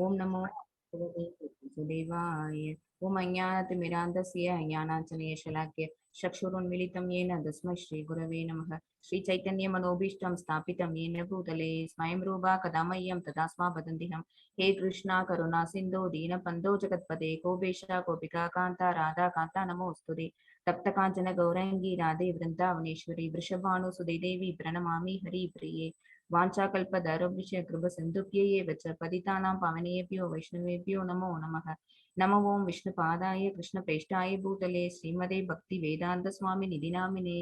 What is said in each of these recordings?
ओम नमो वासुदेवाय। ओम अज्ञानतिमिरान्धस्य अज्ञानाञ्जनशलाकया चक्षुरुन्मीलितं येन तस्मै श्रीगुरवे नमः। श्रीचैतन्यमनोभीष्टं स्थापितं येन भूतले स्वयं रूपा कदा मह्यं तदा स्मा वदन्तिहं। हे कृष्णा करुणा सिन्धो दीनबन्धो जगत्पते गोपेशा गोपिका कान्ता राधा कान्ता नमोऽस्तुते। तप्त काञ्चन गौरङ्गी राधे वृन्दावनेश्वरी वृषभानुसुते देवी प्रणमामि हरिप्रिये। वाञ्छाकल्पतरुभ्यश्च कृपसिन्धुभ्यैव च पतितानां पावनेभ्यो वैष्णवेभ्यो नमो नमः। नमो ओं विष्णुपादाय कृष्णप्रेष्ठाय भूतले श्रीमते भक्तिवेदान्तस्वामिनिधि नामिने।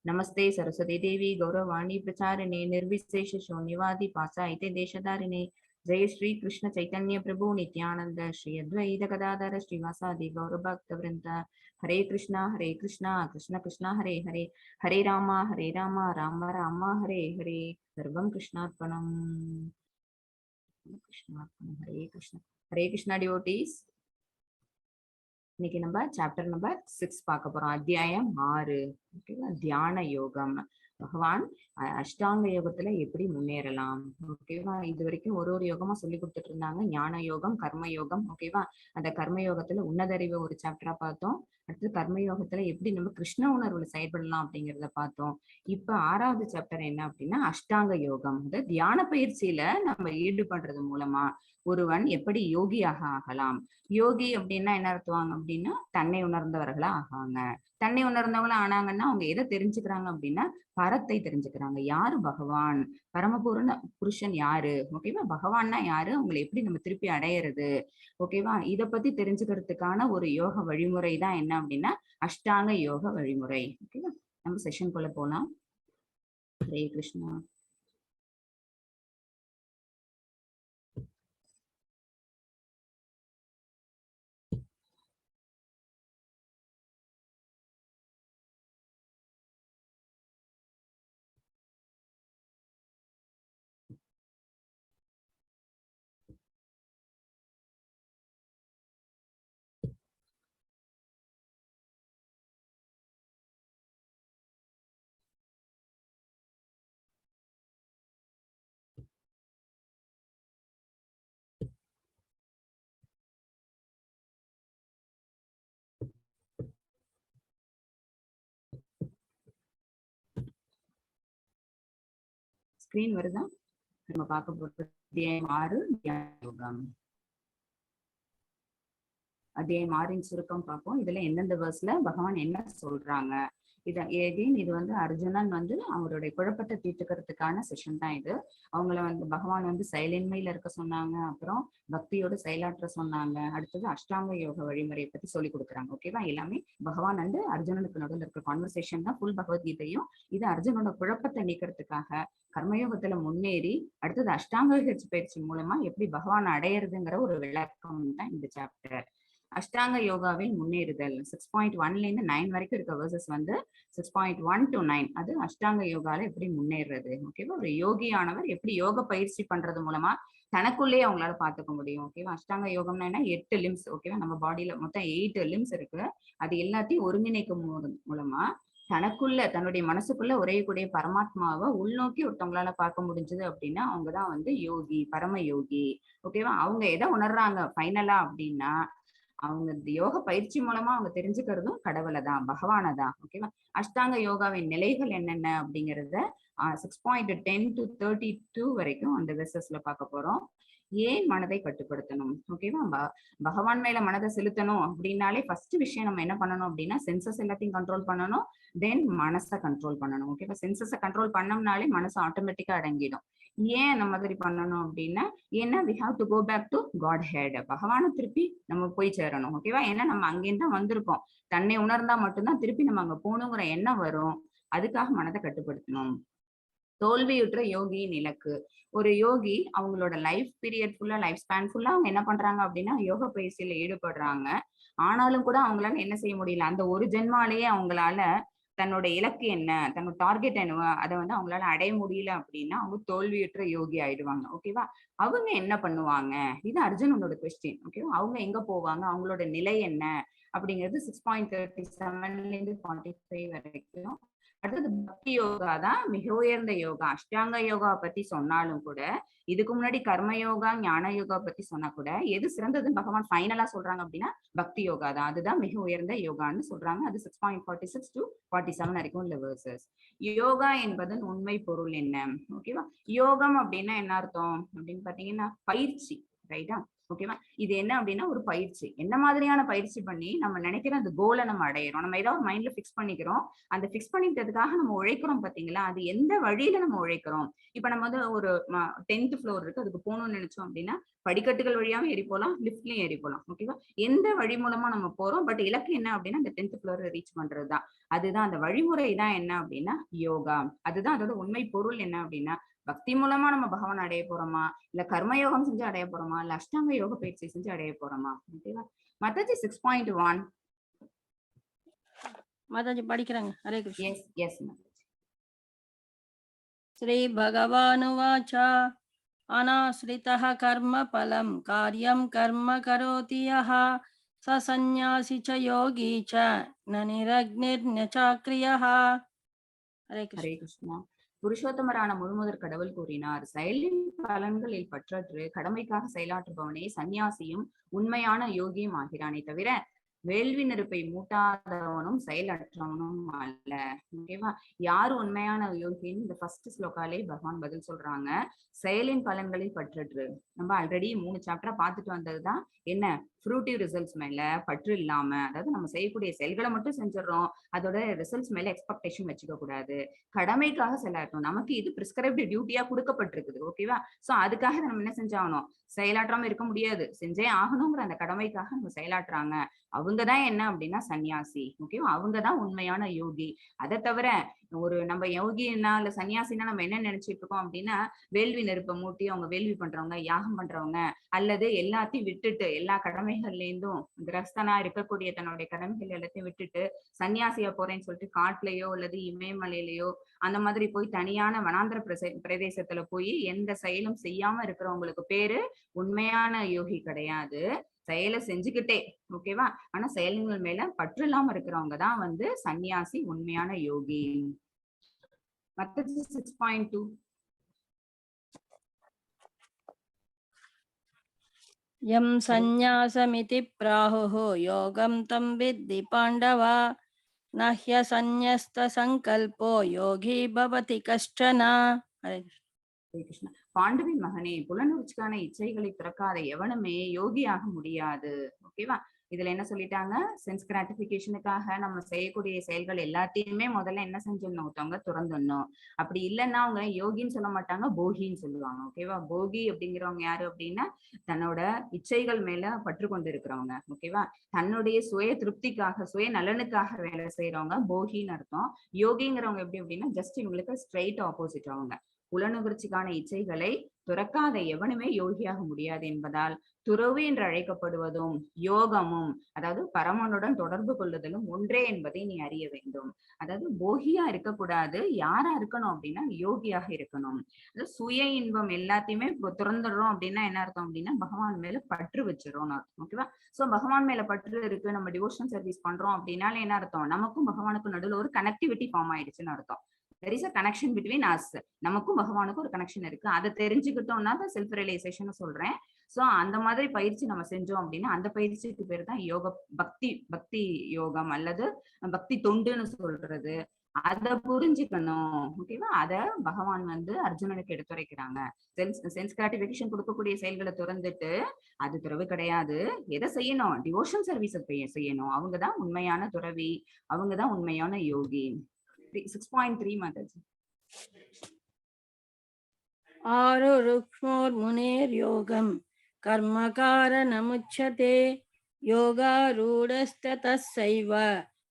नमस्ते सरस्वती देवी गौरवाणी प्रचारिणे निर्विशेष शून्यवादी पासाहित्य देशधारिणे। जय श्री कृष्ण चैतन्य प्रभु नित्यानंद श्री अद्वैत गदाधर श्रीवासादि गौरभक्तवृंद। हरे कृष्णा कृष्ण कृष्ण हरे हरे, हरे राम राम राम हरे हरे। सर्वं कृष्णार्पणम। हरे कृष्णा डिवोटीज। இன்னைக்கு நம்ம சாப்டர் நம்பர் 6 பார்க்க போறோம். அத்தியாயம் 6. ஓகேவா? தியான யோகம். பகவான் அஷ்டாங்க யோகத்துல எப்படி முன்னேறலாம். ஓகேவா? இது வரைக்கும் ஒரு யோகமா சொல்லி கொடுத்துட்டு இருந்தாங்க. ஞான யோகம், கர்ம யோகம். ஓகேவா? அந்த கர்ம யோகத்துல உன்னதறிவை ஒரு சாப்டரா பார்த்தோம். அடுத்து கர்ம யோகத்துல எப்படி நம்ம கிருஷ்ண உணர்வுல செயல்படலாம் அப்படிங்கிறத பார்த்தோம். இப்ப 6வது சாப்டர் என்ன அப்படின்னா அஷ்டாங்க யோகம். இந்த தியான பயிற்சியில நம்ம ஈடுபடுறது மூலமா ஒருவன் எப்படி யோகியாக ஆகலாம். யோகி அப்படின்னா என்ன அர்த்தவாங்க அப்படின்னா தன்னை உணர்ந்தவர்களா ஆகாங்க. தன்னை உணர்ந்தவங்களா ஆனாங்கன்னா அவங்க எதை தெரிஞ்சுக்கிறாங்க அப்படின்னா பரத்தை தெரிஞ்சுக்கிறாங்க. யாரு பகவான், பரமபூர்ண புருஷன் யாரு, ஓகேவா? பகவான்னா யாரு, அவங்களை எப்படி நம்ம திருப்பி அடையிறது, ஓகேவா? இதை பத்தி தெரிஞ்சுக்கிறதுக்கான ஒரு யோக வழிமுறை தான் என்ன அப்படின்னா அஷ்டாங்க யோக வழிமுறை. ஓகேவா? நம்ம செஷனுக்குள்ள போலாம். ஹரே கிருஷ்ணா. ஸ்கிரீன் வருதா? நம்ம பார்க்க போறது அத்தியாயம் 6 தியான யோகம். அத்தியாயம் 6 சுருக்கம் பார்ப்போம். இதுல எந்தெந்த வேர்ஸ்ல பகவான் என்ன சொல்றாங்க. இது வந்து அர்ஜுனன் வந்து அவருடைய குழப்பத்தை தீர்த்துக்கிறதுக்கான செஷன் தான் இது. அவங்கள வந்து பகவான் வந்து செயலின்மையில இருக்க சொன்னாங்க, அப்புறம் பக்தியோட செயலாற்ற சொன்னாங்க, அடுத்தது அஷ்டாங்க யோக வழிமுறையை பத்தி சொல்லி கொடுக்குறாங்க. ஓகேவா? எல்லாமே பகவான் வந்து அர்ஜுனனுக்கு நடுவில் இருக்க கான்வர்சேஷன் தான் ஃபுல் பகவத்கீதையும். இது அர்ஜுனோட குழப்பத்தை நீக்கிறதுக்காக கர்மயோகத்துல முன்னேறி அடுத்தது அஷ்டாங்க பயிற்சி மூலமா எப்படி பகவான் அடையிறதுங்கிற ஒரு விளக்கம் தான் இந்த சாப்டர். அஷ்டாங்க யோகாவில் முன்னேறுதல் 6.1 இருந்து 9 வரைக்கும் இருக்க வேர்சஸ் வந்து 6.1 to 9 அது அஷ்டாங்க யோகால எப்படி முன்னேறது. ஓகேவா? ஒரு யோகியானவர் எப்படி யோக பயிற்சி பண்றது மூலமா தனக்குள்ளேயே அவங்களால பாத்துக்க முடியும். ஓகேவா? அஷ்டாங்க யோகம்னா என்ன? 8 லிம்ஸ். ஓகேவா? நம்ம பாடியில மொத்தம் 8 லிம்ஸ் இருக்கு. அது எல்லாத்தையும் ஒருங்கிணைக்கும் மூலமா தனக்குள்ள தன்னுடைய மனசுக்குள்ள உரையக்கூடிய பரமாத்மாவை உள்நோக்கி ஒருத்தவங்களால பார்க்க முடிஞ்சது அப்படின்னா அவங்கதான் வந்து யோகி, பரம யோகி. ஓகேவா? அவங்க எதை உணர்றாங்க ஃபைனலா அப்படின்னா அவங்க யோக பயிற்சி மூலமா அவங்க தெரிஞ்சுக்கிறதும் கடவுளை தான், பகவானை தான். ஓகேவா? அஷ்டாங்க யோகாவின் நிலைகள் என்னென்ன அப்படிங்கறத 6.10 to 32 வரைக்கும் அந்த வெர்சஸ்ல பார்க்க போறோம். ஏன் மனதை கட்டுப்படுத்தணும். ஓகேவா? பகவான் மேல மனதை செலுத்தணும் அப்படின்னாலே ஃபர்ஸ்ட் விஷயம் நம்ம என்ன பண்ணணும் அப்படின்னா சென்சஸ் எல்லாத்தையும் கண்ட்ரோல் பண்ணணும், தென் மனசை கண்ட்ரோல் பண்ணணும். ஓகேவா? சென்சஸை கண்ட்ரோல் பண்ணோம்னாலே மனசு ஆட்டோமேட்டிக்கா அடங்கிடும். ஏன் அந்த மாதிரி பண்ணணும் அப்படின்னா ஏன்னா we have to go back to God head. பகவானை திருப்பி நம்ம போய் சேரணும். ஓகேவா? ஏன்னா நம்ம அங்கேருந்து தான் வந்திருக்கோம். தன்னை உணர்ந்தா மட்டும்தான் திருப்பி நம்ம அங்க போகணுங்கிற எண்ணம் வரும். அதுக்காக மனதை கட்டுப்படுத்தணும். தோல்வியுற்ற யோகியின் இலக்கு. ஒரு யோகி அவங்களோட லைஃப் பீரியட் ஃபுல்லா, லைஃப் ஸ்பேன் ஃபுல்லா அவங்க என்ன பண்றாங்க அப்படின்னா யோக பயிற்சியில ஈடுபடுறாங்க. ஆனாலும் கூட அவங்களால என்ன செய்ய முடியல, அந்த ஒரு ஜென்மாலேயே அவங்களால தன்னோட இலக்கு என்ன, தன்னோட டார்கெட் என்னவோ அதை வந்து அவங்களால அடைய முடியல அப்படின்னா அவங்க தோல்வியுற்ற யோகி ஆயிடுவாங்க. ஓகேவா? அவங்க என்ன பண்ணுவாங்க? இது அர்ஜுனனோட கொஸ்டின். ஓகேவா? அவங்க எங்க போவாங்க? அவங்களோட நிலை என்ன? அப்படிங்கிறது 6.37ல இருந்து 45 வரைக்கும். அடுத்தது பக்தி யோகா தான் மிக உயர்ந்த யோகா. அஷ்டாங்க யோகா பத்தி சொன்னாலும் கூட, இதுக்கு முன்னாடி கர்ம யோகா, ஞான யோகா பத்தி சொன்னா கூட, எது சிறந்ததுன்னு பகவான் ஃபைனலா சொல்றாங்க அப்படின்னா, பக்தி யோகா தான். அதுதான் மிக உயர்ந்த யோகான்னு சொல்றாங்க. அது 6.46 to 47 வரைக்கும் உள்ள வேர்சஸ். யோகா என்பதன் உண்மை பொருள் என்ன? ஓகேவா? யோகம் அப்படின்னா என்ன அர்த்தம் அப்படின்னு பாத்தீங்கன்னா, பயிற்சி. ரைட்டா? ஓகேவா? இது என்ன அப்படின்னா ஒரு பயிற்சி. என்ன மாதிரியான பயிற்சி பண்ணி நம்ம நினைக்கிற அந்த கோலை நம்ம அடையிறோம். நம்ம ஏதாவது மைண்ட்ல ஃபிக்ஸ் பண்ணிக்கிறோம். அந்த ஃபிக்ஸ் பண்ணிட்டதுக்காக நம்ம உழைக்கிறோம் பாத்தீங்களா? அது எந்த வழியில நம்ம உழைக்கிறோம்? இப்ப நம்ம வந்து ஒரு 10th ஃப்ளோர் இருக்கு. அதுக்கு போகணும்னு நினைச்சோம் அப்படின்னா, படிக்கட்டுகள் வழியாவும் ஏறி போலாம், லிஃப்ட்லயும் ஏறி போலாம். ஓகேவா? எந்த வழி மூலமா நம்ம போறோம். பட் இலக்கு என்ன அப்படின்னா, அந்த 10th ஃப்ளோர் ரீச் பண்றதுதான். அதுதான் அந்த வழிமுறை தான் என்ன அப்படின்னா யோகா. அதுதான் அதோட உண்மை பொருள் என்ன அப்படின்னா, பக்தி மூலமா நம்ம பகவான் அடைய போறோமா? இல்ல கர்மயோகம் செஞ்சு அடைய போறோமா? இல்ல அஷ்டாங்க யோக பயிற்சி செஞ்சு அடைய போறோமா? ஓகேவா? மத்தஜி 6.1. மாதாஜி படிக்கிறாங்க. ஹரே கிருஷ்ணா. Yes yes Mataji. ஸ்ரீ பகவானுவாச்ச அநாஸ்ரிதः கர்ம பலம் காரியம் கர்ம கரோதி யः ச சந்நியாசி ச யோகி ச ந நிரக்னிர் ந சாக்ரியः. ஹரே ஹரே கிருஷ்ணா. கிருஷ்ணா. புருஷோத்தமரான முழுமுதற் கடவுள் கூறினார், செயலின் பலன்களில் பற்றற்று கடமைக்காக செயலாற்றுபவனே சந்நியாசியும் உண்மையான யோகியும் ஆகிறானே தவிர வேள்வி நெருப்பை மூட்டாதவனும் செயலற்றவனும் அல்ல. ஓகேவா? யாரு உண்மையான யோகின்னு இந்த ஃபர்ஸ்ட் ஸ்லோகாலே பகவான் பதில் சொல்றாங்க. செயலின் பலன்களில் பற்றற்று. நம்ம ஆல்ரெடி 3 சாப்டரா பார்த்துட்டு வந்ததுதான் என்ன, ஃப்ரூட்டிவ் ரிசல்ட்ஸ் மேல பற்று இல்லாம, அதாவது நம்ம செய்யக்கூடிய செயல்களை மட்டும் செஞ்சிடறோம், அதோட ரிசல்ட்ஸ் மேல எக்ஸ்பெக்டேஷன் வச்சுக்க கூடாது. கடமைக்காக செயலாற்றணும். நமக்கு இது பிரிஸ்கிரைப்டு டியூட்டியா கொடுக்கப்பட்டிருக்குது. ஓகேவா? சோ அதுக்காக நம்ம என்ன செஞ்சாகணும்? செயலாற்றாம இருக்க முடியாது. செஞ்சே ஆகணுங்கிற அந்த கடமைக்காக நம்ம செயலாற்றுறாங்க. அவங்கதான் என்ன அப்படின்னா சன்னியாசி. ஓகேவா? அவங்கதான் உண்மையான யோகி. அதை தவிர ஒரு நம்ம யோகின்னா இல்ல சன்னியாசின்னா நம்ம என்ன நினைச்சிட்டு இருக்கோம் அப்படின்னா, வேள்வி நெருப்பை மூட்டி அவங்க வேள்வி பண்றவங்க, யாகம் பண்றவங்க, அல்லது எல்லாத்தையும் விட்டுட்டு எல்லா கடமைகள்ல இருந்தும் கிரஸ்தனா இருக்கக்கூடிய தன்னுடைய கடமைகள் எல்லாத்தையும் விட்டுட்டு சன்னியாசியா போறேன்னு சொல்லிட்டு காட்டுலயோ அல்லது இமயமலையிலயோ அந்த மாதிரி போய் தனியான வனாந்திர பிரதேசத்துல போய் எந்த செயலும் செய்யாம இருக்கிறவங்களுக்கு பேரு உண்மையான யோகி கிடையாது. செயலை செஞ்சுக்கிட்டே, ஓகேவா? ஆனா செயல்கள் மேல பற்று இல்லாம இருக்கிறவங்க தான் வந்து சன்னியாசி, உண்மையான யோகி. மத்தது 6.2. யம் சந்நியாசமிதி பிராஹுः யோகம் தம் வித்தி பாண்டவ ந ஹ்யசந்நியஸ்த சங்கல்போ யோகி பவதி கஷ்டன. ஹரே கிருஷ்ணா. ஹரே கிருஷ்ணா. பாண்டுவின் மகனே, புலனுணர்ச்சிக்கான இச்சைகளை துறக்காத எவனுமே யோகியாக முடியாது. ஓகேவா? இதுல என்ன சொல்லிட்டாங்க? சென்ஸ் கிராட்டிபிகேஷனுக்காக நம்ம செய்யக்கூடிய செயல்கள் எல்லாத்தையுமே முதல்ல என்ன செஞ்சிடணும்? ஒருத்தவங்க துறந்துடணும். அப்படி இல்லைன்னா அவங்க யோகின்னு சொல்ல மாட்டாங்க, போகின்னு சொல்லுவாங்க. ஓகேவா? போகி அப்படிங்கிறவங்க யாரு அப்படின்னா, தன்னோட இச்சைகள் மேல பற்று கொண்டு இருக்கிறவங்க. ஓகேவா? தன்னுடைய சுய திருப்திக்காக, சுய நலனுக்காக வேலை செய்யறவங்க போகின்னு அர்த்தம். யோகிங்கிறவங்க எப்படி அப்படின்னா, ஜஸ்ட் இவங்களுக்கு ஸ்ட்ரெயிட் ஆப்போசிட் அவங்க. புலனுணர்ச்சிக்கான இச்சைகளை துறக்காத எவனுமே யோகியாக முடியாது என்பதால் துறவு என்று அழைக்கப்படுவதும் யோகமும், அதாவது பரமனுடன் தொடர்பு கொள்ளுதலும் ஒன்றே என்பதை நீ அறிய வேண்டும். அதாவது போகியா இருக்கக்கூடாது. யாரா இருக்கணும் அப்படின்னா யோகியாக இருக்கணும். அதாவது சுய இன்பம் எல்லாத்தையுமே துறந்துடுறோம் அப்படின்னா என்ன அர்த்தம் அப்படின்னா பகவான் மேல பற்று வச்சிடறோம்னு அர்த்தம். ஓகேவா? சோ பகவான் மேல பற்று இருக்கு, நம்ம டிவோஷன் சர்வீஸ் பண்றோம் அப்படின்னால என்ன அர்த்தம்? நமக்கும் பகவானுக்கும் நடுவில் ஒரு கனெக்டிவிட்டி ஃபார்ம் ஆயிடுச்சுன்னு அர்த்தம். there is a connection between us. நமக்கும் பகவானுக்கும் ஒரு கனெக்ஷன் இருக்கு. அதை தெரிஞ்சுக்கிட்டோம்னா தான் செல்ஃப் ரியலைசேஷன் சொல்றேன். சோ அந்த மாதிரி பயிற்சி நம்ம செஞ்சோம் அப்படின்னா அந்த பயிற்சிக்கு பேர் தான் யோக. பக்தி யோகம் அல்லது பக்தி தொண்டுன்னு சொல்றது. அதை புரிஞ்சுக்கணும். ஓகேவா? அத பகவான் வந்து அர்ஜுனனுக்கு எடுத்துரைக்கிறாங்க. சென்ஸ் கிராட்டிபிகேஷன் கொடுக்கக்கூடிய செயல்களை துறந்துட்டு அது துறவு கிடையாது. எதை செய்யணும்? டிவோஷன் சர்வீஸ் செய்யணும். அவங்கதான் உண்மையான துறவி, அவங்கதான் உண்மையான யோகி. 6.3 மாதாஜி. ஆருருக்ஷ்மோர்முனேர்யோகம் கர்மகாரணமுச்யதே யோகாரூடஸ்ததஸ்ஸைவ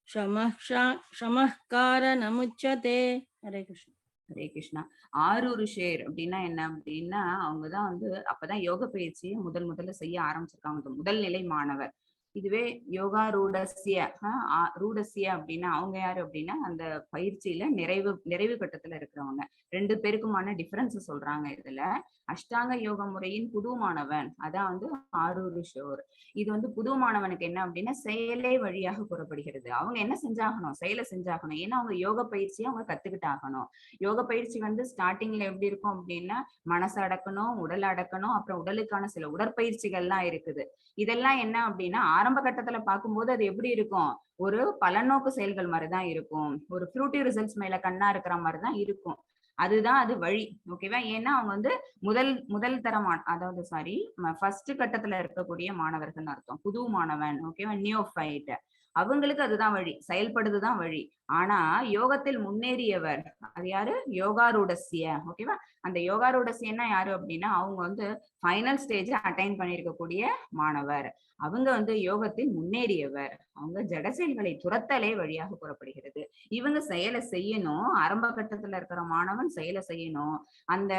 ஷமः காரணமுச்யதே. ஹரே கிருஷ்ணா. ஹரே கிருஷ்ணா. ஆரூரு ஷேர் அப்படின்னா என்ன அப்படின்னா, அவங்கதான் வந்து அப்பதான் யோக பயிற்சியை முதல்ல செய்ய ஆரம்பிச்சிருக்காங்க. முதல் நிலை மாணவர். இதுவே யோகா ரூடஸ்ய ரூடஸ்ய அப்படின்னா அவங்க யாரு அப்படின்னா அந்த பயிற்சியில நிறைவு கட்டத்துல இருக்கிறவங்க. 2 பேருக்குமான டிஃபரன்ஸ் சொல்றாங்க இதுல. அஷ்டாங்க யோக முறையின் புது மாணவன் அதான் வந்து ஆரூரு ஷோர். இது வந்து புது மாணவனுக்கு என்ன அப்படின்னா செயலே வழியாக கூறப்படுகிறது. அவங்க என்ன செஞ்சாகணும், செயலை செஞ்சாகணும். ஏன்னா அவங்க யோக பயிற்சியை அவங்க கத்துக்கிட்டாகணும். யோக பயிற்சி வந்து ஸ்டார்டிங்ல எப்படி இருக்கும் அப்படின்னா மனசு அடக்கணும், உடல் அடக்கணும், அப்புறம் உடலுக்கான சில உடற்பயிற்சிகள்லாம் இருக்குது. இதெல்லாம் என்ன அப்படின்னா ஆரம்ப கட்டத்துல பார்க்கும்போது அது எப்படி இருக்கும், ஒரு பலநோக்கு செயல்கள் மாதிரிதான் இருக்கும். ஒரு ஃப்ரூட்டி ரிசல்ட்ஸ் மேல கண்ணா இருக்கிற மாதிரிதான் இருக்கும். அதுதான் அது வழி. ஓகேவா? ஏன்னா அவங்க வந்து முதல் தரமான அதாவது சாரி ஃபர்ஸ்ட் கட்டத்துல இருக்கக்கூடிய மாணவர்கள் அர்த்தம். புது மாணவன். ஓகேவா? நியோஃபைட். அவங்களுக்கு அதுதான் வழி, செயல்படுதுதான் வழி. ஆனா யோகத்தில் முன்னேறியவர் அது யாரு? யோகாரூடஸ்ய. ஓகேவா? அந்த யோகாரூடஸ்யன்னா யாரு அப்படின்னா அவங்க வந்து ஃபைனல் ஸ்டேஜ் அட்டைன் பண்ணியிருக்கக்கூடிய மாணவர். அவங்க வந்து யோகத்தில் முன்னேறியவர். அவங்க ஜட செயல்களை துரத்தலே வழியாக கூறப்படுகிறது. இவங்க செயலை செய்யணும். ஆரம்ப கட்டத்துல இருக்கிற மாணவன் செயலை செய்யணும். அந்த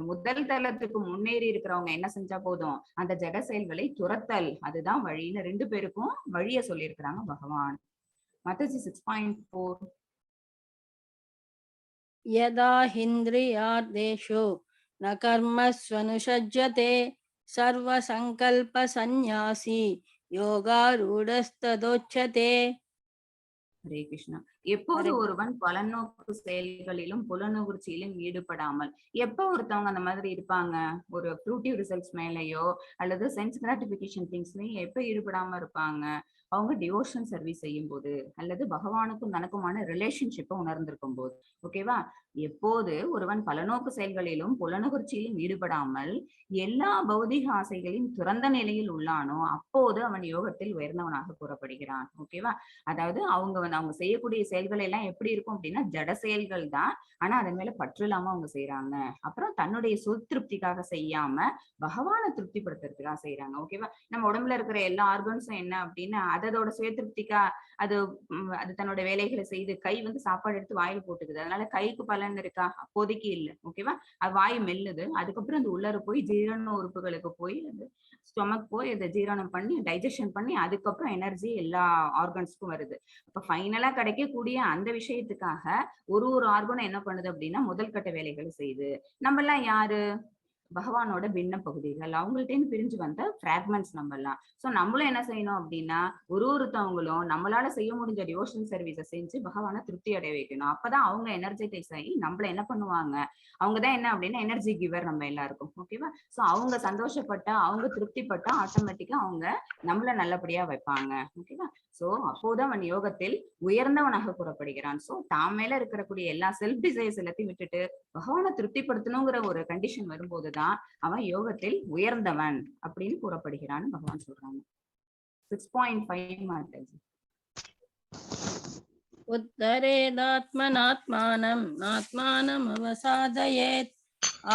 முதல் தளத்துக்கு முன்னேறி இருக்கிறவங்க என்ன செஞ்சா போதும், அந்த ஜட செயல்களை துரத்தல் அதுதான் வழின்னு 2 பேருக்கும் வழிய சொல்லியிருக்கிறாங்க பகவான். மத்தஜி 6.4 यदा हिन्द्रियार्देषु न कर्मस्वनुषज्यते सर्वसङ्कल्पसन्न्यासी योगारूढस्तदोच्यते. ஹரே கிருஷ்ணா. எப்போது हरे ஒருவன் பலநோக்கு செயல்களிலும் புலனுணர்ச்சியிலும் ஈடுபடாமல், எப்ப ஒருத்தவங்க அந்த மாதிரி இருப்பாங்க, ஒரு ஃப்ரூட்டிவ் ரிசல்ட்ஸ் மேலயோ அல்லது சென்ஸ் கிராட்டிபிகேஷன் திங்ஸ்லயும் எப்ப ஈடுபடாம இருப்பாங்க, அவங்க டிவோஷன் சர்வீஸ் செய்யும் போது அல்லது பகவானுக்கும் தனக்குமான ரிலேஷன்ஷிப்பை உணர்ந்திருக்கும் போது. ஓகேவா? எப்போது ஒருவன் பலநோக்கு செயல்களிலும் புலனுணர்ச்சியிலும் ஈடுபடாமல் எல்லா பௌதிக ஆசைகளின் துறந்த நிலையில் உள்ளானோ அப்போது அவன் யோகத்தில் உயர்ந்தவனாக கூறப்படுகிறான். ஓகேவா? அதாவது அவங்க வந்து அவங்க செய்யக்கூடிய செயல்கள் எல்லாம் எப்படி இருக்கும் அப்படின்னா ஜட செயல்கள் தான். ஆனா அதன் மேல பற்று இல்லாம அவங்க செய்யறாங்க. அப்புறம் தன்னுடைய திருப்திக்காக செய்யாம பகவானை திருப்திப்படுத்துறதுக்காக செய்யறாங்க. ஓகேவா? நம்ம உடம்புல இருக்கிற எல்லா ஆர்கன்ஸும் என்ன அப்படின்னா அதோட சுய திருப்திக்கா அது அது தன்னோட வேலைகளை செய்து கை வந்து சாப்பாடு எடுத்து வாயில போட்டுக்குது. அதனால கைக்கு பலன் இருக்கா? அப்போதைக்கு இல்லை. ஓகேவா? அது வாய் மெல்லுது. அதுக்கப்புறம் அந்த உள்ளர போய் ஜீரண உறுப்புகளுக்கு போய் அந்த ஸ்டொமக் போய் அதை ஜீரணம் பண்ணி டைஜஷன் பண்ணி அதுக்கப்புறம் எனர்ஜி எல்லா ஆர்கன்ஸ்க்கும் வருது. அப்ப ஃபைனலா கிடைக்கக்கூடிய அந்த விஷயத்துக்காக ஒரு ஆர்கனும் என்ன பண்ணுது அப்படின்னா முதல் கட்ட வேலைகளை செய்யுது. நம்ம எல்லாம் யாரு? பகவானோட பின்ன பகுதிகள். அவங்கள்ட்ட இருந்து பிரிஞ்சு வந்த பிராக்மெண்ட்ஸ் நம்ம எல்லாம். சோ நம்மளும் என்ன செய்யணும் அப்படின்னா ஒருத்தவங்களும் நம்மளால செய்ய முடிஞ்ச டிவோஷனல் சர்வீஸை செஞ்சு பகவானை திருப்தி அடைய வைக்கணும். அப்பதான் அவங்க எனர்ஜெட்டிக்ஸ் ஆகி நம்மள என்ன பண்ணுவாங்க, அவங்கதான் என்ன அப்படின்னா எனர்ஜி கிவர் நம்ம எல்லாருக்கும். ஓகேவா? சோ அவங்க சந்தோஷப்பட்டா அவங்க திருப்திப்பட்டா ஆட்டோமேட்டிக்கா அவங்க நம்மள நல்லபடியா வைப்பாங்க. ஓகேவா? சோ அப்போதான் அவன் யோகத்தில் உயர்ந்தவனாக கூறப்படுகிறான். சோ தான் மேல இருக்கக்கூடிய எல்லா செல்ஃப் டிசைர்ஸ் எல்லாத்தையும் விட்டுட்டு பகவானை திருப்திப்படுத்தணுங்கிற ஒரு கண்டிஷன் வரும்போதுதான் அவன் யோகத்தில் உயர்ந்தவன் அப்படின்னு கூறப்படுகிறான்னு பகவான் சொல்றாங்க. 6.5 மாதாஜி. उत्तरेदात्मनात्मानम् आत्मानम् अवसादयेत्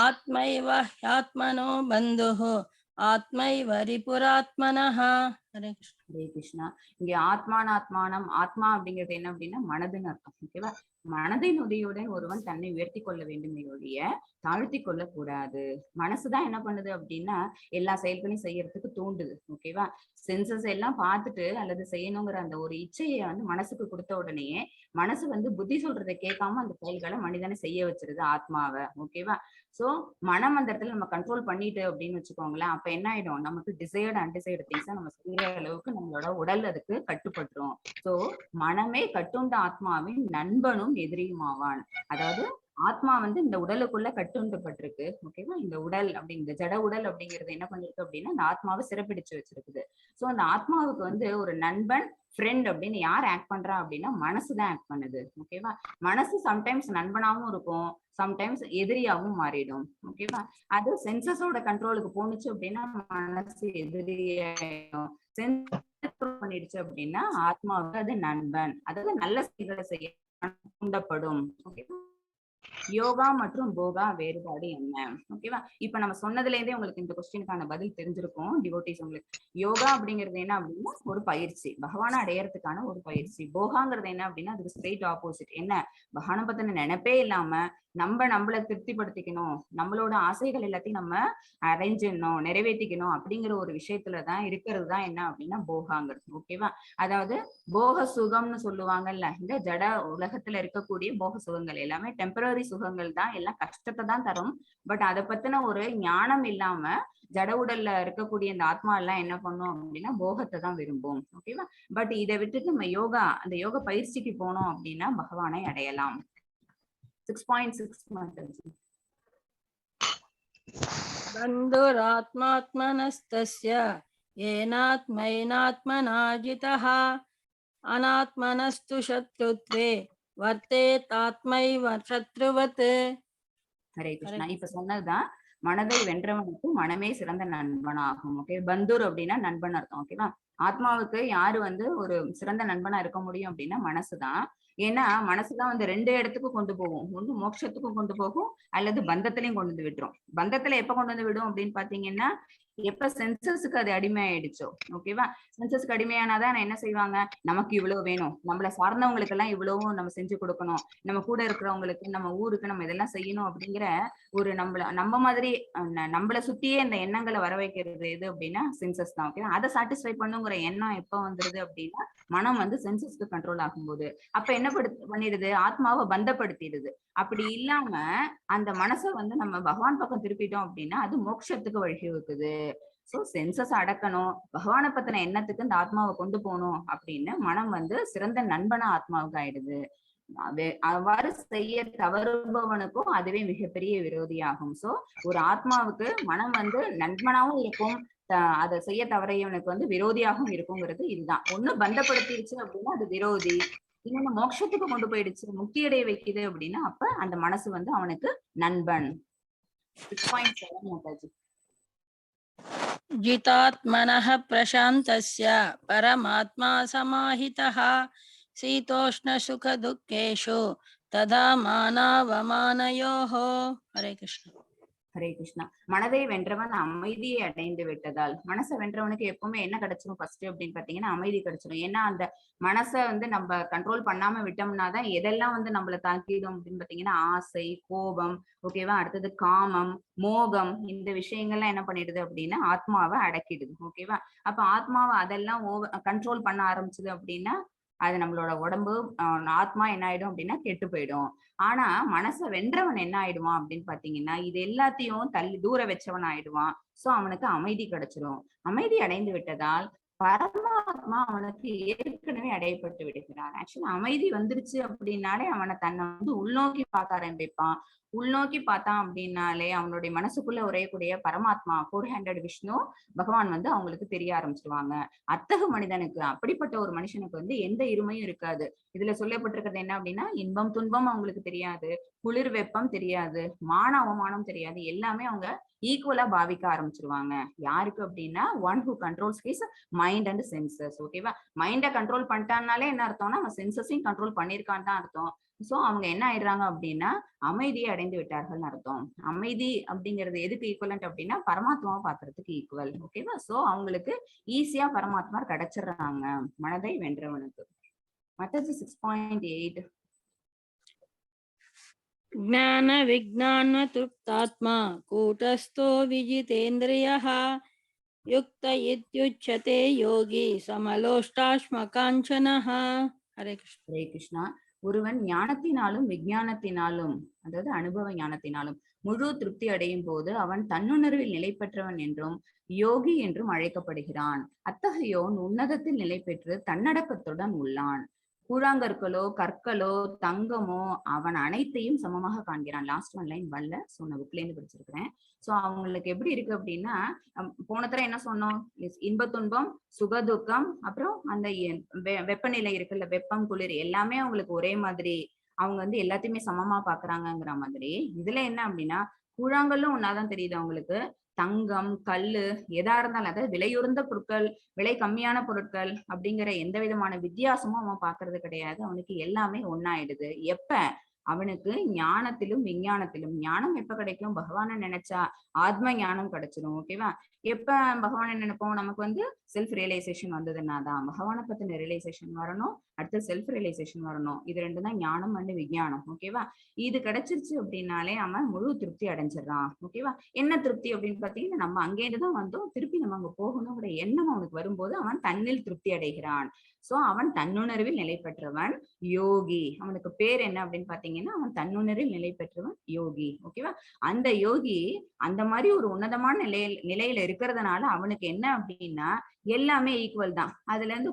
आत्मैव ह्यात्मनो बन्धुः आत्मैव रिपुरात्मनः. हरे कृष्ण. ஹரே கிருஷ்ணா. இங்க ஆத்மானம் ஆத்மா அப்படிங்கிறது என்ன அப்படின்னா மனதுன்னு அர்த்தம். ஓகேவா? மனதின் உதவியுடன் ஒருவன் தன்னை உயர்த்தி கொள்ள வேண்டுமே ஒழிய தாழ்த்தி கொள்ள கூடாது. மனசுதான் என்ன பண்ணுது அப்படின்னா எல்லா செயல்களையும் செய்யறதுக்கு தூண்டுது. ஓகேவா? சென்சஸ் எல்லாம் பார்த்துட்டு அல்லது செய்யணுங்கிற அந்த ஒரு இச்சையை வந்து மனசுக்கு கொடுத்த உடனேயே மனசு வந்து புத்தி சொல்றதை கேட்காம அந்த செயல்களை மனிதனை செய்ய வச்சிருது ஆத்மாவை. ஓகேவா? சோ மனம் அந்த இடத்துல நம்ம கண்ட்ரோல் பண்ணிட்டு அப்படின்னு வச்சுக்கோங்களேன். அப்ப என்ன ஆயிடும், நமக்கு டிசைர்டு அன்டிசைர்டு திங்ஸை நம்ம செய்யற அளவுக்கு நம்மளோட உடல் அதுக்கு கட்டுப்பட்டுரும். சோ மனமே கட்டுண்ட ஆத்மாவின் நண்பனும் எதிரியும் ஆவான். அதாவது ஆத்மா வந்து இந்த உடலுக்குள்ள கட்டுண்டப்பட்டிருக்கு. ஓகேவா? இந்த உடல் அப்படிங்கிற ஜட உடல் அப்படிங்கிறது என்ன பண்ணிருக்கு அப்படின்னா இந்த ஆத்மாவை சிறப்பிடிச்சு வச்சிருக்குது. சோ அந்த ஆத்மாவுக்கு வந்து ஒரு நண்பன் ஃப்ரெண்ட் அப்படின்னு யார் ஆக்ட் பண்றா அப்படின்னா மனசுதான் ஆக்ட் பண்ணுது. ஓகேவா? மனசு சம்டைம்ஸ் நண்பனாவும் இருக்கும், சம்டைம்ஸ் எதிரியாவும் மாறிடும். ஓகேவா? அது சென்சஸோட கண்ட்ரோலுக்கு போனுச்சு அப்படின்னா மனசு எதிரியாயிடும். பண்ணிடுச்சு அப்படின்னா ஆத்மாவுக்கு அது நண்பன். அதாவது நல்ல செயல்களை செய்ய தூண்டப்படும். ஓகேவா? யோகா மற்றும் போகா வேறுபாடு என்ன? ஓகேவா? இப்ப நம்ம சொன்னதுல இருந்தே உங்களுக்கு இந்த கொஸ்டினுக்கான பதில் தெரிஞ்சிருக்கும் டிவோட்டிஸ். உங்களுக்கு யோகா அப்படிங்கிறது என்ன அப்படின்னா ஒரு பயிற்சி, பகவானை அடையறதுக்கான ஒரு பயிற்சி. போகாங்கிறது என்ன அப்படின்னா அதுக்கு ஸ்ட்ரெயிட் ஆப்போசிட். என்ன? பகவானை பத்தின நினைப்பே இல்லாம நம்மள திருப்திப்படுத்திக்கணும், நம்மளோட ஆசைகள் எல்லாத்தையும் நம்ம அடைஞ்சிடணும், நிறைவேற்றிக்கணும் அப்படிங்கிற ஒரு விஷயத்துலதான் இருக்கிறது தான் என்ன அப்படின்னா போகாங்கிறது. ஓகேவா? அதாவது போக சுகம்னு சொல்லுவாங்கல்ல, இந்த ஜட உலகத்துல இருக்கக்கூடிய போக சுகங்கள் எல்லாமே டெம்பரரி சுகங்கள் தான், எல்லாம் கஷ்டத்தை தான் தரும். பட் அதை பத்தின ஒரு ஞானம் இல்லாம ஜட உடல்ல இருக்கக்கூடிய இந்த ஆத்மா எல்லாம் என்ன பண்ணும் அப்படின்னா போகத்தை தான் விரும்பும். ஓகேவா? பட் இதை விட்டுட்டு நம்ம அந்த யோக பயிற்சிக்கு போனோம் அப்படின்னா பகவானை அடையலாம். 6.6 बन्धुरात्मात्मनस्तस्य येनात्मैनात्मना जितः अनात्मनस्तु शत्रुत्वे वर्तेतात्मैव शत्रुवत्. ஹரே கிருஷ்ணா. இப்ப சொன்னதுதான் மனதை வென்றவனுக்கு மனமே சிறந்த நண்பனாகும். ஓகே, பந்தூர் அப்படின்னா நண்பன் அர்த்தம். ஓகேவா? ஆத்மாவுக்கு யாரு ஒரு சிறந்த நண்பனா இருக்க முடியும் அப்படின்னா மனசுதான். ஏன்னா மனசுதான் ரெண்டு இடத்துக்கும் கொண்டு போகும். ஒண்ணு மோட்சத்துக்கும் கொண்டு போகும், அல்லது பந்தத்திலையும் கொண்டு வந்து விட்டுரும். பந்தத்துல எப்ப கொண்டு வந்து விடும் அப்படின்னு பாத்தீங்கன்னா எப்ப சென்சஸுக்கு அது அடிமை ஆயிடுச்சோ. ஓகேவா? சென்சஸ்க்கு அடிமையானாதான் என்ன செய்வாங்க, நமக்கு இவ்வளவு வேணும், நம்மள சார்ந்தவங்களுக்கு எல்லாம் இவ்வளவும் நம்ம செஞ்சு கொடுக்கணும், நம்ம கூட இருக்கிறவங்களுக்கு, நம்ம ஊருக்கு நம்ம இதெல்லாம் செய்யணும் அப்படிங்கிற ஒரு நம்ம மாதிரி நம்மளை சுத்தியே இந்த எண்ணங்களை வர வைக்கிறது எது அப்படின்னா சென்சஸ் தான். ஓகே, அதை சாட்டிஸ்ஃபை பண்ணுங்கிற எண்ணம் எப்ப வந்துருது அப்படின்னா மனம் சென்சஸ்க்கு கண்ட்ரோல் ஆகும்போது அப்ப என்ன பண்ணிடுது, ஆத்மாவை பந்தப்படுத்திடுது. அப்படி இல்லாம அந்த மனசை நம்ம பகவான் பக்கம் திருப்பிட்டோம் அப்படின்னா அது மோட்சத்துக்கு வழிவகுக்குது. சோ சென்சஸ் அடக்கணும், பகவானை பத்தின எண்ணத்துக்கு இந்த ஆத்மாவை கொண்டு போகணும் அப்படின்னு மனம் சிறந்த நண்பனா ஆத்மாவுக்கு ஆயிடுது. அவ்வாறு செய்ய தவறுபவனுக்கும் அதுவே மிகப்பெரிய விரோதியாகும். சோ ஒரு ஆத்மாவுக்கு மனம் நண்பனாவும் இருக்கும், அதை செய்ய தவறையவனுக்கு விரோதியாகவும் இருக்குங்கிறது இதுதான். ஒண்ணு பந்தப்படுத்திடுச்சு அப்படின்னா அது விரோதி, இன்னொன்னு மோட்சத்துக்கு கொண்டு போயிடுச்சு, முக்தி அடைய வைக்குது அப்படின்னா அப்ப அந்த மனசு அவனுக்கு நண்பன். 6.7 மாதாஜி. जितात्मनः प्रशान्तस्य परमात्मा समाहितः शीतोष्णसुखदुःखेषु तदा मानावमानयोः. हरे कृष्ण. ஹரே கிருஷ்ணா. மனதை வென்றவன் அமைதியை அடைந்து விட்டதால், மனசை வென்றவனுக்கு எப்பவுமே என்ன கிடைச்சிடும் ஃபர்ஸ்ட் அப்படின்னு பாத்தீங்கன்னா அமைதி கிடைச்சிடும். ஏன்னா அந்த மனசை நம்ம கண்ட்ரோல் பண்ணாம விட்டோம்னாதான் எதெல்லாம் நம்மள தாக்கிடும் அப்படின்னு பாத்தீங்கன்னா ஆசை, கோபம், ஓகேவா, அடுத்தது காமம், மோகம், இந்த விஷயங்கள்லாம் என்ன பண்ணிடுது அப்படின்னா ஆத்மாவை அடக்கிடுது. ஓகேவா? அப்ப ஆத்மாவை அதெல்லாம் கண்ட்ரோல் பண்ண ஆரம்பிச்சது அப்படின்னா அது நம்மளோட உடம்பு ஆத்மா என்ன ஆயிடும் அப்படின்னா கெட்டு போயிடும். ஆனா மனசை வென்றவன் என்ன ஆயிடுவான் அப்படின்னு பாத்தீங்கன்னா இது எல்லாத்தையும் தள்ளி தூர வச்சவன் ஆயிடுவான். சோ அவனுக்கு அமைதி கிடைச்சிடும். அமைதி அடைந்து விட்டதால் பரமாத்மா அவனுக்கு ஏற்கனவே அடையப்பட்டு விடுகிறான். ஆக்சுவலா அமைதி வந்துருச்சு அப்படின்னாலே அவனை தன்னை உள்நோக்கி பார்க்க ஆரம்பிப்பான். உள்நோக்கி பார்த்தான் அப்படின்னாலே அவனுடைய மனசுக்குள்ள உரையக்கூடிய பரமாத்மா 400 விஷ்ணு பகவான் அவங்களுக்கு தெரிய ஆரம்பிச்சிருவாங்க. அத்தகு மனிதனுக்கு, அப்படிப்பட்ட ஒரு மனுஷனுக்கு எந்த இருமையும் இருக்காது. இதுல சொல்லப்பட்டிருக்கிறது என்ன அப்படின்னா இன்பம் துன்பம் அவங்களுக்கு தெரியாது, குளிர் வெப்பம் தெரியாது, மான அவமானம் தெரியாது, எல்லாமே அவங்க ஈக்குவலா பாவிக்க ஆரம்பிச்சிருவாங்க. யாருக்கு அப்படின்னா one who controls his mind and senses. ஓகேவா? மைண்டை கண்ட்ரோல் பண்ணிட்டான்னாலே என்ன அர்த்தம்னா அவன் சென்சஸையும் கண்ட்ரோல் பண்ணிருக்கான்னு தான் அர்த்தம். சோ அவங்க என்ன ஆயிடுறாங்க அப்படின்னா அமைதியை அடைந்து விட்டார்கள் அர்த்தம். அமைதி அப்படிங்கிறது எதுக்கு ஈக்குவலன்ட் அப்படின்னா பரமாத்மாவை பாக்குறதுக்கு ஈக்குவல். ஓகேவா? சோ அவங்களுக்கு ஈஸியா பரமாத்மா கிடைச்சிடுறாங்க மனதை வென்றவனுக்கு. மத்தது 6.8. ज्ञान विज्ञान तृप्तात्मा कूटस्थो विजितेन्द्रियः युक्त इत्युच्यते योगी समलोष्टाश्मकाञ्चनः. हरे कृष्ण. ஹரே கிருஷ்ணா. ஒருவன் ஞானத்தினாலும் விஞ்ஞானத்தினாலும், அதாவது அனுபவ ஞானத்தினாலும் முழு திருப்தி அடையும் போது அவன் தன்னுணர்வில் நிலை பெற்றவன் என்றும் யோகி என்றும் அழைக்கப்படுகிறான். அத்தகையோன் உன்னதத்தில் நிலை பெற்று தன்னடக்கத்துடன் உள்ளான். கூழாங்கற்களோ கற்களோ தங்கமோ அவன் அனைத்தையும் சமமாக காண்கிறான். லாஸ்ட் ஒன் லைன் வரல, சொன்ன புக்ல இருந்து படிச்சிருக்கிறேன். சோ அவங்களுக்கு எப்படி இருக்கு அப்படின்னா போன தடவை என்ன சொன்னோம், இன்ப துன்பம், சுகதுக்கம், அப்புறம் அந்த வெப்பநிலை இருக்குல்ல, வெப்பம் குளிர் எல்லாமே அவங்களுக்கு ஒரே மாதிரி, அவங்க எல்லாத்தையுமே சமமா பாக்குறாங்கிற மாதிரி. இதுல என்ன அப்படின்னா கூழாங்கல்லும் ஒன்னாதான் தெரியுது அவங்களுக்கு, தங்கம் கல்லு எதா இருந்தாலும், அதாவது விலையுறந்த பொருட்கள், விலை கம்மியான பொருட்கள் அப்படிங்கிற எந்த விதமான வித்தியாசமும் அவன் பாக்குறது கிடையாது. அவனுக்கு எல்லாமே ஒன்னாயிடுது. எப்ப அவனுக்கு ஞானத்திலும் விஞ்ஞானத்திலும், ஞானம் எப்ப கிடைக்கும், பகவானை நினைச்சா ஆத்ம ஞானம் கிடைச்சிடும். ஓகேவா? எப்ப பகவானை நினைப்போம், நமக்கு செல்ஃப் ரியலைசேஷன் வந்ததுன்னா தான். பகவானை பத்தின ரியலைசேஷன் வரணும், அடுத்து செல்ஃப் ரியலைசேஷன் வரணும். இது ரெண்டு தான் ஞானம் அண்ட் விஞ்ஞானம். ஓகேவா? இது கிடைச்சிருச்சு அப்படின்னாலே அவன் முழு திருப்தி அடைஞ்சிடறான். ஓகேவா? என்ன திருப்தி அப்படின்னு பாத்தீங்கன்னா, நம்ம அங்கேருந்து தான் வந்தோம், திருப்பி நம்ம அங்க போகணுங்கிற எண்ணம் அவனுக்கு வரும்போது அவன் தன்னில் திருப்தி அடைகிறான். சோ அவன் தன்னுணர்வில் நிலை பெற்றவன் யோகி. அவனுக்கு பேர் என்ன அப்படின்னு பாத்தீங்கன்னா, அவன் தன்னுணர்வில் நிலை பெற்றவன் யோகி. ஓகேவா? அந்த யோகி அந்த மாதிரி ஒரு உன்னதமான நிலையில இருக்கிறதுனால அவனுக்கு என்ன அப்படின்னா எல்லாமே ஈக்குவல் தான். அதுல இருந்து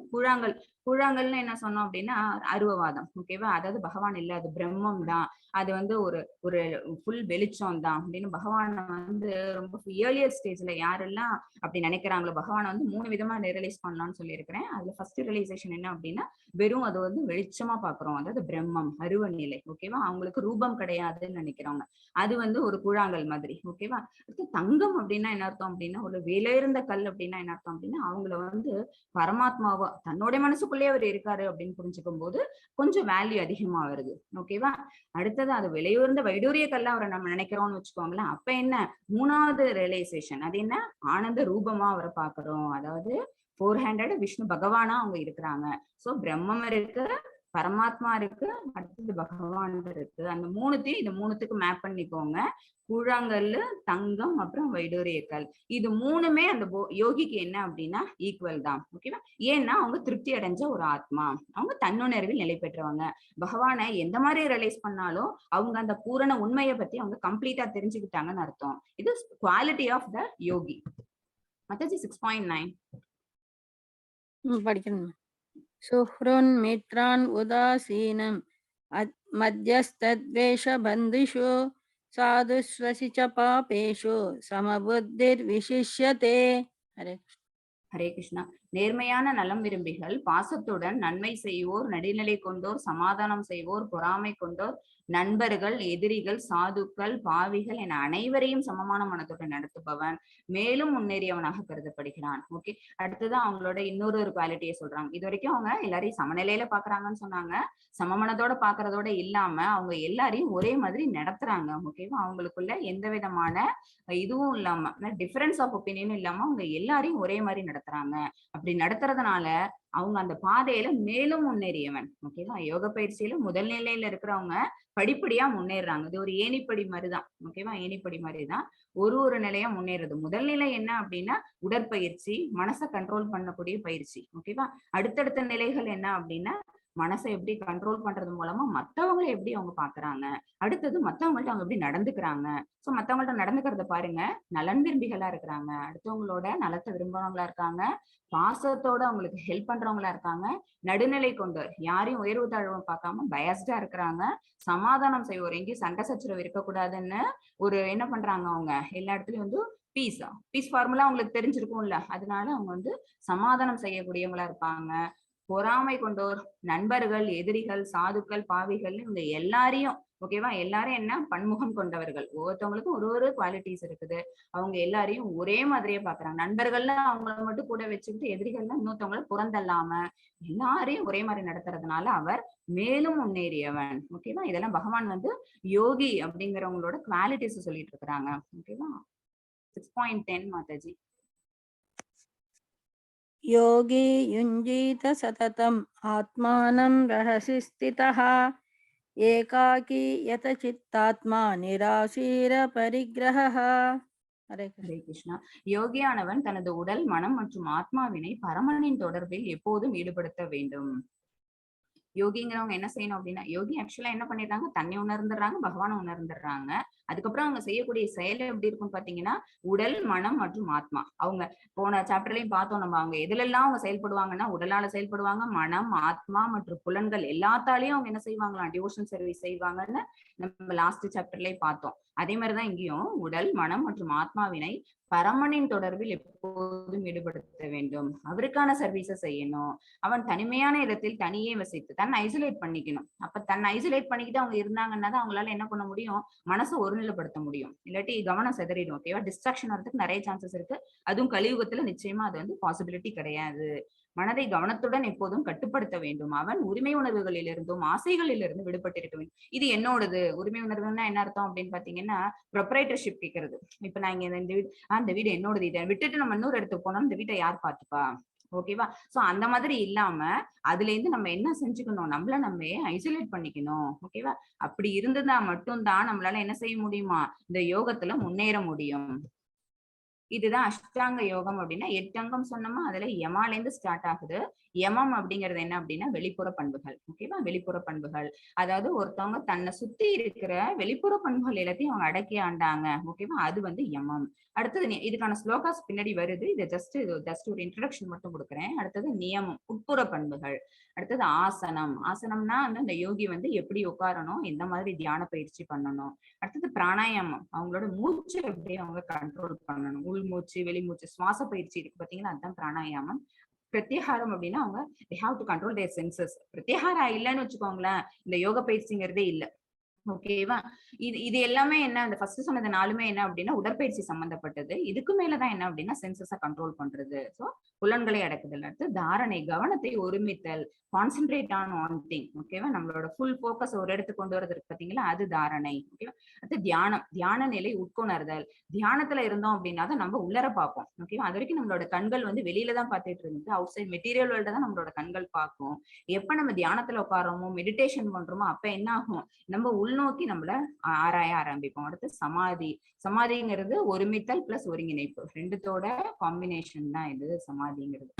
கூழாங்கல்னு என்ன சொன்னோம் அப்படின்னா அருவவாதம். ஓகேவா? அதாவது பகவான் இல்ல, அது பிரம்மம் தான், அது வந்து ஒரு ஒரு ஃபுல் வெளிச்சம் தான் அப்படின்னு பகவானை வந்து ரொம்ப ஏர்லியர் ஸ்டேஜ்ல யாரெல்லாம் அப்படி நினைக்கிறாங்களோ, பகவானை வந்து 3 விதமா ரியலைஸ் பண்ணலாம்னு சொல்லியிருக்கிறேன். அதுல ஃபர்ஸ்ட் ரியலைசேஷன் என்ன அப்படின்னா, வெறும் அது வந்து வெளிச்சமா பாக்குறோம், அதாவது பிரம்மம் அருவ நிலை. ஓகேவா? அவங்களுக்கு ரூபம் கிடையாதுன்னு நினைக்கிறவங்க, அது வந்து ஒரு கூழாங்கல் மாதிரி. ஓகேவா? அடுத்து தங்கம் அப்படின்னா என்ன அர்த்தம் அப்படின்னா, ஒரு விலையுயர்ந்த கல் அப்படின்னா என்ன அர்த்தம் அப்படின்னா, அவங்கள வந்து பரமாத்மாவா தன்னோட மனசுக்குள்ளேயே அவர் இருக்காரு அப்படின்னு புரிஞ்சுக்கும் போது கொஞ்சம் வேல்யூ அதிகமா வருது. ஓகேவா? அடுத்தது அது விலையுயர்ந்த வைடூரிய கல்லா அவரை நம்ம நினைக்கிறோம்னு வச்சுக்கோங்களேன். அப்ப என்ன 3வது ரியலைசேஷன், அது என்ன, ஆனந்த ரூபமா அவரை பாக்குறோம். அதாவது 400 விஷ்ணு பகவானா அவங்க இருக்கிறாங்க. சோ பிரம்மம் இருக்கு, பரமாத்மா இருக்கு, அடுத்தது பகவான் இருக்கு. அந்த மூணுத்தையும் இது மூணுத்துக்கு மேப் பண்ணிக்கோங்க. கூழாங்கல்லு, தங்கம், அப்புறம் வைடூரிய கல். இது மூணுமே அந்த யோகிக்கு என்ன அப்படின்னா ஈக்குவல் தான். ஓகேவா? ஏன்னா அவங்க திருப்தி அடைஞ்ச ஒரு ஆத்மா, அவங்க தன்னுணர்வில் நிலை பெற்றவங்க. பகவானை எந்த மாதிரி ரியலைஸ் பண்ணாலும் அவங்க அந்த பூரண உண்மையை பத்தி அவங்க கம்ப்ளீட்டா தெரிஞ்சுக்கிட்டாங்கன்னு அர்த்தம். இது குவாலிட்டி ஆஃப் த யோகி. மத்தஜி 6.9 படிக்கணும். சுஹ்ருன் மித்ரான் உதாசீனம் மத்யஸ்தத்வேஷ பந்திஷு சாதுஸ்வசி ச பாபேஷு சமபுத்திர் விசிஷ்யதே. ஹரே கிருஷ்ணா. ஹரே கிருஷ்ணா. நேர்மையான நலம் விரும்பிகள், பாசத்துடன் நன்மை செய்வோர், நடுநிலை கொண்டோர், சமாதானம் செய்வோர், பொறாமை கொண்டோர், நண்பர்கள், எதிரிகள், சாதுக்கள், பாவிகள் என அனைவரையும் சமமான மனத்துடன் நடத்துபவன் மேலும் முன்னேறியவனாக கருதப்படுகிறான். ஓகே, அடுத்ததான் அவங்களோட இன்னொரு குவாலிட்டியை சொல்றாங்க. இது வரைக்கும் அவங்க எல்லாரையும் சமநிலையில பாக்குறாங்கன்னு சொன்னாங்க. சமமனதோட பாக்குறதோட இல்லாம அவங்க எல்லாரையும் ஒரே மாதிரி நடத்துறாங்க. ஓகேவா? அவங்களுக்குள்ள எந்த விதமான இதுவும் இல்லாம, டிஃபரன்ஸ் ஆஃப் ஒப்பீனியனும் இல்லாம அவங்க எல்லாரையும் ஒரே மாதிரி நடத்துறாங்க. அப்படி நடத்துறதுனால அவங்க அந்த பாதையில மேலும் முன்னேறியவன். ஓகேவா? யோக பயிற்சியில முதல் நிலையில இருக்கிறவங்க படிப்படியா முன்னேறாங்க. இது ஒரு ஏணிப்படி மாதிரிதான். ஓகேவா? ஏணிப்படி மாதிரிதான் ஒரு நிலையா முன்னேறது. முதல் நிலை என்ன அப்படின்னா உடற்பயிற்சி, மனசை கண்ட்ரோல் பண்ணக்கூடிய பயிற்சி. ஓகேவா? அடுத்தடுத்த நிலைகள் என்ன அப்படின்னா மனசை எப்படி கண்ட்ரோல் பண்றது மூலமா மத்தவங்களை எப்படி அவங்க பாக்குறாங்க, அடுத்தது மத்தவங்கள்ட்ட அவங்க எப்படி நடந்துக்கிறாங்க. சோ மத்தவங்கள்ட்ட நடந்துக்கிறத பாருங்க, நலன் விரும்பிகளா இருக்கிறாங்க, அடுத்தவங்களோட நலத்தை விரும்புறவங்களா இருக்காங்க, பாசத்தோட அவங்களுக்கு ஹெல்ப் பண்றவங்களா இருக்காங்க, நடுநிலை கொண்டவர், யாரையும் உயர்வு தாழ்வு பார்க்காம பயஸ்டா இருக்கிறாங்க, சமாதானம் செய்வோர், எங்கேயும் சண்டை சச்சரவு இருக்கக்கூடாதுன்னு ஒரு என்ன பண்றாங்க, அவங்க எல்லா இடத்துலயும் வந்து பீஸ் ஃபார்முலா அவங்களுக்கு தெரிஞ்சிருக்கும்ல, அதனால அவங்க வந்து சமாதானம் செய்யக்கூடியவங்களா இருப்பாங்க. பொறாமை கொண்டோர், நண்பர்கள், எதிரிகள், சாதுக்கள், பாவிகள், இவங்க எல்லாரையும் ஓகேவா, எல்லாரும் என்ன பன்முகம் கொண்டவர்கள், ஒவ்வொருத்தவங்களுக்கும் ஒரு குவாலிட்டிஸ் இருக்குது. அவங்க எல்லாரையும் ஒரே மாதிரியே பாக்குறாங்க. நண்பர்கள்ல அவங்கள மட்டும் கூட வச்சுக்கிட்டு எதிரிகள்லாம் இன்னொருத்தவங்கள புறந்தல்லாம எல்லாரையும் ஒரே மாதிரி நடத்துறதுனால அவர் மேலும் முன்னேறியவன். ஓகேவா? இதெல்லாம் பகவான் வந்து யோகி அப்படிங்கிறவங்களோட குவாலிட்டிஸ் சொல்லிட்டு இருக்கிறாங்க. ஓகேவா? 6.10 மாதாஜி. योगी युञ्जीत सततम् आत्मानं रहसि स्थितः एकाकी यतचित्तात्मा निराशीर परिग्रहः. हरे कृष्ण. ஹரே கிருஷ்ணா. யோகியானவன் தனது உடல், மனம் மற்றும் ஆத்மாவினை பரமனின் தொடர்பில் எப்போதும் ஈடுபடுத்த வேண்டும். யோகிங்கிறவங்க என்ன செய்யணும் அப்படின்னா, யோகி ஆக்சுவலா என்ன பண்ணிடுறாங்க, தன்னை உணர்ந்துடுறாங்க, பகவானை உணர்ந்துடுறாங்க. அதுக்கப்புறம் அவங்க செய்யக்கூடிய செயல் எப்படி இருக்கும்னு பாத்தீங்கன்னா, உடல், மனம் மற்றும் ஆத்மா. அவங்க போன சாப்டர்லயும் பார்த்தோம் நம்ம, அவங்க எதுலெல்லாம் அவங்க செயல்படுவாங்கன்னா, உடலால செயல்படுவாங்க, மனம், ஆத்மா மற்றும் புலன்கள் எல்லாத்தாலையும் அவங்க என்ன செய்வாங்களாம், டிவோஷன் சர்வீஸ் செய்வாங்கன்னு நம்ம லாஸ்ட் சாப்டர்லயே பார்த்தோம். அதே மாதிரிதான் இங்கேயும் உடல், மனம் மற்றும் ஆத்மாவினை பரமனின் தொடர்பில் எப்போதும் ஈடுபடுத்த வேண்டும். அவருக்கான சர்வீஸை செய்யணும். அவன் தனிமையான இடத்தில் தனியே வசித்து தன்னை ஐசோலேட் பண்ணிக்கணும். அப்ப தன்னை ஐசோலேட் பண்ணிக்கிட்டு அவங்க இருந்தாங்கன்னா தான் அவங்களால என்ன பண்ண முடியும், மனசை ஒருநிலைப்படுத்த முடியும். இல்லாட்டி கவனம் சிதறிடும். ஓகேவா? டிஸ்ட்ராக்ஷன் வரதுக்கு நிறைய சான்சஸ் இருக்கு. அதுவும் கலியுகத்துல நிச்சயமா அது வந்து பாசிபிலிட்டி கிடையாது. மனதை கவனத்துடன் எப்போதும் கட்டுப்படுத்த வேண்டும். அவன் உரிமை உணர்வுகளிலிருந்தும் ஆசைகளிலிருந்து விடுபட்டிருக்க வேண்டும். இது என்னோடது. உரிமை உணர்வுன்னா என்ன அர்த்தம் அப்படின்னு பாத்தீங்கன்னா, ப்ரொப்ரைட்டர்ஷிப் கேட்கறது. இப்ப நான் இங்க இந்த வீடு என்னோடது, இதை விட்டுட்டு நம்ம இன்னொரு இடத்துக்கு போனோம், இந்த வீட்டை யார் பாத்துப்பா, ஓகேவா? சோ அந்த மாதிரி இல்லாம அதுல இருந்து நம்ம என்ன செஞ்சுக்கணும், நம்மள நம்ம ஐசோலேட் பண்ணிக்கணும். ஓகேவா? அப்படி இருந்ததா மட்டும் தான் நம்மளால என்ன செய்ய முடியுமா, இந்த யோகத்துல முன்னேற முடியும். இதுதான் அஷ்டாங்க யோகம் அப்படின்னா 8 அங்கம் சொன்னோமா, அதுல யமால இருந்து ஸ்டார்ட் ஆகுது. யமம் அப்படிங்கிறது என்ன அப்படின்னா வெளிப்புற பண்புகள். ஓகேவா? வெளிப்புற பண்புகள். அதாவது ஒருத்தவங்க தன்னை சுத்தி இருக்கிற வெளிப்புற பண்புகள் எல்லாத்தையும் அவங்க அடக்கி ஆண்டாங்க. ஓகேவா? அது வந்து யமம். அடுத்தது இதுக்கான ஸ்லோகாஸ் பின்னாடி வருது. இது ஜஸ்ட் ஒரு இன்ட்ரோடக்ஷன் மட்டும் கொடுக்குறேன். அடுத்தது நியமம், உட்புற பண்புகள். அடுத்தது ஆசனம். ஆசனம்னா வந்து அந்த யோகி வந்து எப்படி உட்காரணும், எந்த மாதிரி தியான பயிற்சி பண்ணணும். அடுத்தது பிராணாயாமம், அவங்களோட மூச்சு எப்படி அவங்க கண்ட்ரோல் பண்ணணும். உள் மூச்சு, வெளிமூச்சு, சுவாச பயிற்சி இருக்கு பாத்தீங்களா, அதுதான் பிராணாயாமம். பிரத்யாகாரம் அப்படின்னா அவங்க they have to control their senses. பிரத்யாகாரம் இல்லைன்னு வச்சுக்கோங்களேன், இந்த யோக பயிற்சிங்கிறதே இல்ல. ஓகேவா? இது எல்லாமே என்ன, அந்த ஃபர்ஸ்ட் சொன்னது 4மே என்ன அப்படின்னா உடற்பயிற்சி சம்பந்தப்பட்டது. இதுக்கு மேலதான் என்ன அப்படின்னா சென்சஸ கண்ட்ரோல் பண்றது. சோ புலன்களை அடக்குதல். அடுத்து தாரணை, கவனத்தை ஒருமித்தல், கான்சென்ட்ரேட் ஆன் ஒன் திங். ஓகேவா? நம்மளோட ஃபுல் ஃபோக்கஸ் ஒரு இடத்துக்கு கொண்டு வரது இருக்கு பாத்தீங்களா, அது தாரணை. ஓகேவா? அடுத்து தியானம், தியான நிலை உட்கொணர்தல். தியானத்துல இருந்தோம் அப்படின்னா தான் நம்ம உள்ளர பார்ப்போம். ஓகேவா? அது வரைக்கும் நம்மளோட கண்கள் வந்து வெளியில தான் பார்த்துட்டு இருந்தது. அவுட் சைட் மெட்டீரியல் வேர்ல்ட தான் நம்மளோட கண்கள் பார்க்கும். எப்ப நம்ம தியானத்துல உட்காரோமோ, மெடிடேஷன் பண்றோமோ, அப்ப என்ன ஆகும், நம்ம உள்நோக்கி நம்மள ஆராய ஆரம்பிப்போம். அடுத்து சமாதி. சமாதிங்கிறது ஒருமித்தல் பிளஸ் ஒருங்கிணைப்பு, ரெண்டுத்தோட காம்பினேஷன் தான் இது சமாதிங்கிறது.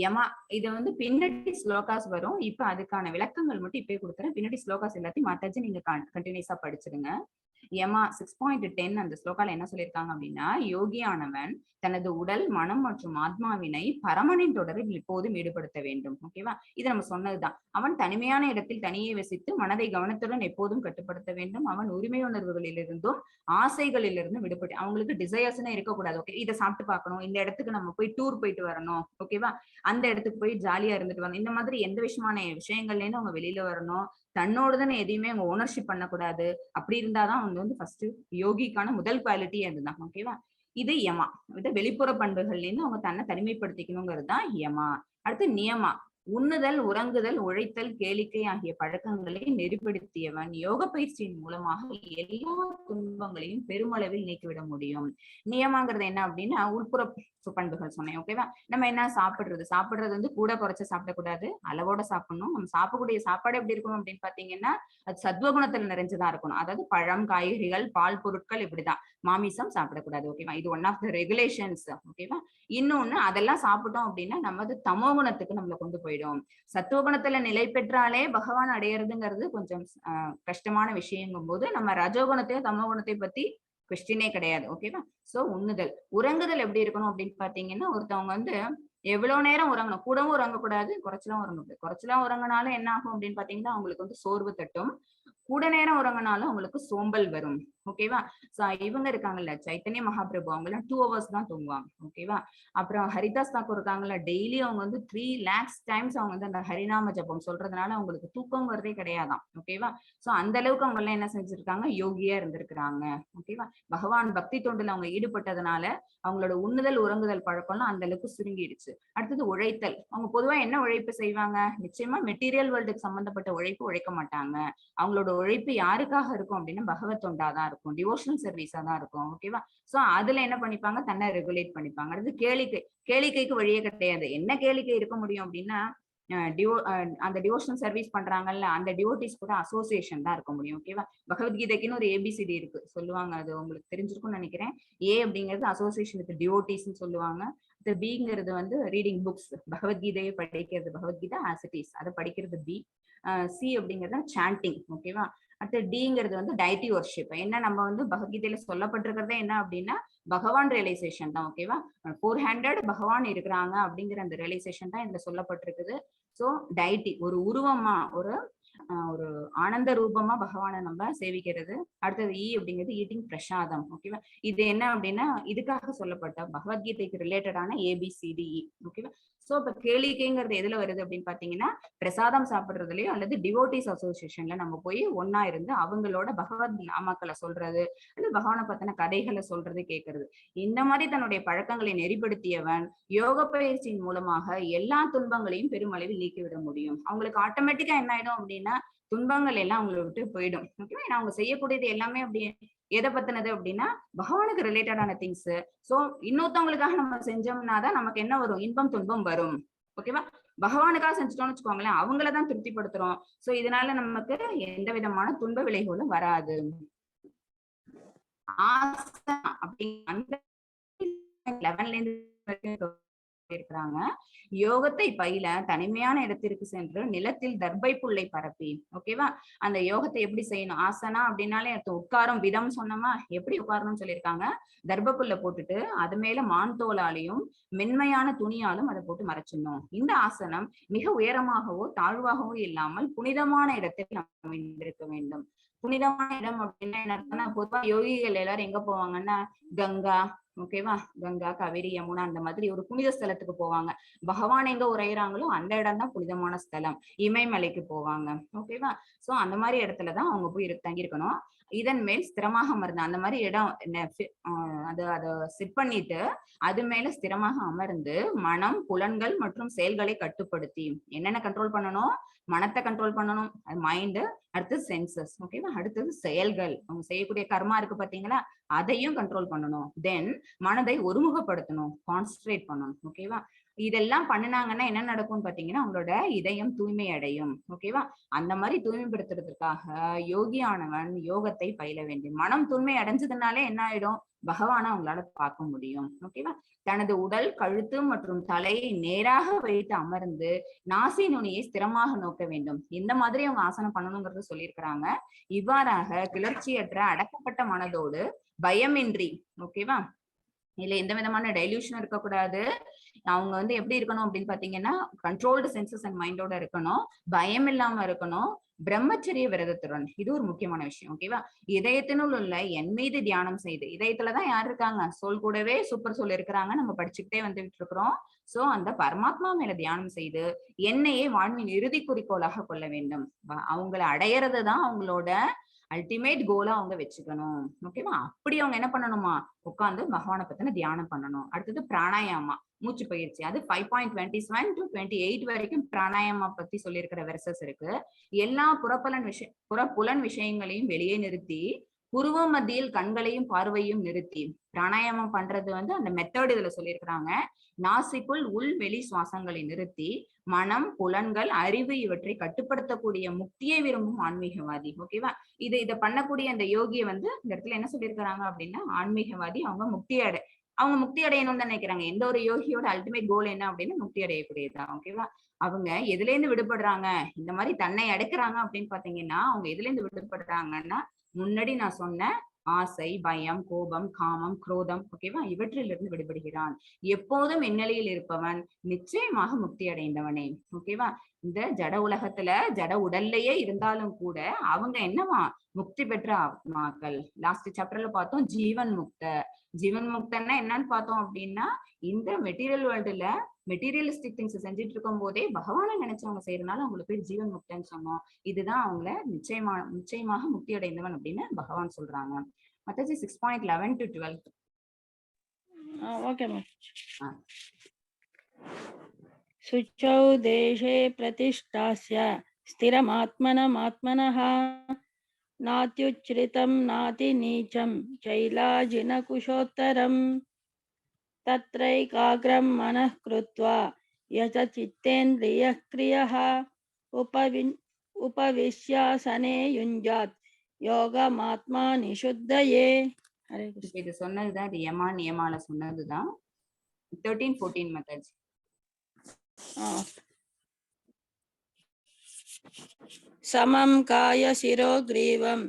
யமா, இது வந்து பின்னாடி ஸ்லோகாஸ் வரும். இப்ப அதுக்கான விளக்கங்கள் மட்டும் இப்பயே கொடுக்குறேன். பின்னாடி ஸ்லோகாஸ் எல்லாத்தையும் மாத்தாச்சு, நீங்க கண்டினியூஸா படிச்சிருங்க. யமா 6.10 அந்த ஸ்லோகால என்ன சொல்லியிருக்காங்க அப்படின்னா, யோகியானவன் தனது உடல், மனம் மற்றும் ஆத்மாவினை பரமனின் தொடரில் எப்போதும் ஈடுபடுத்த வேண்டும். ஓகேவா? இது நம்ம சொன்னதுதான். அவன் தனிமையான இடத்தில் தனியே வசித்து மனதை கவனத்துடன் எப்போதும் கட்டுப்படுத்த வேண்டும். அவன் உரிமை உணர்வுகளிலிருந்தும் ஆசைகளிலிருந்தும் விடுபட்டு, அவங்களுக்கு டிசையர்ஸ்னே இருக்கக்கூடாது. ஓகே, இதை சாப்பிட்டு பார்க்கணும், இந்த இடத்துக்கு நம்ம போய் டூர் போயிட்டு வரணும். ஓகேவா? அந்த இடத்துக்கு போய் ஜாலியா இருந்துட்டு வரணும். இந்த மாதிரி எந்த விஷயமான விஷயங்கள்ல இருந்து அவங்க வெளியில வரணும். தன்னோடதுன்னு எதையுமே அவங்க ஓனர்ஷிப் பண்ணக்கூடாது. அப்படி இருந்தாதான் அவங்க வந்து ஃபர்ஸ்ட் யோகிக்கான முதல் குவாலிட்டி அதுதான். ஓகேவா? இது யமா. இது வெளிப்புற பண்புகள்ல இருந்து அவங்க தன்னை தனிமைப்படுத்திக்கணுங்கிறது தான் யமா. அடுத்து நியமா. உண்ணுதல், உறங்குதல், உழைத்தல், கேளிக்கை ஆகிய பழக்கங்களை நெறிப்படுத்தியவன் யோக பயிற்சியின் மூலமாக எல்லா துன்பங்களையும் பெருமளவில் நீக்கிவிட முடியும். நியமாங்கிறது என்ன அப்படின்னா உள்புற பண்புகள் சொன்னேன். ஓகேவா? நம்ம என்ன சாப்பிடுறது வந்து கூட குறைச்சு சாப்பிடக்கூடாது, அளவோட சாப்பிடணும். நம்ம சாப்பிடக்கூடிய சாப்பாடு எப்படி இருக்கணும் அப்படின்னு பாத்தீங்கன்னா, அது சத்வகுணத்துல நிறைஞ்சதா இருக்கணும். அதாவது பழம், காய்கறிகள், பால் பொருட்கள், இப்படிதான். மாமிசம் சாப்பிடக்கூடாது. ஓகேவா? இது ஒன் ஆஃப் த ரெகுலேஷன்ஸ். ஓகேவா? இன்னொன்னு, அதெல்லாம் சாப்பிட்டோம் அப்படின்னா நம்ம தமோ குணத்துக்கு நம்மள கொண்டு போயிடும். சத்துவகுணத்துல நிலை பெற்றாலே பகவான் அடையறதுங்கிறது கொஞ்சம் கஷ்டமான விஷயங்கும் போது நம்ம ரஜோகுணத்தையும் தமோ குணத்தையும் பத்தி கொஸ்டினே கிடையாது. ஓகேவா? சோ உண்ணுதல். உறங்குதல் எப்படி இருக்கணும் அப்படின்னு பாத்தீங்கன்னா, ஒருத்தவங்க வந்து எவ்வளவு நேரம் உறங்கணும், கூடவும் உறங்கக்கூடாது, குறைச்சலாம் உறங்கக்கூடாது. குறைச்சலாம் உறங்கினாலும் என்ன ஆகும் அப்படின்னு பாத்தீங்கன்னா, அவங்களுக்கு வந்து சோர்வு தட்டும். கூட நேரம் உறங்கினாலும் அவங்களுக்கு சோம்பல் வரும். ஓகேவா? சோ இவங்க இருக்காங்கல்ல, சைத்தன்ய மகாபிரபு, அவங்க எல்லாம் 2 hours தான் தூங்குவாங்க. ஓகேவா? அப்புறம் ஹரிதாஸ் தாக்கூர் இருக்காங்கல்ல, டெய்லி அவங்க வந்து 3 lakhs times அவங்க வந்து அந்த ஹரிநாம ஜபம் சொல்றதுனால அவங்களுக்கு தூக்கம் வரதே கிடையாதாம். ஓகேவா? சோ அந்த அளவுக்கு அவங்க எல்லாம் என்ன செஞ்சிருக்காங்க, யோகியா இருந்திருக்கிறாங்க. ஓகேவா? பகவான் பக்தி தொண்டுல அவங்க ஈடுபட்டதுனால அவங்களோட உண்ணுதல், உறங்குதல் பழக்கம்லாம் அந்த அளவுக்கு சுருங்கிடுச்சு. அடுத்தது உழைத்தல். அவங்க பொதுவா என்ன உழைப்பு செய்வாங்க, நிச்சயமா மெட்டீரியல் வேர்ல்டுக்கு சம்பந்தப்பட்ட உழைப்பு உழைக்க மாட்டாங்க. அவங்களோட உழைப்பு யாருக்காக இருக்கும் அப்படின்னா பகவத் தொண்டா தான் இருக்கும், டிவோஷனல் சர்வீஸா தான் இருக்கும். ஓகேவா? சோ அதுல என்ன பண்ணிப்பாங்க, தன்னை ரெகுலேட் பண்ணிப்பாங்க. அடுத்து கேளிக்கை. கேளிக்கைக்கு வழியே கிடையாது. என்ன கேளிக்கை இருக்க முடியும் அப்படின்னா, அந்த டிவோஷனல் சர்வீஸ் பண்றாங்கல்ல, அந்த டிவோட்டிஸ் கூட அசோசியேஷன் தான் இருக்க முடியும். ஓகேவா? பகவத்கீதைக்குன்னு ஒரு ஏபிசிடி இருக்கு சொல்லுவாங்க, அது உங்களுக்கு தெரிஞ்சிருக்கும்னு நினைக்கிறேன். ஏ அப்படிங்கிறது அசோசியேஷன் வித் டிவோட்டிஸ்ன்னு சொல்லுவாங்க. பிங்கிறது வந்து ரீடிங் புக்ஸ், பகவத்கீதையை படிக்கிறது, பகவத்கீதா ஆஸ் இட் இஸ் அதை படிக்கிறது பி. சி அப்படிங்கிறது சாண்டிங். ஓகேவா? அடுத்து டிங்கிறது வந்து டைட்டி வர்ஷிப். என்ன, நம்ம வந்து பகவத்கீதையில சொல்லப்பட்டிருக்கிறதே என்ன அப்படின்னா பகவான் ரியலைசேஷன் தான். ஓகேவா? 400 பகவான் இருக்கிறாங்க அப்படிங்கிற அந்த ரியலைசேஷன் தான் இதுல சொல்லப்பட்டிருக்குது. சோ டைட்டி, ஒரு உருவமா, ஒரு ஆனந்த ரூபமா பகவானை நம்ம சேவிக்கிறது. அடுத்தது இ அப்படிங்கிறது ஈட்டிங் பிரசாதம். ஓகேவா? இது என்ன அப்படின்னா இதுக்காக சொல்லப்பட்ட பகவத்கீதைக்கு ரிலேட்டடான ABCDE. ஓகேவா? சோ இப்ப கேளிக்கைங்கிறது எதுல வருது அப்படின்னு பாத்தீங்கன்னா, பிரசாதம் சாப்பிடுறதுலயோ அல்லது டிவோட்டிஸ் அசோசியேஷன்ல நம்ம போய் ஒன்னா இருந்து அவங்களோட பகவத் நாமாக்களை சொல்றது, அல்லது பகவானை பத்தின கதைகளை சொல்றது, கேட்கறது. இந்த மாதிரி தன்னுடைய பழக்கங்களை நெறிப்படுத்தியவன் யோக பயிற்சியின் மூலமாக எல்லா துன்பங்களையும் பெருமளவில் நீக்கிவிட முடியும். அவங்களுக்கு ஆட்டோமேட்டிக்கா என்ன ஆயிடும் அப்படின்னா அப்படின்னா துன்பங்கள் எல்லாம் அவங்களை விட்டு போயிடும். ஓகேவா? ஏன்னா அவங்க செய்யக்கூடியது எல்லாமே அப்படி எதை பத்தினது அப்படின்னா பகவானுக்கு ரிலேட்டடான திங்ஸ். சோ இன்னொருத்தவங்களுக்காக நம்ம செஞ்சோம்னா தான் நமக்கு என்ன வரும்? இன்பம் துன்பம் வரும். ஓகேவா? பகவானுக்காக செஞ்சுட்டோம்னு வச்சுக்கோங்களேன், அவங்களதான் திருப்திப்படுத்துறோம். சோ இதனால நமக்கு எந்த விதமான துன்ப விளைவுகளும் வராது. ஆசை அப்படி அந்த 11ல இருந்து இருக்கிறாங்க. யோகத்தை பயில தனிமையான இடத்திற்கு சென்று நிலத்தில் தர்பை புல்லை பரப்பி. ஓகேவா? அந்த யோகத்தை எப்படி செய்யணும்? ஆசனா அப்படின்னாலே உட்காரும் விதம் சொன்னோமா, எப்படி உட்காரணும்னு சொல்லியிருக்காங்க. தர்ப புல்ல போட்டுட்டு அது மேல மான் தோலாலையும் மென்மையான துணியாலும் அதை போட்டு மறைச்சிடணும். இந்த ஆசனம் மிக உயரமாகவோ தாழ்வாகவோ இல்லாமல் புனிதமான இடத்தில் அமைந்திருக்க வேண்டும். புனிதமான இடம் அப்படின்னா என்ன? பொதுவா யோகிகள் எல்லாரும் எங்க போவாங்கன்னா கங்கா, ஓகேவா, கங்கா, காவேரி, யமுனா அந்த மாதிரி ஒரு புனித ஸ்தலத்துக்கு போவாங்க. பகவான் எங்க உரையிறாங்களோ அந்த இடம் தான் புனிதமான ஸ்தலம். இமயமலைக்கு போவாங்க. ஓகேவா? சோ அந்த மாதிரி இடத்துலதான் அவங்க போய் தங்கி இருக்கணும். இதன் மேல் ஸ்திரமாக அமர்ந்து அந்த மாதிரி இடம் அத செட் பண்ணிட்டு அது மேல ஸ்திரமாக அமர்ந்து மனம், புலன்கள் மற்றும் செயல்களை கட்டுப்படுத்தி என்னென்ன கண்ட்ரோல் பண்ணணும்? மனத்தை கண்ட்ரோல் பண்ணணும், மைண்ட், அடுத்தது சென்சஸ், ஓகேவா, அடுத்தது செயல்கள், அவங்க செய்யக்கூடிய கர்மா இருக்கு பாத்தீங்களா, அதையும் கண்ட்ரோல் பண்ணணும். தென் மனதை ஒருமுகப்படுத்தணும், கான்சென்ட்ரேட் பண்ணணும். ஓகேவா? இதெல்லாம் பண்ணினாங்கன்னா என்ன நடக்கும்னு பாத்தீங்கன்னா அவங்களோட இதயம் தூய்மை அடையும். ஓகேவா? அந்த மாதிரி தூய்மைப்படுத்துறதுக்காக யோகியானவன் யோகத்தை பயில வேண்டும். மனம் தூய்மை அடைஞ்சதுனாலே என்ன ஆயிடும்? பகவானை அவங்களால பார்க்க முடியும். ஓகேவா? தனது உடல், கழுத்து மற்றும் தலையை நேராக வைத்து அமர்ந்து நாசி நுனியை ஸ்திரமாக நோக்க வேண்டும். இந்த மாதிரி அவங்க ஆசனம் பண்ணணுங்கிறது சொல்லியிருக்கிறாங்க. இவ்வாறாக கிளர்ச்சியற்ற அடக்கப்பட்ட மனதோடு பயமின்றி, ஓகேவா, இல்ல எந்த விதமான டைல்யூஷன் இருக்கக்கூடாது. அவங்க எப்படி இருக்கணும் அப்படின்னு பாத்தீங்கன்னா கண்ட்ரோல்டு சென்சஸ் அண்ட் மைண்டோட இருக்கணும், பயம் இல்லாம இருக்கணும், பிரம்மச்சரிய விரதத்துடன். இது ஒரு முக்கியமான விஷயம். ஓகேவா? இதயத்தினுள் உள்ள என் மீது தியானம் செய்து, இதயத்துலதான் யார் இருக்காங்க? சொல் கூடவே சூப்பர் சொல் இருக்கிறாங்க, நம்ம படிச்சுக்கிட்டே வந்துட்டு இருக்கிறோம். சோ அந்த பரமாத்மா மேல தியானம் செய்து என்னையே வாழ்வின் இறுதி குறிக்கோளாக கொள்ள வேண்டும். அவங்களை அடையறதுதான் அவங்களோட அல்டிமேட் கோலா அவங்க வச்சுக்கணும். ஓகேவா? அப்படி அவங்க என்ன பண்ணணுமா? உட்கார்ந்து பகவானை பத்தின தியானம் பண்ணணும். அடுத்தது பிராணாயாமா, மூச்சு பயிற்சி. அது 5.27 to 28 வரைக்கும் பிராணாயாமா பத்தி சொல்லியிருக்கிற வெர்சஸ் இருக்கு. எல்லா புறப்புலன் விஷயங்களையும் வெளியே நிறுத்தி புருவ மத்தியில் கண்களையும் பார்வையும் நிறுத்தி பிராணாயாமம் பண்றது அந்த மெத்தட் இதுல சொல்லியிருக்கிறாங்க. நாசிக்குள் உள் வெளி சுவாசங்களை நிறுத்தி மனம், புலன்கள், அறிவு இவற்றை கட்டுப்படுத்தக்கூடிய முக்தியை விரும்பும் ஆன்மீகவாதி. ஓகேவா? இதை பண்ணக்கூடிய அந்த யோகியை இந்த இடத்துல என்ன சொல்லியிருக்கிறாங்க அப்படின்னா ஆன்மீகவாதி. அவங்க முக்தி அடையணும்னு நினைக்கிறாங்க. எந்த ஒரு யோகியோட அல்டிமேட் கோல் என்ன அப்படின்னா முக்தி அடையக்கூடியதுதான். ஓகேவா? அவங்க எதுல இருந்து விடுபடுறாங்க? இந்த மாதிரி தன்னை அடைக்கிறாங்க அப்படின்னு பாத்தீங்கன்னா அவங்க எதுல இருந்து விடுபடுறாங்கன்னா முன்னாடி நான் சொன்ன ஆசை, பயம், கோபம், காமம், குரோதம், ஓகேவா, இவற்றிலிருந்து விடுபடுகிறான். எப்போதும் இந்நிலையில் இருப்பவன் நிச்சயமாக முக்தி அடைந்தவனே. ஓகேவா? இந்த ஜட உலகத்துல ஜட உடல்லையே இருந்தாலும் கூட அவங்க என்னவா? முக்தி பெற்ற ஆத்மாக்கள். லாஸ்ட் சாப்டர்ல பார்த்தோம் ஜீவன் முக்த. ஜீவன் முக்தன்னா என்னன்னு பார்த்தோம் அப்படின்னா இந்த மெட்டீரியல் வேர்ல்டுல மெட்டீரியலிஸ்டிக் திங்ஸ் செஞ்சுட்டு இருக்கும் போதே பகவானை நினைச்சவங்க செய்யறதுனால அவங்களுக்கு பேர் ஜீவன் முக்தன்னு சொன்னோம். இதுதான் அவங்கள நிச்சயமாக முக்தி அடைந்தவன் அப்படின்னு பகவான் சொல்றாங்க. மத்தது 6.11 to 12. Okay ma'am. சுச்சௌ தேசே பிரதிஷ்டாஸ்ய ஸ்திரமாத்மனமாத்மனஹ நாத்யுச்ரிதம் நாதி நீச்சம் சைலாஜின குஷோத்தரம் தத்ரைகாக்ரம் மனः கிருத்வா யச சித்தேந்திரியः க்ரியः உபவிஷ்யாசனே யுஞ்சாத் யோகமாத்மா நிஷுத்தயே. ஹரே கிருஷ்ணா. இது சொன்னதுதான், இது யமா நியமால சொன்னதுதான் 13-14 மெத்தட்ஸ். समं काय शिरो ग्रीवं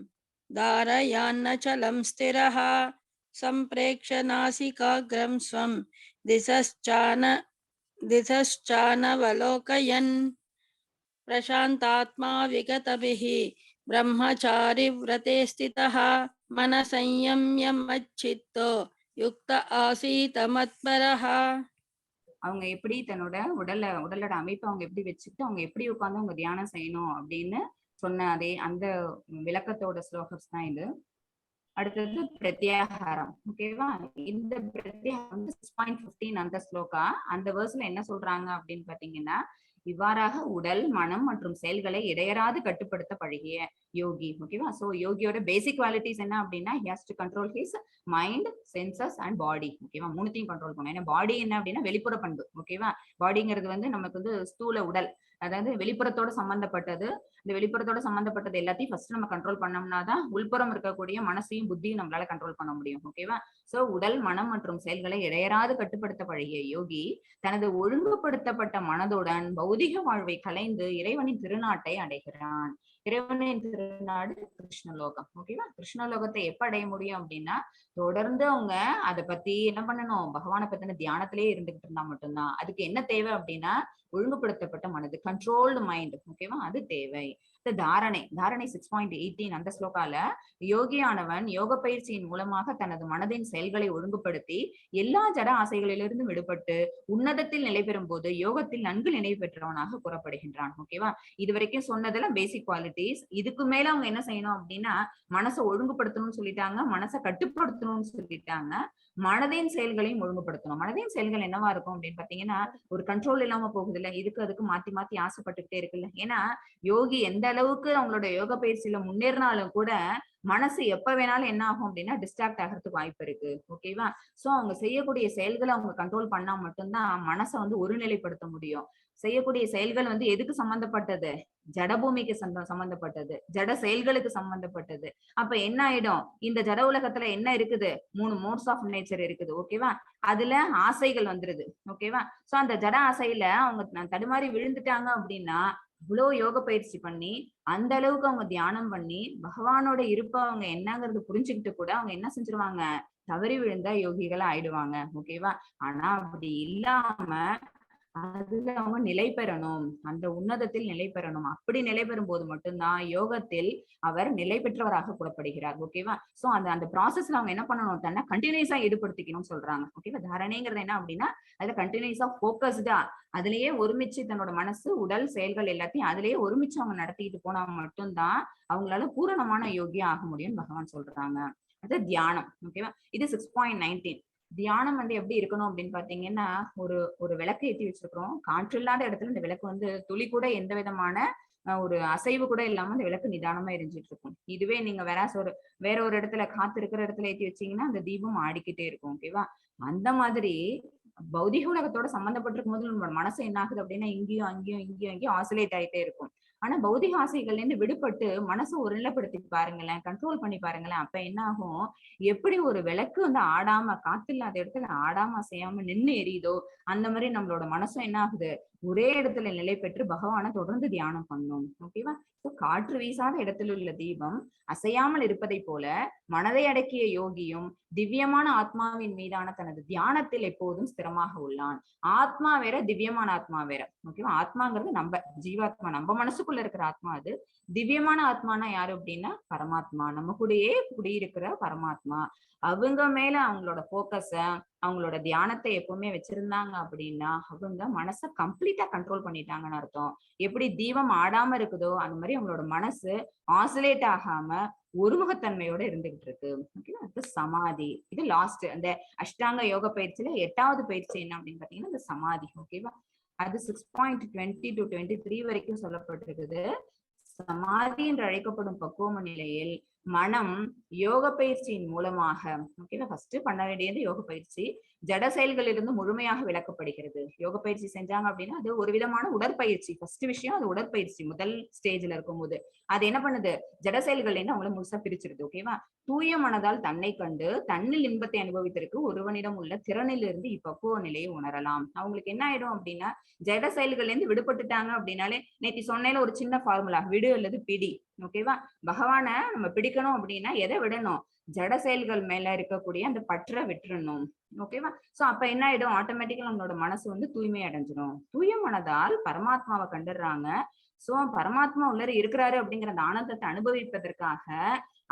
धारयान्नचलं स्थिरः सम्प्रेक्ष्य नासिकाग्रं स्वं दिशश्चानवलोकयन् प्रशान्तात्मा विगतभिः ब्रह्मचारि व्रते स्थितः मनसंयम्य मच्चित्तो युक्त आसीत मत्परः. அவங்க எப்படி தன்னோட உடலோட அமைப்பை அவங்க எப்படி வச்சுட்டு அவங்க எப்படி உட்கார்ந்து அவங்க தியானம் செய்யணும் அப்படின்னு சொன்ன அதே அந்த விளக்கத்தோட ஸ்லோகஸ் தான் இது. அடுத்தது பிரத்யாகாரம். ஓகேவா? இந்த பிரத்யாகாரம் 6.15 அந்த ஸ்லோகா. அந்த வேர்ஸ்ல என்ன சொல்றாங்க அப்படின்னு பாத்தீங்கன்னா இவ்வாறாக உடல் மனம் மற்றும் செயல்களை இடையறாது கட்டுப்படுத்த பழகிய யோகி. ஓகேவா? சோ யோகியோட பேசிக் குவாலிட்டிஸ் என்ன அப்படின்னா he has to control his mind, senses and body. ஓகேவா? மூணுத்தையும் கண்ட்ரோல் பண்ணணும். ஏன்னா பாடி என்ன அப்படின்னா வெளிப்புற பண்பு. ஓகேவா? பாடிங்கிறது வந்து நமக்கு வந்து ஸ்தூல உடல், அதாவது வெளிப்புறத்தோட சம்பந்தப்பட்டது. இந்த வெளிப்புறத்தோட சம்பந்தப்பட்டது எல்லாத்தையும் ஃபர்ஸ்ட் நம்ம கண்ட்ரோல் பண்ணோம்னா தான் உள்புறம் இருக்கக்கூடிய மனசையும் புத்தியும் நம்மளால கண்ட்ரோல் பண்ண முடியும். ஓகேவா? சோ உடல் மனம் மற்றும் செயல்களை இடையறாது கட்டுப்படுத்த பழகிய யோகி தனது ஒழுங்குபடுத்தப்பட்ட மனதுடன் பௌதிக வாழ்வை கலைந்து இறைவனின் திருநாட்டை அடைகிறான். இறைவனின் திருநாடு கிருஷ்ணலோகம். ஓகேவா? கிருஷ்ணலோகத்தை எப்ப அடைய முடியும் அப்படின்னா தொடர்ந்து அவங்க அதை பத்தி என்ன பண்ணணும், பகவானை பத்தின தியானத்திலேயே இருந்துகிட்டு இருந்தா மட்டும்தான். அதுக்கு என்ன தேவை அப்படின்னா ஒழுங்குபடுத்தப்பட்ட மனது, கண்ட்ரோல்டு மைண்ட். ஓகேவா? அது தேவை. தாரணை 6.18 அந்த ஸ்லோகால யோகியானவன் யோக பயிற்சியின் மூலமாக தனது மனதின் செயல்களை ஒழுங்குபடுத்தி எல்லா ஜட ஆசைகளிலிருந்து விடுபட்டு உன்னதத்தில் நிலை பெறும் போது யோகத்தில் நன்கு நினைவு பெற்றவனாக கூறப்படுகின்றான். ஓகேவா? இது வரைக்கும் சொன்னதெல்லாம் பேசிக் குவாலிட்டிஸ். இதுக்கு மேல அவங்க என்ன செய்யணும் அப்படின்னா மனசை ஒழுங்குபடுத்தணும்னு சொல்லிட்டாங்க, மனசை கட்டுப்படுத்தணும்னு சொல்லிட்டாங்க, மனதின் செயல்களையும் ஒழுங்குபடுத்தணும். மனதின் செயல்கள் என்னவா இருக்கும் அப்படின்னு பாத்தீங்கன்னா ஒரு கண்ட்ரோல் இல்லாம போகுது இல்ல, இதுக்கு அதுக்கு மாத்தி மாத்தி ஆசைப்பட்டுக்கிட்டே இருக்குல்ல. ஏன்னா யோகி எந்த அளவுக்கு அவங்களோட யோக பயிற்சியில முன்னேறினாலும் கூட மனசு எப்ப வேணாலும் என்ன ஆகும் அப்படின்னா டிஸ்ட்ராக்ட் ஆகிறதுக்கு வாய்ப்பு இருக்கு. ஓகேவா? சோ அவங்க செய்யக்கூடிய செயல்களை அவங்க கண்ட்ரோல் பண்ணா மட்டும்தான் மனசை வந்து ஒருநிலைப்படுத்த முடியும். செய்யக்கூடிய செயல்கள் வந்து எதுக்கு சம்பந்தப்பட்டது, ஜடபூமிக்கு சம்பந்தப்பட்டது, ஜட செயல்களுக்கு சம்பந்தப்பட்டது. அப்ப என்ன ஆயிடும், இந்த ஜட உலகத்துல என்ன இருக்குது, 3 மோட்ஸ் ஆஃப் நேச்சர் இருக்குது. ஓகேவா? அதுல ஆசைகள் வந்துருது. ஓகேவா? சோ அந்த ஜட ஆசையில அவங்க தடுமாறி விழுந்துட்டாங்க அப்படின்னா இவ்வளவு யோக பயிற்சி பண்ணி அந்த அளவுக்கு அவங்க தியானம் பண்ணி பகவானோட இருப்ப அவங்க என்னங்கிறது புரிஞ்சுக்கிட்டு கூட அவங்க என்ன செஞ்சிருவாங்க, தவறி விழுந்தா யோகிகளா ஆயிடுவாங்க. ஓகேவா? ஆனா அப்படி இல்லாம அதுல அவங்க நிலை பெறணும், அந்த உன்னதத்தில் நிலை பெறணும். அப்படி நிலை பெறும் போது மட்டும்தான் யோகத்தில் அவர் நிலை பெற்றவராக கூறப்படுகிறார். ஓகேவா? சோ அந்த அந்த ப்ராசஸ்ல அவங்க என்ன பண்ணணும், தன்னை கண்டினியூஸா ஈடுபடுத்திக்கணும்னு சொல்றாங்க. ஓகேவா? தாரணைங்கிறது என்ன அப்படின்னா அதுல கண்டினியூஸா போக்கஸ்டா அதுலயே ஒருமிச்சு தன்னோட மனசு உடல் செயல்கள் எல்லாத்தையும் அதுலயே ஒருமிச்சு அவங்க நடத்திட்டு போனா மட்டும்தான் அவங்களால பூரணமான யோகியா ஆக முடியும்னு பகவான் சொல்றாங்க. அது தியானம். ஓகேவா? இது 6.19. தியானம் வந்து எப்படி இருக்கணும் அப்படின்னு பாத்தீங்கன்னா ஒரு ஒரு விளக்கு ஏற்றி வச்சிருக்கிறோம், காற்று இல்லாத இடத்துல இந்த விளக்கு வந்து துளி கூட எந்த விதமான ஒரு அசைவு கூட இல்லாம இந்த விளக்கு நிதானமா எரிஞ்சிட்டு இருக்கும். இதுவே நீங்க வேற ஒரு இடத்துல காத்து இருக்கிற இடத்துல ஏற்றி வச்சீங்கன்னா அந்த தீபம் ஆடிக்கிட்டே இருக்கும். ஓகேவா? அந்த மாதிரி பௌதிக உலகத்தோட சம்பந்தப்பட்டிருக்கும் போது நம்ம மனசு என்ன ஆகுது அப்படின்னா இங்கேயும் அங்கேயும் இங்கேயும் அங்கேயும் ஆசிலேட் ஆயிட்டே இருக்கும். ஆனா பௌதிக ஆசைகள்ல இருந்து விடுபட்டு மனசை ஒருநிலைப்படுத்தி பாருங்களேன், கண்ட்ரோல் பண்ணி பாருங்களேன். அப்ப என்ன ஆகும், எப்படி ஒரு விளக்கு வந்து ஆடாம காத்து இல்லாத இடத்துல ஆடாம அசையாம நின்னு எரியுதோ அந்த மாதிரி நம்மளோட மனசும் என்ன ஆகுது, ஒரே இடத்துல நிலை பெற்று பகவானை தொடர்ந்து தியானம் பண்ணணும். ஓகேவா? காற்று வீசாத இடத்தில் உள்ள தீபம் அசையாமல் இருப்பதை போல மனதை அடக்கிய யோகியும் திவ்யமான ஆத்மாவின் மீதான தனது தியானத்தில் எப்போதும் ஸ்திரமாக உள்ளான். ஆத்மா வேற, திவ்யமான ஆத்மா வேற. ஓகேவா? ஆத்மாங்கிறது நம்ம ஜீவாத்மா, நம்ம மனசுக்குள்ள இருக்கிற ஆத்மா. அது திவ்யமான ஆத்மானா யாரு அப்படின்னா பரமாத்மா, நம்ம கூடயே குடியிருக்கிற பரமாத்மா. அவங்க மேல அவங்களோட போக்கஸ அவங்களோட தியானத்தை எப்பவுமே வச்சிருந்தாங்க அப்படின்னா அவங்க மனசை கம்ப்ளீட்டா கண்ட்ரோல் பண்ணிட்டாங்கன்னு அர்த்தம். எப்படி தீபம் ஆடாம இருக்குதோ அந்த மாதிரி அவங்களோட மனசு ஆசிலேட் ஆகாம ஒருமுகத்தன்மையோட இருந்துகிட்டு இருக்கு. ஓகேவா? அது சமாதி. இது லாஸ்ட் அந்த அஷ்டாங்க யோக பயிற்சியில 8வது பயிற்சி என்ன அப்படின்னு பாத்தீங்கன்னா இந்த சமாதி. ஓகேவா? அது 6.20 to 23 வரைக்கும் சொல்லப்பட்டிருக்குது. சமாதி என்று அழைக்கப்படும் பக்குவ நிலையில் மனம் யோக பயிற்சியின் மூலமாக, ஓகேவா, ஃபர்ஸ்ட் பண்ண வேண்டியது யோக பயிற்சி, ஜட செயல்களிலிருந்து முழுமையாக விளக்கப்படுகிறது. யோக பயிற்சி செஞ்சாங்க அப்படின்னா அது ஒரு விதமான உடற்பயிற்சி. ஃபர்ஸ்ட் விஷயம் அது உடற்பயிற்சி. முதல் ஸ்டேஜ்ல இருக்கும்போது அது என்ன பண்ணுது, ஜட செயல்கள் அவங்கள முழுசா பிரிச்சிருது. ஓகேவா? தூய மனதால் தன்னை கண்டு தன்னில் இன்பத்தை அனுபவித்திருக்கு ஒருவனிடம் உள்ள திறனிலிருந்து இப்பக்குவ நிலையை உணரலாம். அவங்களுக்கு என்ன ஆயிடும் அப்படின்னா ஜட செயல்கள்ல இருந்து விடுபட்டுட்டாங்க அப்படின்னாலே, நேத்தி சொன்னேல ஒரு சின்ன ஃபார்முலா, விடு அல்லது பிடி. ஓகேவா? பகவான நம்ம பிடிக்கணும் அப்படின்னா எதை விடணும், ஜட செயல்கள் மேல இருக்கக்கூடிய அந்த பற்ற விட்டுறணும். ஓகேவா? சோ அப்ப என்ன ஆயிடும், ஆட்டோமேட்டிக்கா நம்மளோட மனசு வந்து தூய்மை அடைஞ்சிடும். தூய மனதால் பரமாத்மாவை கண்டுடுறாங்க. சோ பரமாத்மா உள்ளர இருக்கிறாரு அப்படிங்கிற அந்த ஆனந்தத்தை அனுபவிப்பதற்காக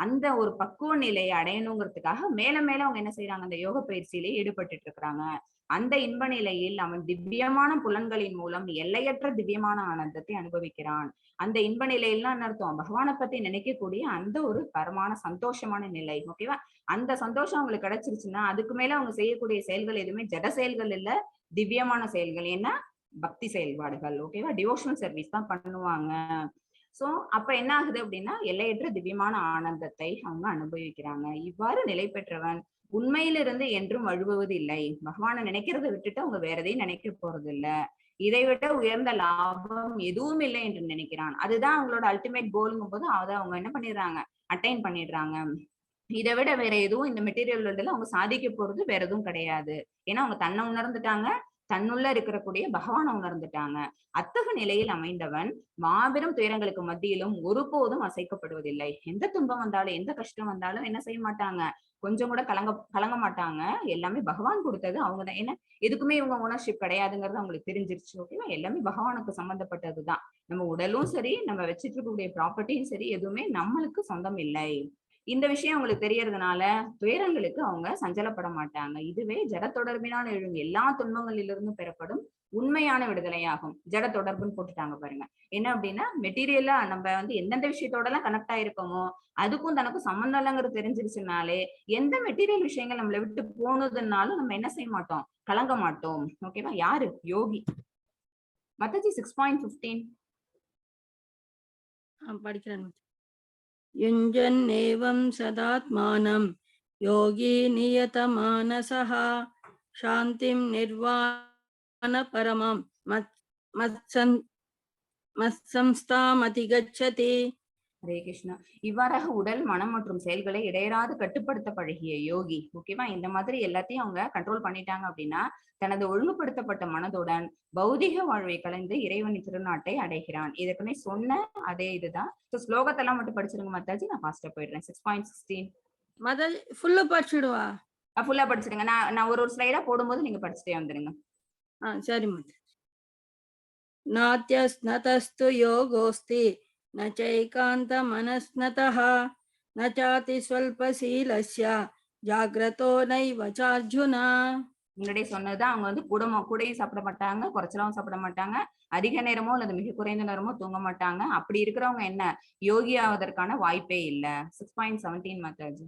அந்த ஒரு பக்குவ நிலையை அடையணுங்கிறதுக்காக மேல மேல அவங்க என்ன செய்யறாங்க, அந்த யோக பயிற்சியிலே ஈடுபட்டு இருக்கிறாங்க. அந்த இன்ப நிலையில் அவன் திவ்யமான புலன்களின் மூலம் எல்லையற்ற திவ்யமான ஆனந்தத்தை அனுபவிக்கிறான். அந்த இன்ப நிலையெல்லாம் அர்த்தம் பகவானை பத்தி நினைக்கக்கூடிய அந்த ஒரு பரமான சந்தோஷமான நிலை. ஓகேவா? அந்த சந்தோஷம் அவங்களுக்கு கிடைச்சிருச்சுன்னா அதுக்கு மேல அவங்க செய்யக்கூடிய செயல்கள் எதுவுமே ஜட செயல்கள் இல்ல, திவ்யமான செயல்கள். ஏன்னா பக்தி செயல்பாடுகள், ஓகேவா, டிவோஷனல் சர்வீஸ் தான் பண்ணுவாங்க. சோ அப்ப என்ன ஆகுது அப்படின்னா எல்லையற்ற திவ்யமான ஆனந்தத்தை அவங்க அனுபவிக்கிறாங்க. இவ்வாறு நிலை பெற்றவன் உண்மையிலிருந்து என்றும் வழுவுவது இல்லை. பகவானை நினைக்கிறத விட்டுட்டு அவங்க வேற எதையும் நினைக்க போறது இல்ல. இதை விட உயர்ந்த லாபம் எதுவும் இல்லை என்று நினைக்கிறான். அதுதான் அவங்களோட அல்டிமேட் கோல்ங்கும் போது அதை அவங்க என்ன பண்ணிடுறாங்க, அட்டைன் பண்ணிடுறாங்க. இதை விட வேற எதுவும் இந்த மெட்டீரியல் வேர்ல்டுல அவங்க சாதிக்க போறது வேற எதுவும் கிடையாது. ஏன்னா அவங்க தன்னை உணர்ந்துட்டாங்க, தன்னுள்ள இருக்கக்கூடிய பகவானை உணர்ந்துட்டாங்க. அத்தகு நிலையில் அமைந்தவன் மாபெரும் துயரங்களுக்கு மத்தியிலும் ஒருபோதும் அசைக்கப்படுவதில்லை. எந்த துன்பம் வந்தாலும் எந்த கஷ்டம் வந்தாலும் என்ன செய்ய மாட்டாங்க, கொஞ்சம் கூட கலங்க மாட்டாங்க. எல்லாமே பகவான் கொடுத்தது. அவங்கதான். ஏன்னா எதுக்குமே இவங்க ஓனர்ஷிப் கிடையாதுங்கிறது அவங்களுக்கு தெரிஞ்சிருச்சு. ஓகேவா, எல்லாமே பகவானுக்கு சம்பந்தப்பட்டதுதான். நம்ம உடலும் சரி, நம்ம வச்சிட்டு இருக்கக்கூடிய ப்ராப்பர்ட்டியும் சரி, எதுவுமே நம்மளுக்கு சொந்தம் இல்லை. இந்த விஷயம் அவங்களுக்கு தெரியறதுனால துயரங்களுக்கு அவங்க சஞ்சலப்பட மாட்டாங்க. இதுவே ஜட தொடர்பினால் எழும் எல்லா துன்பங்களிலிருந்து பெறப்படும் உண்மையான விடுதலையாகும். ஜட தொடர்புன்னு போட்டுட்டாங்க பாருங்க. என்ன அப்படின்னா மெட்டீரியலா நம்ம வந்து எந்தெந்த விஷயத்தோட எல்லாம் கனெக்ட் ஆயிருக்கோமோ அதுக்கும் தனக்கும் சம்பந்தம் இல்லைங்கிறது தெரிஞ்சிருச்சுனாலே எந்த மெட்டீரியல் விஷயங்கள் நம்மளை விட்டு போனதுனாலும் நம்ம என்ன செய்ய மாட்டோம், கலங்க மாட்டோம். ஓகேவா, யாரு யோகி. மத்தஜி 6.15 படிக்கிறேன். युञ्जन्नेवं सदात्मानं योगी नियतमानसः शान्तिं निर्वाणपरमं मत्संस्थामधिगच्छति. ஹரே கிருஷ்ணா. இவ்வாறாக உடல், மனம் மற்றும் செயல்களை இடையராது கட்டுப்படுத்த பழகிய யோகி, ஓகேவா, இந்த மாதிரி எல்லாத்தையும் அவங்க கண்ட்ரோல் பண்ணிட்டாங்க அப்படின்னா தனது ஒழுங்குபடுத்தப்பட்ட மனதுடன் பௌதிக வாழ்வை கலந்து இறைவனின் திருநாட்டை அடைகிறான். இதற்குமே சொன்ன அதே இதுதான். ஸ்லோகத்தெல்லாம் மட்டும் படிச்சிருங்க மாதாஜி, நான் ஃபாஸ்டா போயிடுறேன். 6.16 மாதாஜி ஃபுல்லா படிச்சிடுவா? ஃபுல்லா படிச்சிடுங்க. நான் ஒரு ஸ்லைடா போடும்போது நீங்க படிச்சுட்டே வந்துருங்க. சரி மாதாஜி. नात्यस्नतस्तु योगोऽस्ति न चैकान्त मनस्नतः न चाति स्वल्पशीलस्य जाग्रतो नैव चार्जुना. முன்னாடியே சொன்னதுதான். அவங்க வந்து கூடையும் சாப்பிட மாட்டாங்க, குறைச்சலாவும் சாப்பிட மாட்டாங்க, அதிக நேரமோ அல்லது மிக குறைந்த நேரமோ தூங்க மாட்டாங்க. அப்படி இருக்கிறவங்க என்ன யோகி ஆவதற்கான வாய்ப்பே இல்ல. 6.17 மாதாஜி.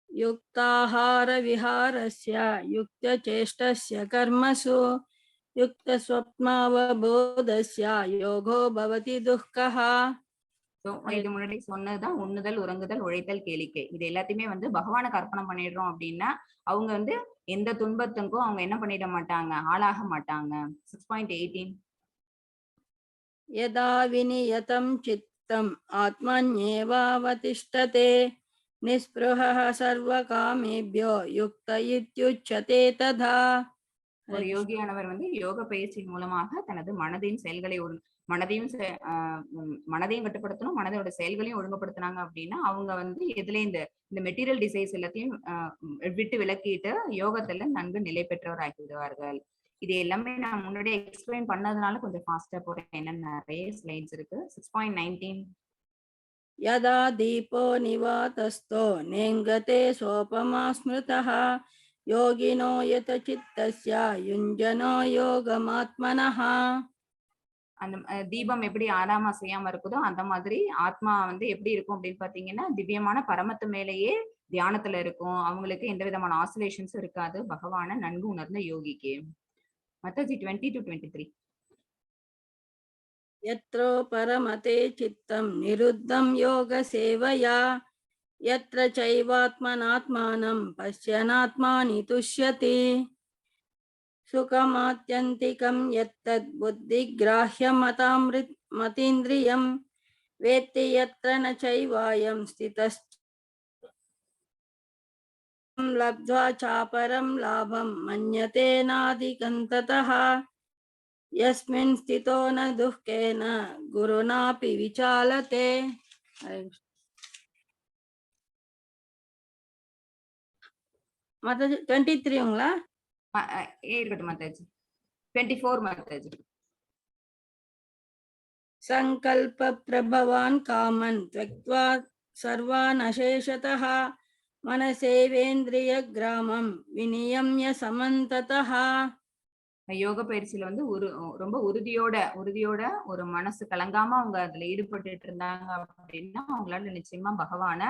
युक्ताहार विहारस्य युक्तचेष्टस्य कर्मसु युक्तस्वप्नावबोधस्य योगो भवति दुःखः. இது முன்னாடி சொன்னதுதான். உண்ணுதல், உறங்குதல், உழைத்தல், கேளிக்கை, இது எல்லாத்தையுமே வந்து பகவானுக்கு அர்ப்பணம் பண்ணிடுறோம் அப்படின்னா அவங்க வந்து எந்த துன்பத்துக்கும் அவங்க என்ன பண்ணிட மாட்டாங்க, ஆளாக மாட்டாங்க. 6.18 यदा विनियतं चित्तम् आत्मन्येवावतिष्ठते निःस्पृहः सर्वकामेभ्यो युक्त इत्युच्यते तथा. ஒரு யோகியானவர் வந்து யோக பயிற்சியின் மூலமாக தனது மனதின் செயல்களை மனதையும் கட்டுப்படுத்தணும், மனதோட செயல்களையும் ஒழுங்குபடுத்தினாங்க அப்படின்னா அவங்க வந்து இதுல இந்த மெட்டீரியல் டிசைர்ஸ் எல்லாத்தையும் விட்டு விலக்கிட்டு யோகத்துல நன்கு நிலை பெற்றவர் ஆகி விடுவார்கள். இது எல்லாமே நான் முன்னாடியே எக்ஸ்பிளைன் பண்ணதுனால கொஞ்சம் ஃபாஸ்டா போறேன். என்ன நிறைய ஸ்லைட்ஸ் இருக்கு. 6.19 यदा दीपो निवातस्थो नेङ्गते सोपमा स्मृतः योगिनो यत चित्तस्य युञ्जनो योगमात्मनः. அந்த தீபம் எப்படி ஆறாம அசையாம இருக்குதோ அந்த மாதிரி ஆத்மா வந்து எப்படி இருக்கும் அப்படின்னு பாத்தீங்கன்னா திவ்யமான பரமத்து மேலேயே தியானத்துல இருக்கும். அவங்களுக்கு எந்த விதமான ஆசிலேஷன்ஸும் இருக்காது, பகவான நன்கு உணர்ந்த யோகிக்கு. மத்தாஜி 20-23 यत्रो परमते चित्तं निरुद्धं योगसेवया यत्र चैवात्मनात्मानं पश्यनात्मानि तुष्यति सुखमात्यन्तिकं यत्तद् बुद्धिग्राह्यमतीन्द्रियं वेत्ति यत्र न चैवायं स्थितः लब्ध्वा चापरं लाभं मन्यते नाधिकं ततः यस्मिन् स्थितो न दुःखेन गुरुणापि विचालते. माताजी 23 இருக்கட்டும் மாதாஜி. 24 மாதாஜி. संकल्प प्रभवान् कामन् त्यक्त्वा सर्वान् अशेषतः मनसेवेन्द्रियग्रामं विनियम्य समन्ततः. யோக பயிற்சியில வந்து ரொம்ப உறுதியோட ஒரு மனசு கலங்காம அவங்க அதுல ஈடுபட்டுட்டு இருந்தாங்க அப்படின்னா அவங்களால நிச்சயமா பகவான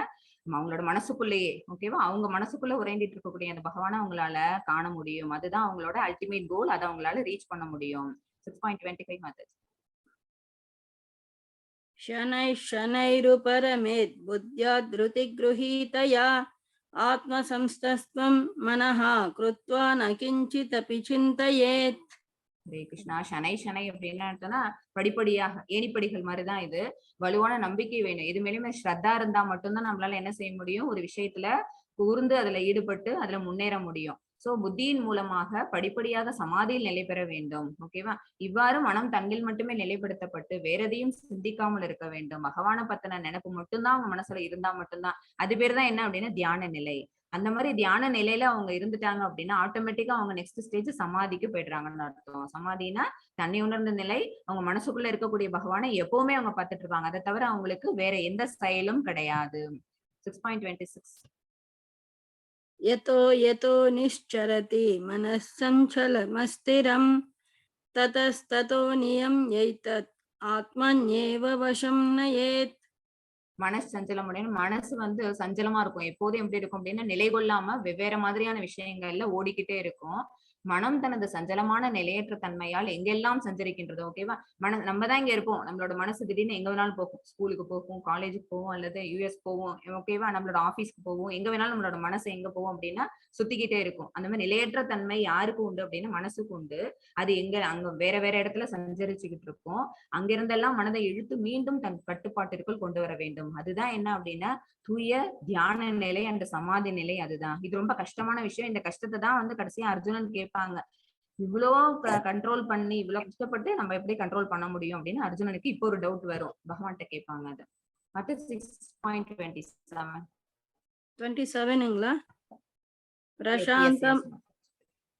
அவங்களோட மனசுக்குள்ளேயே ஓகேவா அவங்க மனசுக்குள்ள உறைந்திட்டு இருக்கக்கூடிய அந்த பகவானை அவங்களால காண முடியும். அதுதான் அவங்களோட அல்டிமேட் கோல். அதை அவங்களால ரீச் பண்ண முடியும். 6.25 மெத்தட். शनैः शनैरुपरमेत् बुद्ध्या धृतिगृहीतया आत्मसंस्तस्त्वं मनः कृत्वा न किञ्चिदपि चिन्तयेत्. ஹரே கிருஷ்ணா. ஷனை அப்படின்னு எடுத்தோம்னா படிப்படியாக ஏணிப்படிகள் மாதிரிதான் இது. வலுவான நம்பிக்கை வேணும். எது மேலுமே ஸ்ரத்தா இருந்தா மட்டும்தான் நம்மளால என்ன செய்ய முடியும், ஒரு விஷயத்துல கூர்ந்து அதுல ஈடுபட்டு அதுல முன்னேற முடியும். சோ புத்தியின் மூலமாக படிப்படியாக சமாதியில் நிலை பெற வேண்டும். ஓகேவா? இவ்வாறு மனம் தங்கில் மட்டுமே நிலைப்படுத்தப்பட்டு வேற எதையும் சிந்திக்காமல் இருக்க வேண்டும். பகவானை பத்தின நினைப்பு மட்டும்தான் அவங்க மனசுல இருந்தா மட்டும்தான். அது பேர் தான் என்ன அப்படின்னா தியான நிலை. அந்த மாதிரி தியான நிலையில அவங்க இருந்துட்டாங்க அப்படின்னா ஆட்டோமேட்டிக்கா அவங்க நெக்ஸ்ட் ஸ்டேஜ் சமாதிக்கு போயிடுறாங்கன்னு அர்த்தம். சமாதினா தன்னை உணர்ந்த நிலை. அவங்க மனசுக்குள்ள இருக்கக்கூடிய பகவானை எப்பவுமே அவங்க பார்த்துட்டு இருப்பாங்க. அதை தவிர அவங்களுக்கு வேற எந்த செயலும் கிடையாது. 6.26. यतो यतो निश्चरति मनः संचलमस्थिरं ततस्ततो नियम्यैतत् आत्मन्येव वशं नयेत्. மனசு சஞ்சலம் அப்படின்னு மனசு வந்து சஞ்சலமா இருக்கும். எப்போதும் எப்படி இருக்கும் அப்படின்னா நிலை கொள்ளாம வெவ்வேறு மாதிரியான விஷயங்கள்ல ஓடிக்கிட்டே இருக்கும். மனம் தனது சஞ்சலமான நிலையற்ற தன்மையால் எங்கெல்லாம் சஞ்சரிக்கின்றது. ஓகேவா? நம்ம தான் இங்க இருப்போம். நம்மளோட மனசு திடீர்னு எங்க வேணாலும் போகும். ஸ்கூலுக்கு போகும், காலேஜுக்கு போவோம், அல்லது யூஎஸ் போவோம். ஓகேவா? நம்மளோட ஆபீஸ்க்கு போவோம். எங்க வேணாலும் நம்மளோட மனசு எங்க போவோம் அப்படின்னா சுத்திக்கிட்டே இருக்கும். அந்த மாதிரி நிலையற்ற தன்மை யாருக்கு உண்டு அப்படின்னா மனசுக்கு உண்டு. அது அங்க வேற இடத்துல சஞ்சரிச்சுக்கிட்டு இருக்கும். அங்கிருந்தெல்லாம் மனதை இழுத்து மீண்டும் தன் கட்டுப்பாட்டிற்குள் கொண்டு வர வேண்டும். அதுதான் என்ன அப்படின்னா தூய தியான நிலை, அந்த சமாதி நிலை. அதுதான் இது ரொம்ப கஷ்டமான விஷயம். இந்த கஷ்டத்தை தான் வந்து கடைசியா அர்ஜுனன் கேட்பாங்க. இவ்வளவு கண்ட்ரோல் பண்ணி இவ்வளவு கஷ்டப்பட்டு நம்ம எப்படி கண்ட்ரோல் பண்ண முடியும் அப்படின்னு அர்ஜுனனுக்கு இப்போ ஒரு டவுட் வரும். பகவான்கிட்ட கேட்பாங்க அது. மத்த 6.27. 27ங்களா?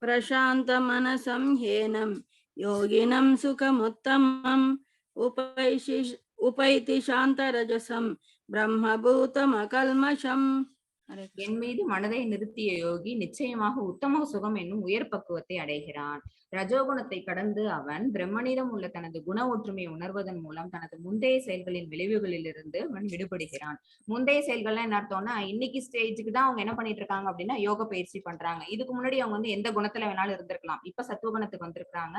பிரசாந்த மனசம் ஹேனம் யோகினம் சுகமுத்தமம் உபைதி சாந்த ரஜசம் பிரம்மபூதம் அகல்மஷம். என் மீது மனதை நிறுத்திய யோகி நிச்சயமாக உத்தம சுகம் என்னும் உயர் பக்குவத்தை அடைகிறான். ரஜோகுணத்தை கடந்து அவன் பிரம்மனிடம் உள்ள தனது குண ஒற்றுமையை உணர்வதன் மூலம் தனது முந்தைய செயல்களின் விளைவுகளில் இருந்து அவன் விடுபடுகிறான். முந்தைய செயல்கள்லாம் என்ன அர்த்தம்னா இன்னைக்கு ஸ்டேஜுக்கு தான் அவங்க என்ன பண்ணிட்டு இருக்காங்க அப்படின்னா யோக பயிற்சி பண்றாங்க. இதுக்கு முன்னாடி அவங்க வந்து எந்த குணத்துல வேணாலும் இருந்திருக்கலாம். இப்ப சத்துவகுணத்துக்கு வந்திருக்காங்க.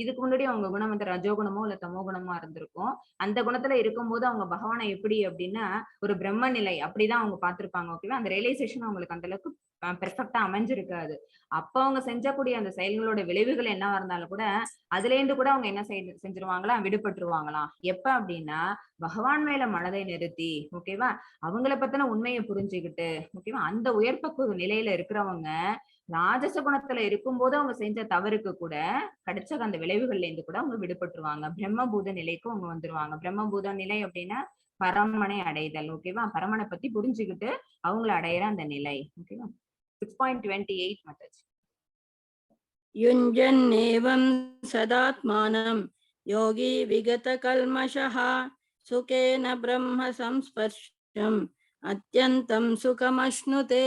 இதுக்கு முன்னாடி அவங்க குணம் வந்து ரஜோகுணமோ இல்ல தமோ குணமா இருந்திருக்கும். அந்த குணத்துல இருக்கும்போது அவங்க பகவானை எப்படி அப்படின்னா ஒரு பிரம்ம நிலை அப்படிதான் அவங்க பார்த்திருப்பாங்க. ஓகேவா? அந்த ரியலைசேஷன் அவங்களுக்கு அந்த அளவுக்கு பெர்ஃபெக்டா அமைஞ்சிருக்காது. அப்ப அவங்க செஞ்சக்கூடிய அந்த செயல்களோட விளைவுகள் என்னவா இருந்தாலும் கூட அதுல இருந்து கூட அவங்க என்ன செஞ்சிருவாங்களா, விடுபட்டுருவாங்களாம். எப்ப அப்படின்னா பகவான் மேல மனதை நிறுத்தி ஓகேவா அவங்கள பத்தின உண்மையை புரிஞ்சுக்கிட்டு ஓகேவா அந்த உயர்பக்குவ நிலையில இருக்கிறவங்க ராஜச குணத்துல இருக்கும்போது அவங்க செஞ்ச தவறுக்கு கூட கிடைச்ச அந்த விளைவுகள்ல இருந்து கூட அவங்க விடுபட்டுருவாங்க. பிரம்மபூத நிலைக்கு அவங்க வந்துருவாங்க. பிரம்மபூத நிலை அப்படின்னா பரமனை அடைதல். ஓகேவா? பரமனை பத்தி புரிஞ்சுக்கிட்டு அவங்கள அடையிற அந்த நிலை. ஓகேவா? 6.28 மெத்தட்ஸ். யுஞ்சன்னேவம் சதாத்மானம் யோகி விகத கல்மஷஹ சுகேன பிரம்ம சம்ஸ்பர்ஷம் அத்யந்தம் சுகமஷ்ணுதே.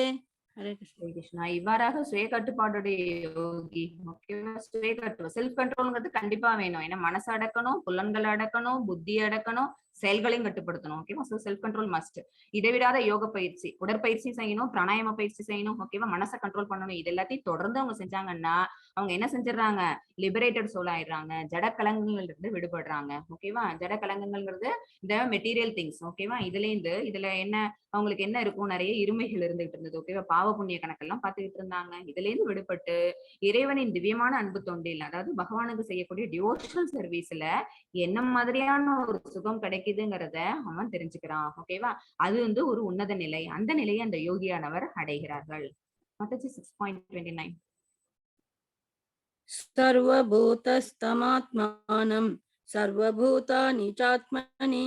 ஹரே கிருஷ்ணா. இவ்வாறாக சுய கட்டுப்பாடுடைய யோகி ஓகேவா சுய கட்டு செல்ஃப் கண்ட்ரோல்ங்கிறது கண்டிப்பா வேணும். ஏன்னா மனசு அடக்கணும், புலன்கள் அடக்கணும், புத்தி அடக்கணும், செயல்களையும் கட்டுப்படுத்தணும். ஓகேவா? So self control must. இடைவிடாத யோக பயிற்சி, உடற்பயிற்சி செய்யணும், பிராணாயாம பயிற்சி செய்யணும். ஓகேவா? மனசை கண்ட்ரோல் பண்ணணும். இது எல்லாத்தையும் தொடர்ந்து அவங்க செஞ்சாங்கன்னா அவங்க என்ன செஞ்சிடறாங்க, லிபரேட்டட் சோல் ஆயிடுறாங்க. ஜட கலங்கங்கள் இருந்து விடுபடுறாங்க. ஓகேவா? ஜட கலங்கங்கள்ங்கிறது இந்த மெட்டீரியல் திங்ஸ். ஓகேவா? இதுல என்ன அவங்களுக்கு என்ன இருக்கும், நிறைய இருமைகள் இருந்துகிட்டு இருந்தது. ஓகேவா? பாவ புண்ணிய கணக்கெல்லாம் பார்த்துக்கிட்டு இருந்தாங்க. இதுல இருந்து விடுபட்டு இறைவனின் திவ்யமான அன்பு தொண்டில் அதாவது பகவானுக்கு செய்யக்கூடிய டிவோஷனல் சர்வீஸ்ல என்ன மாதிரியான ஒரு சுகம் கிடைக்குதுங்கிறத அவன் தெரிஞ்சுக்கிறான். ஓகேவா? அது வந்து ஒரு உன்னத நிலை. அந்த நிலையை அந்த யோகியானவர் அடைகிறார்கள். 6.29. சர்வபூதஸ்தமாத்மானம் சர்வபூதானி சாத்மனி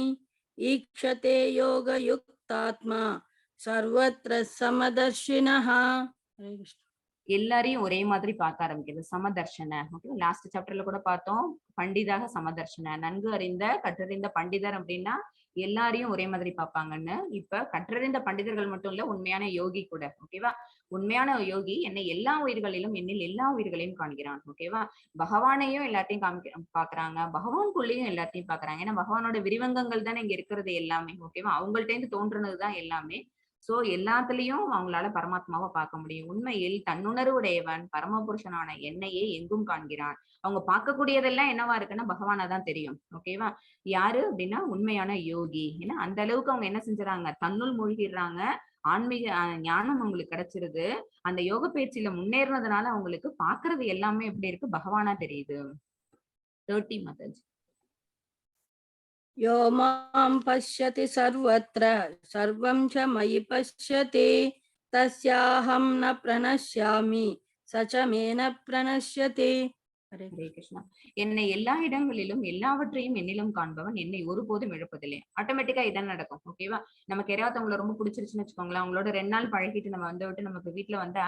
ஈக்ஷதே யோகயுக்தாத்மா சர்வத்ர சமதர்ஷினஹ. எல்லாரையும் ஒரே மாதிரி பார்க்க ஆரம்பிக்கிறது. சமதர்ஷன. ஓகே, லாஸ்ட் சாப்டர்ல கூட பார்த்தோம். பண்டிதாக சமதர்ஷன, நன்கு அறிந்த கற்றறிந்த பண்டிதர் அப்படின்னா எல்லாரையும் ஒரே மாதிரி பார்ப்பாங்கன்னு. இப்ப கற்றறிந்த பண்டிதர்கள் மட்டும் இல்ல, உண்மையான யோகி கூட. ஓகேவா? உண்மையான யோகி என்னை எல்லா உயிர்களிலும், என்னில் எல்லா உயிர்களையும் காண்கிறான். ஓகேவா? பகவானையும் எல்லாத்தையும் பாக்குறாங்க. பகவானுக்குள்ளேயும் எல்லாத்தையும் பாக்குறாங்க. ஏன்னா பகவானோட விரிவங்கங்கள் தானே இங்க இருக்கிறது எல்லாமே. ஓகேவா? அவங்கள்ட்ட இருந்து தோன்றுனதுதான் எல்லாமே. சோ எல்லாத்துலயும் அவங்களால பரமாத்மாவை பார்க்க முடியும். உண்மையில் தன்னுணர்வுடையவன் பரமபுருஷனான என்னையே எங்கும் காண்கிறான். அவங்க பார்க்கக்கூடியதெல்லாம் என்னவா இருக்குன்னா பகவானா தான் தெரியும். ஓகேவா? யாரு அப்படின்னா உண்மையான யோகி. ஏன்னா அந்த அளவுக்கு அவங்க என்ன செஞ்சுறாங்க, தன்னுள் மூழ்கிடுறாங்க. ஆன்மீக ஞானம் அவங்களுக்கு கிடைச்சிருது. அந்த யோக பயிற்சியில முன்னேறினதுனால அவங்களுக்கு பாக்குறது எல்லாமே எப்படி இருக்கு, பகவானா தெரியுது. 30 மாதாஜி. यो मां पश्यति सर्वत्र सर्वं च मयि पश्यति तस्याहं न प्रणश्यामि स च मे न प्रणश्यति. हरे ஹரே கிருஷ்ணா. என்னை எல்லா இடங்களிலும் எல்லாவற்றையும் என்னிலும் காண்பவன் என்னை ஒருபோதும் இழப்பதில்லை. ஆட்டோமேட்டிக்கா இதான் நடக்கும். ஓகேவா? நமக்கு யாராவது ரொம்ப பிடிச்சிருச்சுன்னு வச்சுக்கோங்களேன், அவங்களோட 2 நாள் பழகிட்டு நம்ம வந்து விட்டு நமக்கு வீட்டுல வந்தா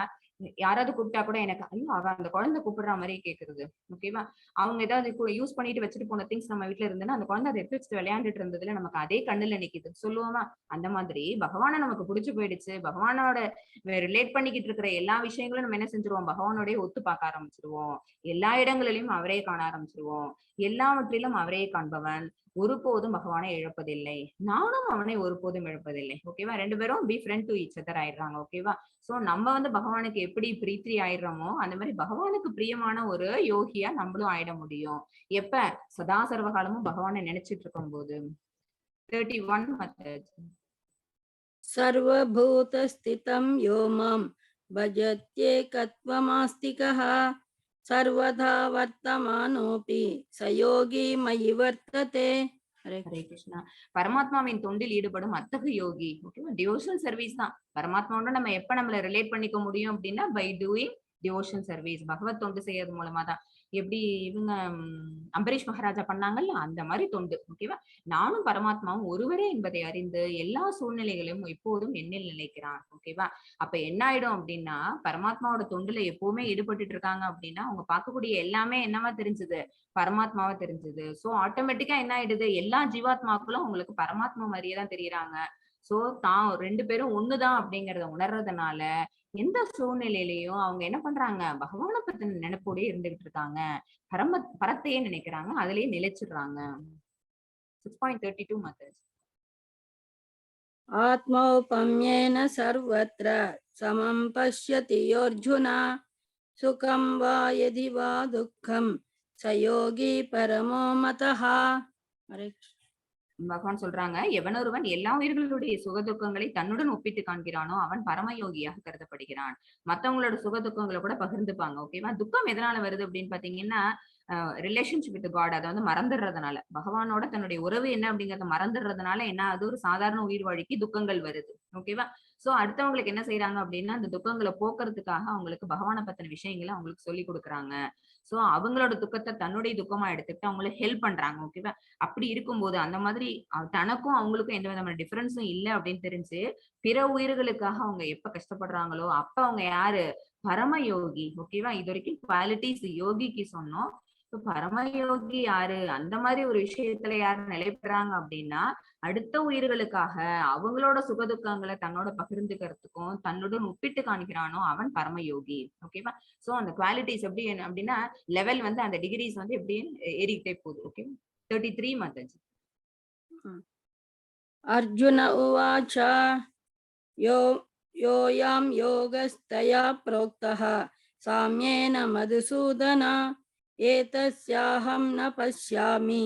யாராவது கூப்பிட்டா கூட எனக்கு ஐயோ அவ அந்த குழந்தை கூப்பிடுற மாதிரி கேக்குறது. ஓகேவா? அவங்க ஏதாவது யூஸ் பண்ணிட்டு வச்சுட்டு போன திங்ஸ் நம்ம வீட்டுல இருந்துன்னா அந்த குழந்தை அதை எடுத்து வச்சுட்டு விளையாண்டுட்டு இருந்ததுல நமக்கு அதே கண்ணுல நிக்குது சொல்லுவோமா? அந்த மாதிரி பகவானை நமக்கு பிடிச்சு போயிடுச்சு. பகவானோட ரிலேட் பண்ணிக்கிட்டு இருக்கிற எல்லா விஷயங்களும் நம்ம என்ன செஞ்சிருவோம், பகவானோடய ஒத்து பார்க்க ஆரம்பிச்சிருவோம். எல்லா இடங்களிலும் அவரே காண ஆரம்பிச்சிருவோம். எல்லாவற்றிலும் அவரே காண்பவன் ஒருபோதும் பகவானை இழப்பதில்லை. நானும் அவனை ஒருபோதும் இழப்பதில்லை. ஓகேவா? 2 பேரும் B friend to each other ஆயிடுறாங்க. ஓகேவா? சோ நம்ம வந்து பகவானுக்கு எப்படி பிரீத்தி ஆயிடுறோமோ அந்த மாதிரி பகவானுக்கு பிரியமான ஒரு யோகியா நம்மளும் ஆயிட முடியும். எப்ப? சதா சர்வகாலமும் பகவானை நினைச்சிட்டு இருக்கும் போது. 31 மெத்தட். सर्वभूतस्थितं यो मां भजत्येकत्वमास्तिकः सर्वदा वर्तमानोऽपि स योगी मयि वर्तते. हरे ஹரே கிருஷ்ணா. பரமாத்மாவின் தொண்டில் ஈடுபடும் அத்தகைய யோகி. ஓகேவா? டிவோஷனல் சர்வீஸ் தான். பரமாத்மாவோட நம்ம எப்ப நம்மள ரிலேட் பண்ணிக்க முடியும் அப்படின்னா பை டூயிங் டிவோஷன் சர்வீஸ். பகவத் தொண்டு செய்யறது மூலமா தான். எப்படி இவங்க அம்பரீஷ் மகாராஜா பண்ணாங்கல்ல அந்த மாதிரி தொண்டு. ஓகேவா? நானும் பரமாத்மாவும் ஒருவரே என்பதை அறிந்து எல்லா சூழ்நிலைகளையும் எப்போதும் என்னில் நிலைக்கிறான். ஓகேவா? அப்ப என்ன ஆயிடும் அப்படின்னா பரமாத்மாவோட தொண்டுல எப்பவுமே ஈடுபட்டுட்டு இருக்காங்க அப்படின்னா அவங்க பார்க்கக்கூடிய எல்லாமே என்னவா தெரிஞ்சது, பரமாத்மாவா தெரிஞ்சது. சோ ஆட்டோமேட்டிக்கா என்ன ஆயிடுது, எல்லா ஜீவாத்மாக்களும் உங்களுக்கு பரமாத்மா மாதிரியே தான் தெரியுறாங்க. சோ தான் 2 பேரும் ஒண்ணுதான் அப்படிங்கறத உணர்றதுனால எந்த சூழ்நிலையிலயும் அவங்க என்ன பண்றாங்க, பகவானை பத்தின நினைப்போடே இருந்துகிட்டு இருக்காங்க. பரத்தையே நினைக்கிறாங்க, அதுலயே நிலைச்சிடுறாங்க. 6.32 மெத்தட்ஸ். आत्मौपम्येन सर्वत्र समं पश्यति योऽर्जुन सुखं वा यदि वा दुःखं स योगी परमो मतः. हरे कृष्ण. பகவான் சொல்றாங்க, எவனொருவன் எல்லா உயிர்களுடைய சுகதுக்கங்களை தன்னுடன் ஒப்பிட்டு காண்கிறானோ அவன் பரமயோகியாக கருதப்படுகிறான். மத்தவங்களோட சுகதுக்கங்களை கூட பகிர்ந்துப்பாங்க. ஓகேவா? துக்கம் எதனால வருது அப்படின்னு பாத்தீங்கன்னா ரிலேஷன்ஷிப் வித் காட், அதை வந்து மறந்துடுறதுனால, பகவானோட தன்னுடைய உறவு என்ன அப்படிங்கறத மறந்துடுறதுனால என்ன ஆகுது, ஒரு சாதாரண உயிர் வாழ்க்கை துக்கங்கள் வருது. ஓகேவா? சோ அடுத்தவங்களுக்கு என்ன செய்யறாங்க அப்படின்னா அந்த துக்கங்களை போக்குறதுக்காக அவங்களுக்கு பகவானை பத்தின விஷயங்களை அவங்களுக்கு சொல்லி கொடுக்குறாங்க. சோ அவங்களோட துக்கத்தை தன்னுடைய துக்கமா எடுத்துக்கிட்டு அவங்களுக்கு ஹெல்ப் பண்றாங்க. ஓகேவா? அப்படி இருக்கும்போது அந்த மாதிரி தனக்கும் அவங்களுக்கும் எந்த விதமான டிஃபரன்ஸும் இல்லை அப்படின்னு தெரிஞ்சு பிற உயிர்களுக்காக அவங்க எப்ப கஷ்டப்படுறாங்களோ அப்ப அவங்க யாரு, பரமயோகி. ஓகேவா? இது வரைக்கும் குவாலிட்டிஸ் யோகிக்கு சொன்னோம். பரமயோகி யாரு, அந்த மாதிரி ஒரு விஷயத்துல யாரு நிலை பெறாங்க அப்படின்னா அடுத்த உயிர்களுக்காக அவங்களோட சுகதுக்கங்களை தன்னோட பகிர்ந்துக்கிறதுக்கும் தன்னுடன் ஒப்பிட்டு காண்கிறானோ அவன் பரமயோகி. ஓகேவா? சோ அந்த குவாலிட்டிஸ் எப்படி அப்படின்னா லெவல் வந்து அந்த டிகிரிஸ் வந்து எப்படி ஏறிக்கிட்டே போகுது. ஓகே. 33 மாதாஜி. अर्जुन उवाच योऽयं योगस्तया प्रोक्तः साम्येन मधुसूदन एतस्याहं न पश्यामि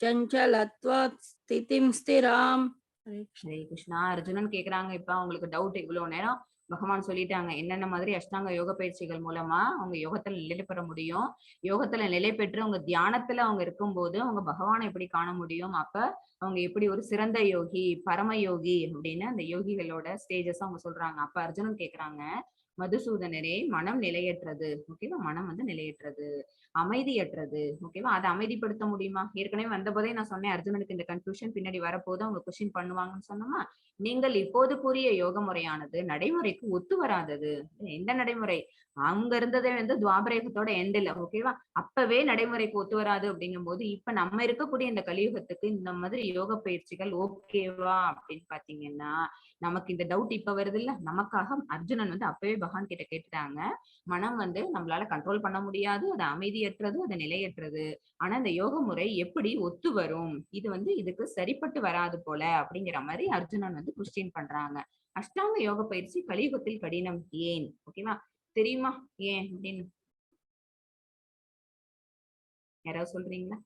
चञ्चलत्वात् स्थितिं स्थिराम्. ஹரே கிருஷ்ணா. அர்ஜுனன் கேக்குறாங்க, இப்ப அவங்களுக்கு டவுட். இவ்வளவு நேரம் பகவான் சொல்லிட்டாங்க என்னென்ன மாதிரி அஷ்டாங்க யோக பயிற்சிகள் மூலமா அவங்க யோகத்துல நிலை பெற முடியும், யோகத்துல நிலை பெற்று அவங்க தியானத்துல அவங்க இருக்கும்போது அவங்க பகவானை எப்படி காண முடியும், அப்ப அவங்க எப்படி ஒரு சிறந்த யோகி பரம யோகி அப்படின்னு அந்த யோகிகளோட ஸ்டேஜஸ் அவங்க சொல்றாங்க. அப்ப அர்ஜுனன் கேக்குறாங்க, மதுசூதனரே மனம் நிலையற்றது. ஓகேவா? மனம் வந்து நிலையற்றது, அமைதியற்றது. ஓகேவா? அதை அமைதிப்படுத்த முடியுமா? ஏற்கனவே வந்த போதே நான் சொன்னேன், அர்ஜுனனுக்கு இந்த கன்ஃபியூஷன் பின்னாடி வரப்போது அவங்க கொஸ்டின் பண்ணுவாங்கன்னு சொன்னோமா? நீங்கள் இப்போது கூறிய யோக முறையானது நடைமுறைக்கு ஒத்து வராதது. எந்த நடைமுறை? அங்க இருந்ததே வந்து துவாபரயுகத்தோட எண்டில். ஓகேவா? அப்பவே நடைமுறைக்கு ஒத்து வராது அப்படிங்கும் போது இப்ப நம்ம இருக்கக்கூடிய இந்த கலியுகத்துக்கு இந்த மாதிரி யோக பயிற்சிகள் ஓகேவா அப்படின்னு பாத்தீங்கன்னா, நமக்கு இந்த டவுட் இப்ப வருது இல்ல, நமக்காக அர்ஜுனன் வந்து அப்பவே பகவான் கிட்ட கேட்டுட்டாங்க. மனம் வந்து நம்மளால கண்ட்ரோல் பண்ண முடியாது, அது அமைதியற்றது, அது நிலையற்றது. ஆனா இந்த யோக முறை எப்படி ஒத்து வரும்? இது வந்து இதுக்கு சரிப்பட்டு வராது போல அப்படிங்கிற மாதிரி அர்ஜுனன் வந்து கொஸ்டின் பண்றாங்க. அஷ்டாங்க யோக பயிற்சி கலியுகத்தில் கடினம் ஏன்? ஓகேவா? தெரியுமா ஏன் அப்படின்னு? யாராவது சொல்றீங்களா?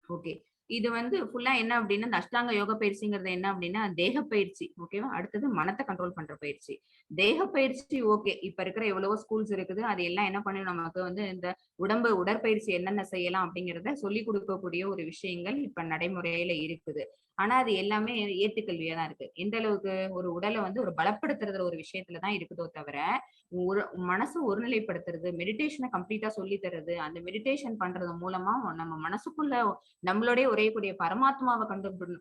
ஓகே. இது வந்து ஃபுல்லா என்ன அப்படின்னா, இந்த அஷ்டாங்க யோக பயிற்சிங்கிறது என்ன அப்படின்னா, தேக பயிற்சி. ஓகேவா? அடுத்தது மனத்த கண்ட்ரோல் பண்ற பயிற்சி. தேக பயிற்சி ஓகே. இப்ப இருக்கிற எவ்வளவோ ஸ்கூல்ஸ் இருக்குது. அது எல்லாம் என்ன பண்ணும் நமக்கு வந்து இந்த உடற்பயிற்சி என்னென்ன செய்யலாம் அப்படிங்கிறத சொல்லிக் கொடுக்கக்கூடிய ஒரு விஷயங்கள் இப்ப நடைமுறையில இருக்குது. ஆனா அது எல்லாமே ஏட்டுக்கல்வியா தான் இருக்கு. எந்த அளவுக்கு ஒரு உடலை வந்து ஒரு பலப்படுத்துறது ஒரு விஷயத்துல தான் இருக்குதோ தவிர, ஒரு மனசு ஒருநிலைப்படுத்துறது, மெடிடேஷனை கம்ப்ளீட்டா சொல்லி தர்றது, அந்த மெடிடேஷன் பண்றது மூலமா நம்ம மனசுக்குள்ள நம்மளுடைய உரையக்கூடிய பரமாத்மாவை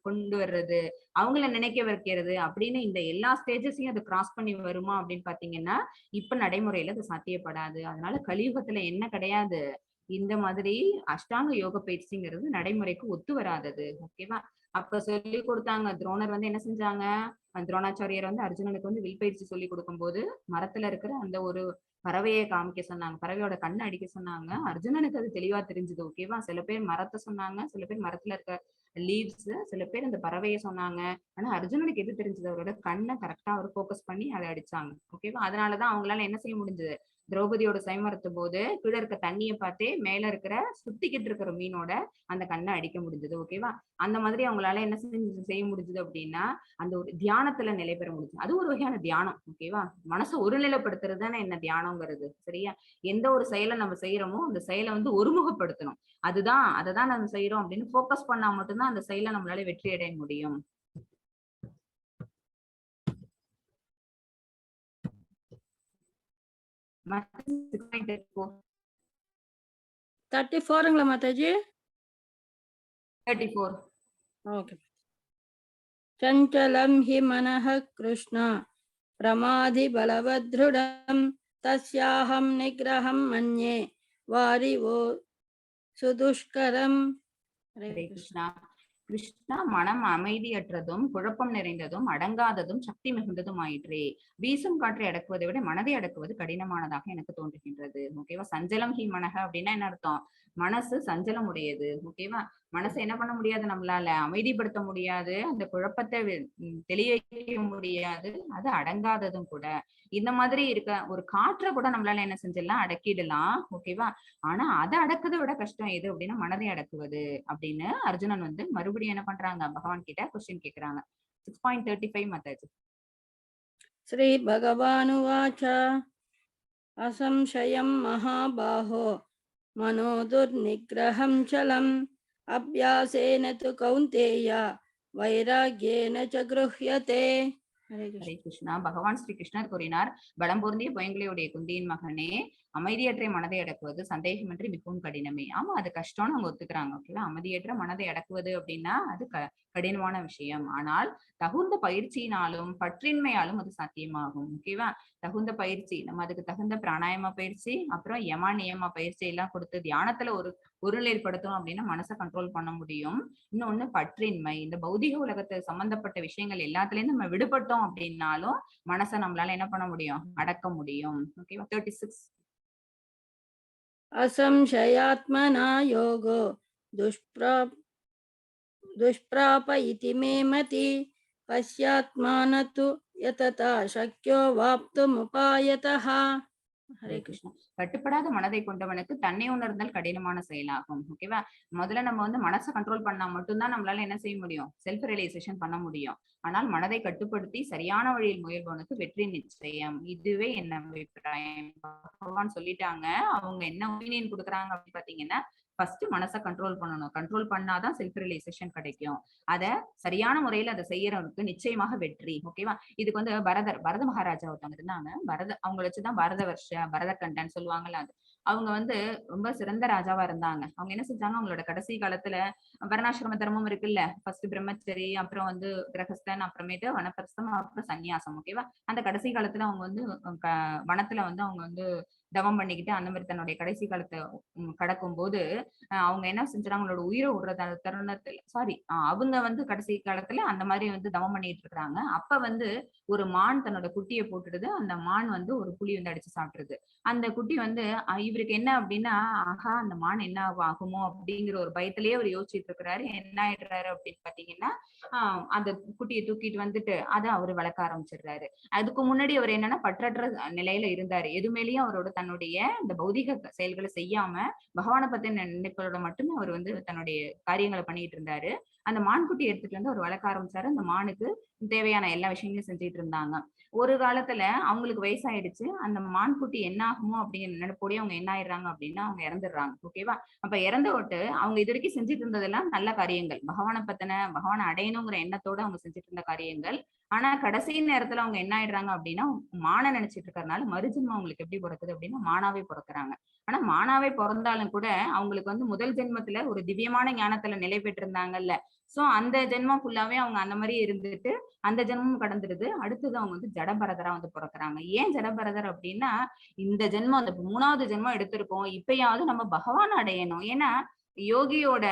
கொண்டு வர்றது, அவங்கள நினைக்க வைக்கிறது அப்படின்னு இந்த எல்லா ஸ்டேஜஸையும் அது கிராஸ் பண்ணி வருமா அப்படின்னு பாத்தீங்கன்னா, இப்ப நடைமுறையில அது சாத்தியப்படாது. அதனால கலியுகத்துல என்ன கிடையாது, இந்த மாதிரி அஷ்டாங்க யோக பயிற்சிங்கிறது நடைமுறைக்கு ஒத்து வராதது. ஓகேவா? அப்ப சொல்லி கொடுத்தாங்க. துரோணர் வந்து என்ன செஞ்சாங்க, துரோணாச்சாரியர் வந்து அர்ஜுனனுக்கு வந்து வில் பயிற்சி சொல்லி கொடுக்கும்போது மரத்துல இருக்கிற அந்த ஒரு பறவையை காமிக்க சொன்னாங்க. பறவையோட கண்ணை அடிக்க சொன்னாங்க. அர்ஜுனனுக்கு அது தெளிவா தெரிஞ்சது. ஓகேவா? சில பேர் மரத்தை சொன்னாங்க, சில பேர் மரத்துல இருக்க லீவ்ஸ், சில பேர் இந்த பறவையை சொன்னாங்க. ஆனா அர்ஜுனனுக்கு எது தெரிஞ்சது? அவரோட கண்ணை கரெக்டா அவர் போக்கஸ் பண்ணி அதை அடிச்சாங்க. ஓகேவா? அதனாலதான் அவங்களால என்ன செய்ய முடிஞ்சது? திரௌபதியோட சுயமரத்து போது கீழே இருக்க தண்ணியை பார்த்தே மேல இருக்கிற சுத்திக்கிட்டு இருக்கிற மீனோட அந்த கண்ணை அடிக்க முடிஞ்சது. ஓகேவா? அந்த மாதிரி அவங்களால என்ன செய்ய முடிஞ்சது அப்படின்னா, அந்த ஒரு தியானத்துல நிலை பெற முடியும். அது ஒரு வகையான தியானம். ஓகேவா? மனசை ஒருநிலைப்படுத்துறது தானே என்ன தியானம்ங்கிறது. சரியா? எந்த ஒரு செயலை நம்ம செய்யறோமோ அந்த செயலை வந்து ஒருமுகப்படுத்தணும். அதுதான் அததான் நம்ம செய்யறோம் அப்படின்னு போக்கஸ் பண்ணா மட்டும்தான் அந்த செயலை நம்மளால வெற்றி அடைய முடியும். Mataji. 34ங்களா மாதாஜி? 34. ஓகே. चञ्चलं हि मनः कृष्ण प्रमादि बलवदृढं तस्याहं निग्रहं मन्ये वारिवो सुदुष्करम्. ஹரே கிருஷ்ணா. கிருஷ்ணா மனம் அமைதியற்றதும் குழப்பம் நிறைந்ததும் அடங்காததும் சக்தி மிகுந்ததும் ஆயிற்றே. வீசும் காற்றை அடக்குவதை விட மனதை அடக்குவது கடினமானதாக எனக்கு தோன்றுகின்றது. ஓகேவா? சஞ்சலம் ஹி மனக அப்படின்னா என்ன அர்த்தம்? மனசு சஞ்சலம் உடையது. ஓகேவா? மனசை என்ன பண்ண முடியாது, நம்மளால அமைதிப்படுத்த முடியாது, அந்த குழப்பத்தை தெளிய வைக்க முடியாது, அது அடங்காததும் கூட. இந்த மாதிரி இருக்க ஒரு காற்றை கூட நம்மளால என்ன செஞ்சிடலாம், அடக்கிடலாம். ஓகேவா? ஆனா அதை அடக்குதை விட கஷ்டம் எது அப்படின்னா மனதை அடக்குவது அப்படின்னு அர்ஜுனன் வந்து மறுபடியும் என்ன பண்றாங்க, பகவான் கிட்ட கொஸ்டின் கேக்குறாங்க. 6.35 மாதாஜி. ஸ்ரீ பகவானுவாச்ச அசம்சயம் மகாபாஹோ மனோ துர்நிகிரஹம் சலம் அப்யாசேன து கௌந்தேய வைராக்யேன ச க்ருஹ்யதே. ஹரே கிருஷ்ணா. பகவான் ஸ்ரீ கிருஷ்ணர் கூறினார், பலம் பொருந்திய பயங்களையுடைய குந்தியின் மகனே, அமைதியற்ற மனதை அடக்குவது சந்தேகமின்றி மிகவும் கடினமே. ஆமா, அது கஷ்டம்னு அவங்க ஒத்துக்கிறாங்க. ஓகேவா? அமைதியற்ற மனதை அடக்குவது அப்படின்னா அது கடினமான விஷயம். ஆனால் தகுந்த பயிற்சியினாலும் பற்றின்மையாலும் அது சாத்தியமாகும். ஓகேவா? தகுந்த பயிற்சி, நம்ம அதுக்கு தகுந்த பிராணாயாம பயிற்சி, அப்புறம் யமா நியம பயிற்சி எல்லாம் கொடுத்து தியானத்துல ஒருநிலைப்படுத்தணும் அப்படின்னா மனசை கண்ட்ரோல் பண்ண முடியும். இன்னொன்னு பற்றின்மை. இந்த பௌதிக உலகத்தை சம்பந்தப்பட்ட விஷயங்கள் எல்லாத்துலயும் நம்ம விடுபட்டோம் அப்படின்னாலும் மனசை நம்மளால என்ன பண்ண முடியும், அடக்க முடியும். ஓகேவா? 36. असंशयात्मना योगो दुष्प्राप इति मे मति पश्यात्मान तु यतता शक्यो वाप्तुमुपायतः. ஹரே கிருஷ்ணா. கட்டுப்படாத மனதை கொண்டவனுக்கு தன்னை உணர்ந்தல் கடினமான செயலாகும். ஓகேவா? முதல்ல நம்ம வந்து மனசை கண்ட்ரோல் பண்ணா மட்டும்தான் நம்மளால என்ன செய்ய முடியும், செல்ஃப் ரியலைசேஷன் பண்ண முடியும். ஆனால் மனதை கட்டுப்படுத்தி சரியான வழியில் முயல்பவனுக்கு வெற்றி நிச்சயம். இதுவே என்ன அபிப்பிராயம். பகவான் சொல்லிட்டாங்க. அவங்க என்ன ஒப்பீனியன் கொடுக்குறாங்க அப்படின்னு பாத்தீங்கன்னா, ஃபர்ஸ்ட் மனசை கண்ட்ரோல் பண்ணணும். கண்ட்ரோல் பண்ணாதான் செல்ஃப் ரியலைசேஷன் கிடைக்கும். அத சரியான முறையில அதை செய்யறவனுக்கு நிச்சயமாக வெற்றி. ஓகேவா? இதுக்கு வந்து பரத மகாராஜா ஒருத்தவங்க இருந்தாங்க. அவங்கள வச்சுதான் பரத கண்டன் சொல்லுவாங்கல்ல அது. அவங்க வந்து ரொம்ப சிறந்த ராஜாவா இருந்தாங்க. அவங்க என்ன செஞ்சாங்க, அவங்களோட கடைசி காலத்துல வர்ணாசிரம தர்மம் இருக்குல்ல, ஃபர்ஸ்ட் பிரம்மச்சரி, அப்புறம் வந்து கிரகஸ்தன், அப்புறமேட்டு வனப்பிரஸ்தம், அப்புறம் சன்னியாசம். ஓகேவா? அந்த கடைசி காலத்துல அவங்க வந்து வனத்துல வந்து அவங்க வந்து தவம் பண்ணிக்கிட்டு அந்த மாதிரி தன்னுடைய கடைசி காலத்தை கடக்கும் போது அவங்க என்ன செஞ்சாங்க, அவங்களோட உயிரை விடுற தருணத்துல அவங்க வந்து கடைசி காலத்துல அந்த மாதிரி வந்து தவம் பண்ணிட்டு இருக்காங்க. அப்ப வந்து ஒரு மான் தன்னோட குட்டியை போட்டுடுது. அந்த மான் வந்து ஒரு புலி வந்து அடிச்சு சாப்பிட்டுருது. அந்த குட்டி வந்து இவருக்கு என்ன அப்படின்னா, ஆஹா அந்த மான் என்ன ஆகுமோ அப்படிங்கிற ஒரு பயத்திலேயே அவர் யோசிச்சுட்டு இருக்கிறாரு. என்ன ஆயிடுறாரு அப்படின்னு பாத்தீங்கன்னா, அந்த குட்டியை தூக்கிட்டு வந்துட்டு அதை அவரு வளர்க்க ஆரம்பிச்சிடுறாரு. அதுக்கு முன்னாடி அவர் என்னன்னா பற்றற்ற நிலையில இருந்தாரு. எதுமேலயும் அவரோட தன்னுடைய இந்த பௌதிக செயல்களை செய்யாம பகவானை பத்தி நினைப்பதோட மட்டுமே அவர் வந்து தன்னுடைய காரியங்களை பண்ணிட்டு இருந்தாரு. அந்த மான்குட்டி எடுத்துட்டு வந்து அவர் வளர்க்க ஆரம்பிச்சாரு. அந்த மானுக்கு தேவையான எல்லா விஷயங்களையும் செஞ்சுட்டு இருந்தாங்க. ஒரு காலத்துல அவங்களுக்கு வயசாயிடுச்சு. அந்த மான்குட்டி என்ன ஆகுமோ அப்படிங்கிற நினைப்போடயே அவங்க என்ன ஆயிடுறாங்க அப்படின்னா அவங்க இறந்துடுறாங்க. ஓகேவா? அப்ப இறந்து விட்டு அவங்க இது வரைக்கும் செஞ்சுட்டு இருந்ததெல்லாம் நல்ல காரியங்கள். பகவானை அடையணுங்கிற எண்ணத்தோட அவங்க செஞ்சுட்டு இருந்த காரியங்கள். ஆனா கடைசி நேரத்துல அவங்க என்ன ஆயிடுறாங்க அப்படின்னா மான நினைச்சிட்டு இருக்கறனால மறுஜென்மம் அவங்களுக்கு எப்படி பிறக்குது அப்படின்னா மானாவே பிறக்குறாங்க. ஆனா மானாவே பிறந்தாலும் கூட அவங்களுக்கு வந்து முதல் ஜென்மத்துல ஒரு திவ்யமான ஞானத்துல நிலை பெற்றிருந்தாங்கல்ல. சோ அந்த ஜென்மம் ஃபுல்லாவே அவங்க அந்த மாதிரி இருந்துட்டு அந்த ஜென்மமும் கடந்துருது. அடுத்தது அவங்க வந்து ஜடபரதரா வந்து பிறக்குறாங்க. ஏன் ஜடபரதர் அப்படின்னா, இந்த ஜென்மம் அந்த 3வது ஜென்மம் எடுத்திருக்கோம். இப்பயாவது நம்ம பகவான் அடையணும். ஏன்னா யோகியோட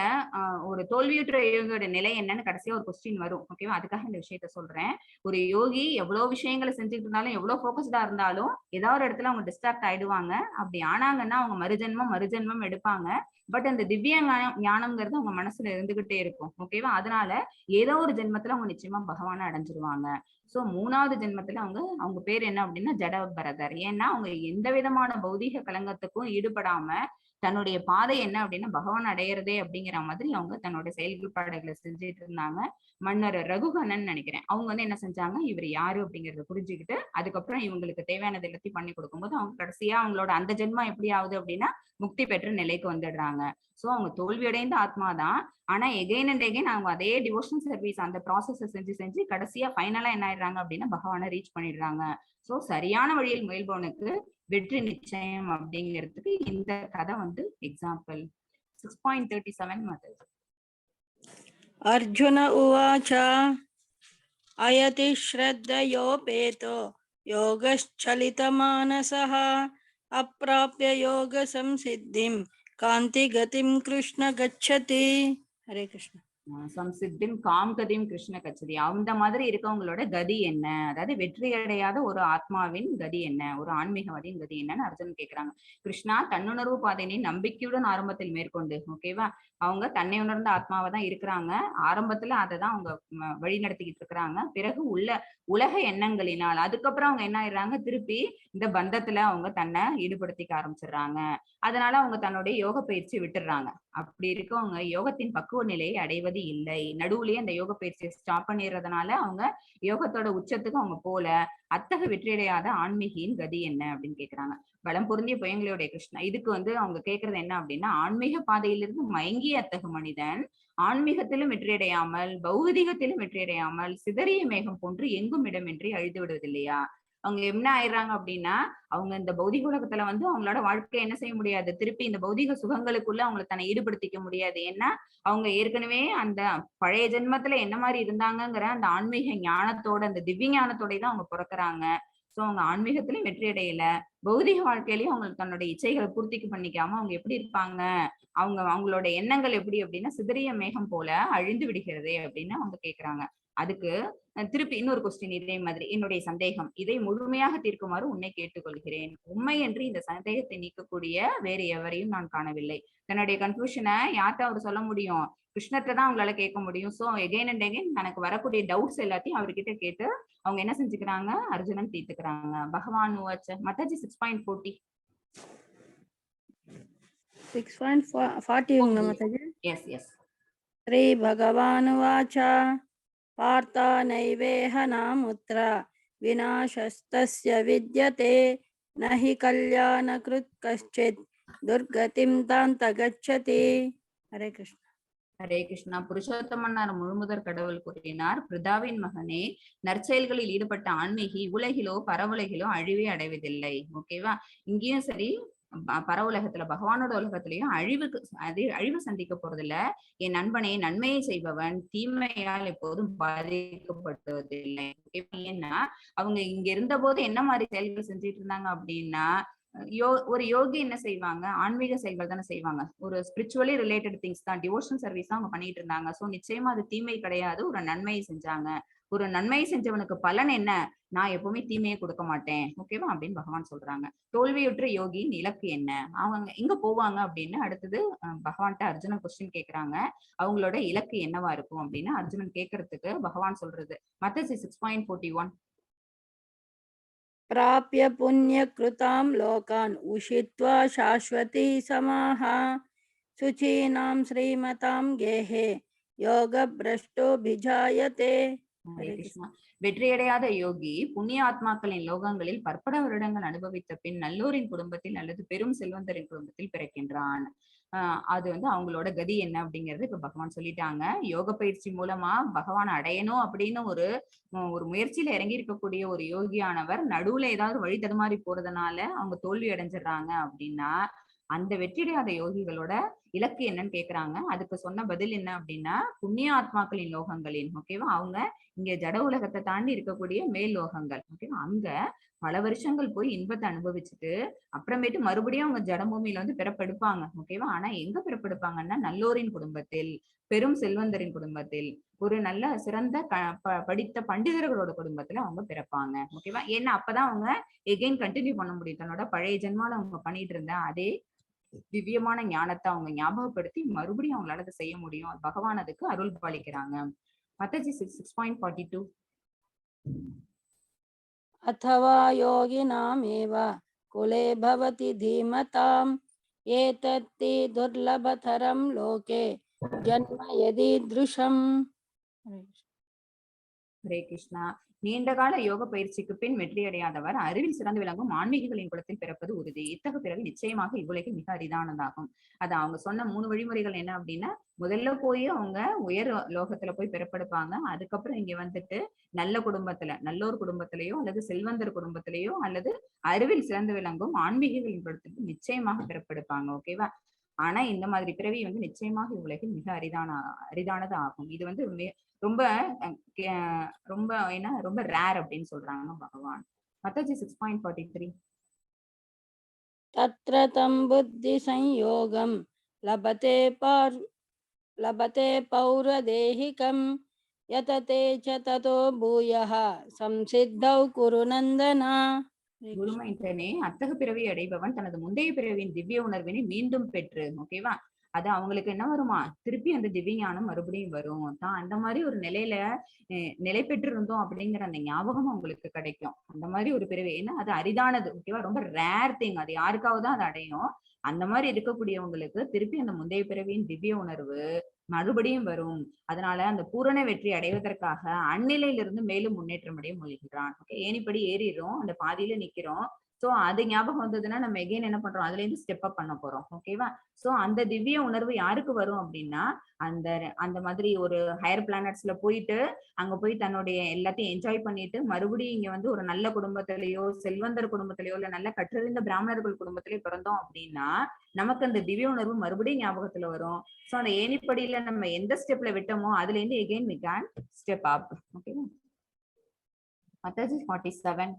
ஒரு தோல்வியுற்ற யோகியோட நிலை என்னன்னு கடைசியா ஒரு கொஸ்டின் வரும். ஓகேவா? அதுக்காக இந்த விஷயத்த சொல்றேன். ஒரு யோகி எவ்வளவு விஷயங்களை செஞ்சுட்டு இருந்தாலும், எவ்வளவு போக்கஸ்டா இருந்தாலும், ஏதாவது ஒரு இடத்துல அவங்க டிஸ்ட்ராக்ட் ஆயிடுவாங்க. அப்படி ஆனாங்கன்னா அவங்க மறுஜென்மம் எடுப்பாங்க. பட் அந்த திவ்ய ஞானம்ங்கிறது அவங்க மனசுல இருந்துகிட்டே இருக்கும். ஓகேவா? அதனால ஏதோ ஒரு ஜென்மத்துல அவங்க நிச்சயமா பகவானை அடைஞ்சிருவாங்க. சோ 3வது ஜென்மத்துல அவங்க பேர் என்ன அப்படின்னா ஜடபரதர். ஏன்னா அவங்க எந்த விதமான பௌதீக கலங்கத்துக்கும் ஈடுபடாம தன்னுடைய பாதை என்ன அப்படின்னா பகவான் அடையறதே அப்படிங்கிற மாதிரி அவங்க தன்னோட செயல்பாடுகளை செஞ்சுட்டு இருந்தாங்க. மன்னர் ரகுகணன் நினைக்கிறேன். அவங்க வந்து என்ன செஞ்சாங்க, இவர் யாரு அப்படிங்கறத புரிஞ்சுக்கிட்டு அதுக்கப்புறம் இவங்களுக்கு தேவையானது எல்லாத்தையும் பண்ணி கொடுக்கும்போது அவங்க கடைசியா அவங்களோட அந்த ஜென்மம் எப்படி ஆகுது அப்படின்னா முக்தி பெற்ற நிலைக்கு வந்துடுறாங்க. சோ அவங்க தோல்வியடைந்த ஆத்மாதான். ஆனா எகைன் அண்ட் எகைன் அவங்க அதே டிவோஷனல் சர்வீஸ் அந்த ப்ராசஸ் செஞ்சு செஞ்சு கடைசியா ஃபைனலா என்ன ஆயிடுறாங்க அப்படின்னா பகவானை ரீச் பண்ணிடுறாங்க. சோ சரியான வழியில் முயல்பவனுக்கு வெற்றி நிச்சயம் அப்படிங்கிறதுக்கு இந்த கதை வந்து எக்ஸாம்பிள். 6.37 மாதாஜி. அர்ஜுன உவாச்ச அயதி ஸ்ரத்தயோபேதோ யோகச்சலிதமானசः அப்ராப்ய யோக சம்சித்திம் காந்தி கதிம் கிருஷ்ண கச்சதி. ஹரே கிருஷ்ண. சம்சித்திம் காம்கதிம் கிருஷ்ண கச்சதி. அந்த மாதிரி இருக்கவங்களோட கதி என்ன, அதாவது வெற்றி அடையாத ஒரு ஆத்மாவின் கதி என்ன, ஒரு ஆன்மீகவாதியின் கதி என்னன்னு அர்ஜுனன் கேக்குறாங்க. கிருஷ்ணா தன்னுணர்வு பாதையை நம்பிக்கையுடன் ஆரம்பத்தில் மேற்கொண்டு, ஓகேவா, அவங்க தன்னை உணர்ந்த ஆத்மாவை தான் இருக்கிறாங்க. ஆரம்பத்துல அதை தான் அவங்க வழி நடத்திக்கிட்டு இருக்கிறாங்க. பிறகு உலக எண்ணங்களினால் அதுக்கப்புறம் அவங்க என்ன ஆயிடுறாங்க, திருப்பி இந்த பந்தத்துல அவங்க தன்னை ஈடுபடுத்திக்க ஆரம்பிச்சிடுறாங்க. அதனால அவங்க தன்னுடைய யோக பயிற்சி விட்டுடுறாங்க. அப்படி இருக்கவங்க யோகத்தின் பக்குவ நிலையை அடைவது இல்லை. நடுவுலயே அந்த யோக பயிற்சியை ஸ்டாப் பண்ணிடுறதுனால அவங்க யோகத்தோட உச்சத்துக்கு அவங்க போல. அத்தகைய வெற்றியடையாத ஆன்மீகியின் கதி என்ன அப்படின்னு கேக்குறாங்க. பலம் பொருந்திய புயங்களுடைய கிருஷ்ணா. இதுக்கு வந்து அவங்க கேக்குறது என்ன அப்படின்னா, ஆன்மீக பாதையிலிருந்து மயங்கிய அத்தகு மனிதன் ஆன்மீகத்திலும் வெற்றியடையாமல் பௌதிகத்திலும் வெற்றியடையாமல் சிதறிய மேகம் போன்று எங்கும் இடமின்றி அழிந்து விடுவதில்லையா? அவங்க என்ன ஆயிடுறாங்க அப்படின்னா, அவங்க இந்த பௌதிக உலகத்துல வந்து அவங்களோட வாழ்க்கையை என்ன செய்ய முடியாது, திருப்பி இந்த பௌதிக சுகங்களுக்குள்ள அவங்களை தன்னை ஈடுபடுத்திக்க முடியாது. ஏன்னா அவங்க ஏற்கனவே அந்த பழைய ஜென்மத்துல என்ன மாதிரி இருந்தாங்கங்கிற அந்த ஆன்மீக ஞானத்தோட அந்த திவ்ய ஞானத்தோட தான் அவங்க பிறக்குறாங்க. சோ அவங்க ஆன்மீகத்திலயும் வெற்றி அடையல, பௌதிக வாழ்க்கையிலயும் அவங்க தன்னுடைய இச்சைகளை பூர்த்திக்கு பண்ணிக்காம அவங்க எப்படி இருப்பாங்க, அவங்களோட எண்ணங்கள் எப்படி அப்படின்னா சிதறிய மேகம் போல அழிந்து விடுகிறதே அப்படின்னு அவங்க கேக்குறாங்க. அதுக்கு திருப்பி இன்னொரு கொஸ்டின் இதே மாதிரி, என்னுடைய சந்தேகம் இதை முழுமையாக தீர்க்குமாறு உன்னை கேட்டுக்கொள்கிறேன். உண்மை என்று இந்த சந்தேகத்தை நீக்கக்கூடிய வேறு எவரையும் நான் காணவில்லை. தன்னுடைய கன்ஃபியூஷனை யார்கிட்ட அவர் சொல்ல முடியும், கிருஷ்ணத்தை தான் அவங்களால கேட்க முடியும். சோ எகைன் அண்ட் எகைன் தனக்கு வரக்கூடிய டவுட்ஸ் எல்லாத்தையும் அவர்கிட்ட கேட்டு அவங்க என்ன செஞ்சுக்கிறாங்க, அர்ஜுனன் தீர்த்துக்கிறாங்க. பகவான் மத்தாஜி 6.40. 6.40 எஸ் எஸ். ஸ்ரீ பகவானுவாச்ச பார்த்தா நைவேஹ நாமுத்ர விநாசஸ்தஸ்ய வித்யதே நஹி கல்யாணகிருத் கஷ்சித் दुर्गतिं तान्त गच्छति. हरे कृष्ण. ஹரே கிருஷ்ணா. புருஷோத்தமன்னார் முழுமுதற் கடவுள் கூறினார், பிருதாவின் மகனே, நற்செயல்களில் ஈடுபட்ட ஆன்மீகி உலகிலோ பரவுலகிலோ அழிவே அடைவதில்லை. ஓகேவா? இங்கேயும் சரி, பரவுலகத்துல பகவானோட உலகத்திலயும் அழிவு சந்திக்க போறதில்ல. என் நண்பனே, நன்மையை செய்பவன் தீமையால் எப்போதும் பாதிக்கப்படுவதில்லை. ஏன்னா அவங்க இங்க இருந்த போது என்ன மாதிரி செயல்கள் செஞ்சுட்டு இருந்தாங்க அப்படின்னா, ஒரு யோகி என்ன செய்வாங்க, ஆன்மீக செயல்கள் தானே செய்வாங்க. ஒரு ஸ்பிரிச்சுவலி ரிலேட்டட் திங்ஸ் தான், டிவோஷன் சர்வீஸ் தான் அவங்க பண்ணிட்டு இருந்தாங்க. சோ நிச்சயமா அது தீமை கிடையாது, ஒரு நன்மையை செஞ்சாங்க. ஒரு நன்மையை செஞ்சவனுக்கு பலன் என்ன, நான் எப்பவுமே தீமையை கொடுக்க மாட்டேன். ஓகேவா அப்படின்னு பகவான் சொல்றாங்க. தோல்வியுற்ற யோகியின் இலக்கு என்ன, அவங்க எங்க போவாங்க அப்படின்னு அடுத்தது பகவான்கிட்ட அர்ஜுனன் கொஸ்டின் கேக்குறாங்க. அவங்களோட இலக்கு என்னவா இருக்கும் அப்படின்னு அர்ஜுனன் கேட்கறதுக்கு பகவான் சொல்றது மத்தேயு 6:41. प्राप्य पुण्यकृतां लोकान् उषित्वा शाश्वती समाः शुचीनां श्रीमतां गेहे योगभ्रष्टोऽभिजायते. ஹரே கிருஷ்ணா. வெற்றியடையாத யோகி புண்ணிய ஆத்மாக்களின் லோகங்களில் பற்பல வருடங்கள் அனுபவித்த பின் நல்லோரின் குடும்பத்தில் அல்லது பெரும் செல்வந்தரின் குடும்பத்தில் பிறக்கின்றான். அது வந்து அவங்களோட கதி என்ன அப்படிங்கறது இப்ப பகவான் சொல்லிட்டாங்க. யோக பயிற்சி மூலமா பகவான் அடையணும் அப்படின்னு ஒரு ஒரு முயற்சியில இறங்கி இருக்கக்கூடிய ஒரு யோகியானவர் நடுவுல ஏதாவது வழி தடுமாறி போறதுனால அவங்க தோல்வி அடைஞ்சிடறாங்க அப்படின்னா, அந்த வெற்றியடையாத யோகிகளோட இலக்கு என்னன்னு கேக்குறாங்க. அதுக்கு சொன்ன பதில் என்ன அப்படின்னா, புண்ணிய ஆத்மாக்களின் லோகங்களின், ஓகேவா, அவங்க இங்க ஜட உலகத்தை தாண்டி இருக்கக்கூடிய மேல் லோகங்கள், ஓகேவா, அங்க பல வருஷங்கள் போய் இன்பத்தை அனுபவிச்சுட்டு அப்புறமேட்டு மறுபடியும் அவங்க ஜடபூமியில வந்து பிறப்பெடுப்பாங்க. ஓகேவா? ஆனா எங்க பிறப்பெடுப்பாங்கன்னா, நல்லோரின் குடும்பத்தில், பெரும் செல்வந்தரின் குடும்பத்தில், ஒரு நல்ல சிறந்த படித்த பண்டிதர்களோட குடும்பத்துல அவங்க பிறப்பாங்க. ஓகேவா? ஏன்னா அப்பதான் அவங்க எகைன் கண்டினியூ பண்ண முடியும். தன்னோட பழைய ஜென்மால அவங்க பண்ணிட்டு இருந்த அதே திவ்யமான ஞானத்தை அவங்க ஞாபகப்படுத்தி மறுபடியும் அவங்களால அதை செய்ய முடியும். பகவான் அதுக்கு அருள் பாலிக்கிறாங்க. மத்தேயு 6:42. अथवा योगिनामेव कुले भवति धीमताम् एतत्ते दुर्लभतरं लोके जन्म यदीदृशम्. ஹரே கிருஷ்ணா. நீண்ட கால யோக பயிற்சிக்கு பின் வெற்றியடையாதவர் அறிவில் சிறந்து விளங்கும் ஆன்மீகங்களின் குலத்தில் பிறப்பது உறுதி. இத்தகு பிறகு நிச்சயமாக இவ்வுலகில் மிக அரிதானதாகும். அது அவங்க சொன்ன 3 வழிமுறைகள் என்ன அப்படின்னா, முதல்ல போய் அவங்க உயர் லோகத்துல போய் பிறப்பெடுப்பாங்க. அதுக்கப்புறம் இங்க வந்துட்டு நல்ல குடும்பத்துல, நல்லோர் குடும்பத்திலேயோ அல்லது செல்வந்தர் குடும்பத்திலேயோ அல்லது அறிவில் சிறந்து விளங்கும் ஆன்மீகங்களின் குலத்திற்கு நிச்சயமாக பிறப்பெடுப்பாங்க. ஓகேவா? ஆனா இந்த மாதிரி பிறவி வந்து நிச்சயமாக இவ்வுலகில் மிக அரிதானது ஆகும். இது வந்து ரொம்ப ரொம்ப என்ன ரொம்ப ரேர் அப்படின்னு சொல்றாங்க பகவான். மத்தேயு 6:43. तत्र तं बुद्धि संयोगं लभते पौरदेहिकं यतते च ततो भूयः संसिद्धौ कुरु नन्दन. குருமைத்தனே, அத்தக பிறவி அடைபவன் தனது முந்தைய பிறவியின் திவ்ய உணர்வினை மீண்டும் பெற்று, ஓகேவா, அது அவங்களுக்கு என்ன வருமா, திருப்பி அந்த திவ்ய ஞானம் மறுபடியும் வரும். தான் அந்த மாதிரி ஒரு நிலையில நிலை பெற்று இருந்தோம் அப்படிங்கிற அந்த ஞாபகம் அவங்களுக்கு கிடைக்கும். அந்த மாதிரி ஒரு பிறவி, ஏன்னா அது அரிதானது. ஓகேவா? ரொம்ப ரேர் திங். அது யாருக்காவது தான் அது அடையும். அந்த மாதிரி இருக்கக்கூடியவங்களுக்கு திருப்பி அந்த முந்தைய பிறவியின் திவ்ய உணர்வு மறுபடியும் வரும். அதனால அந்த பூரண வெற்றி அடைவதற்காக அந்நிலையிலிருந்து மேலும் முன்னேற்றம் அடைய முயல்கிறான். ஓகே, ஏணிப்படி ஏறிடுறோம், அந்த பாதியில நிக்கிறோம். சோ அது ஞாபகம் வந்ததுன்னா நம்ம எகைன் என்ன பண்றோம், அதுல இருந்து ஸ்டெப் அப் பண்ண போறோம். ஓகேவா? சோ அந்த திவ்ய உணர்வு யாருக்கு வரும் அப்படின்னா, அந்த அந்த மாதிரி ஒரு ஹையர் பிளானட்ஸ்ல போயிட்டு அங்க போய் தன்னுடைய எல்லாத்தையும் என்ஜாய் பண்ணிட்டு மறுபடியும் இங்க வந்து ஒரு நல்ல குடும்பத்திலேயோ செல்வந்தர் குடும்பத்திலேயோ இல்ல நல்ல கற்றறிந்த பிராமணர்கள் குடும்பத்திலேயோ பிறந்தோம் அப்படின்னா நமக்கு அந்த திவ்ய உணர்வு மறுபடியும் ஞாபகத்துல வரும். சோ அந்த ஏணிப்படியில நம்ம எந்த ஸ்டெப்ல விட்டோமோ அதுல இருந்து again we can step up. ஓகேவா? மத்தேயு 47.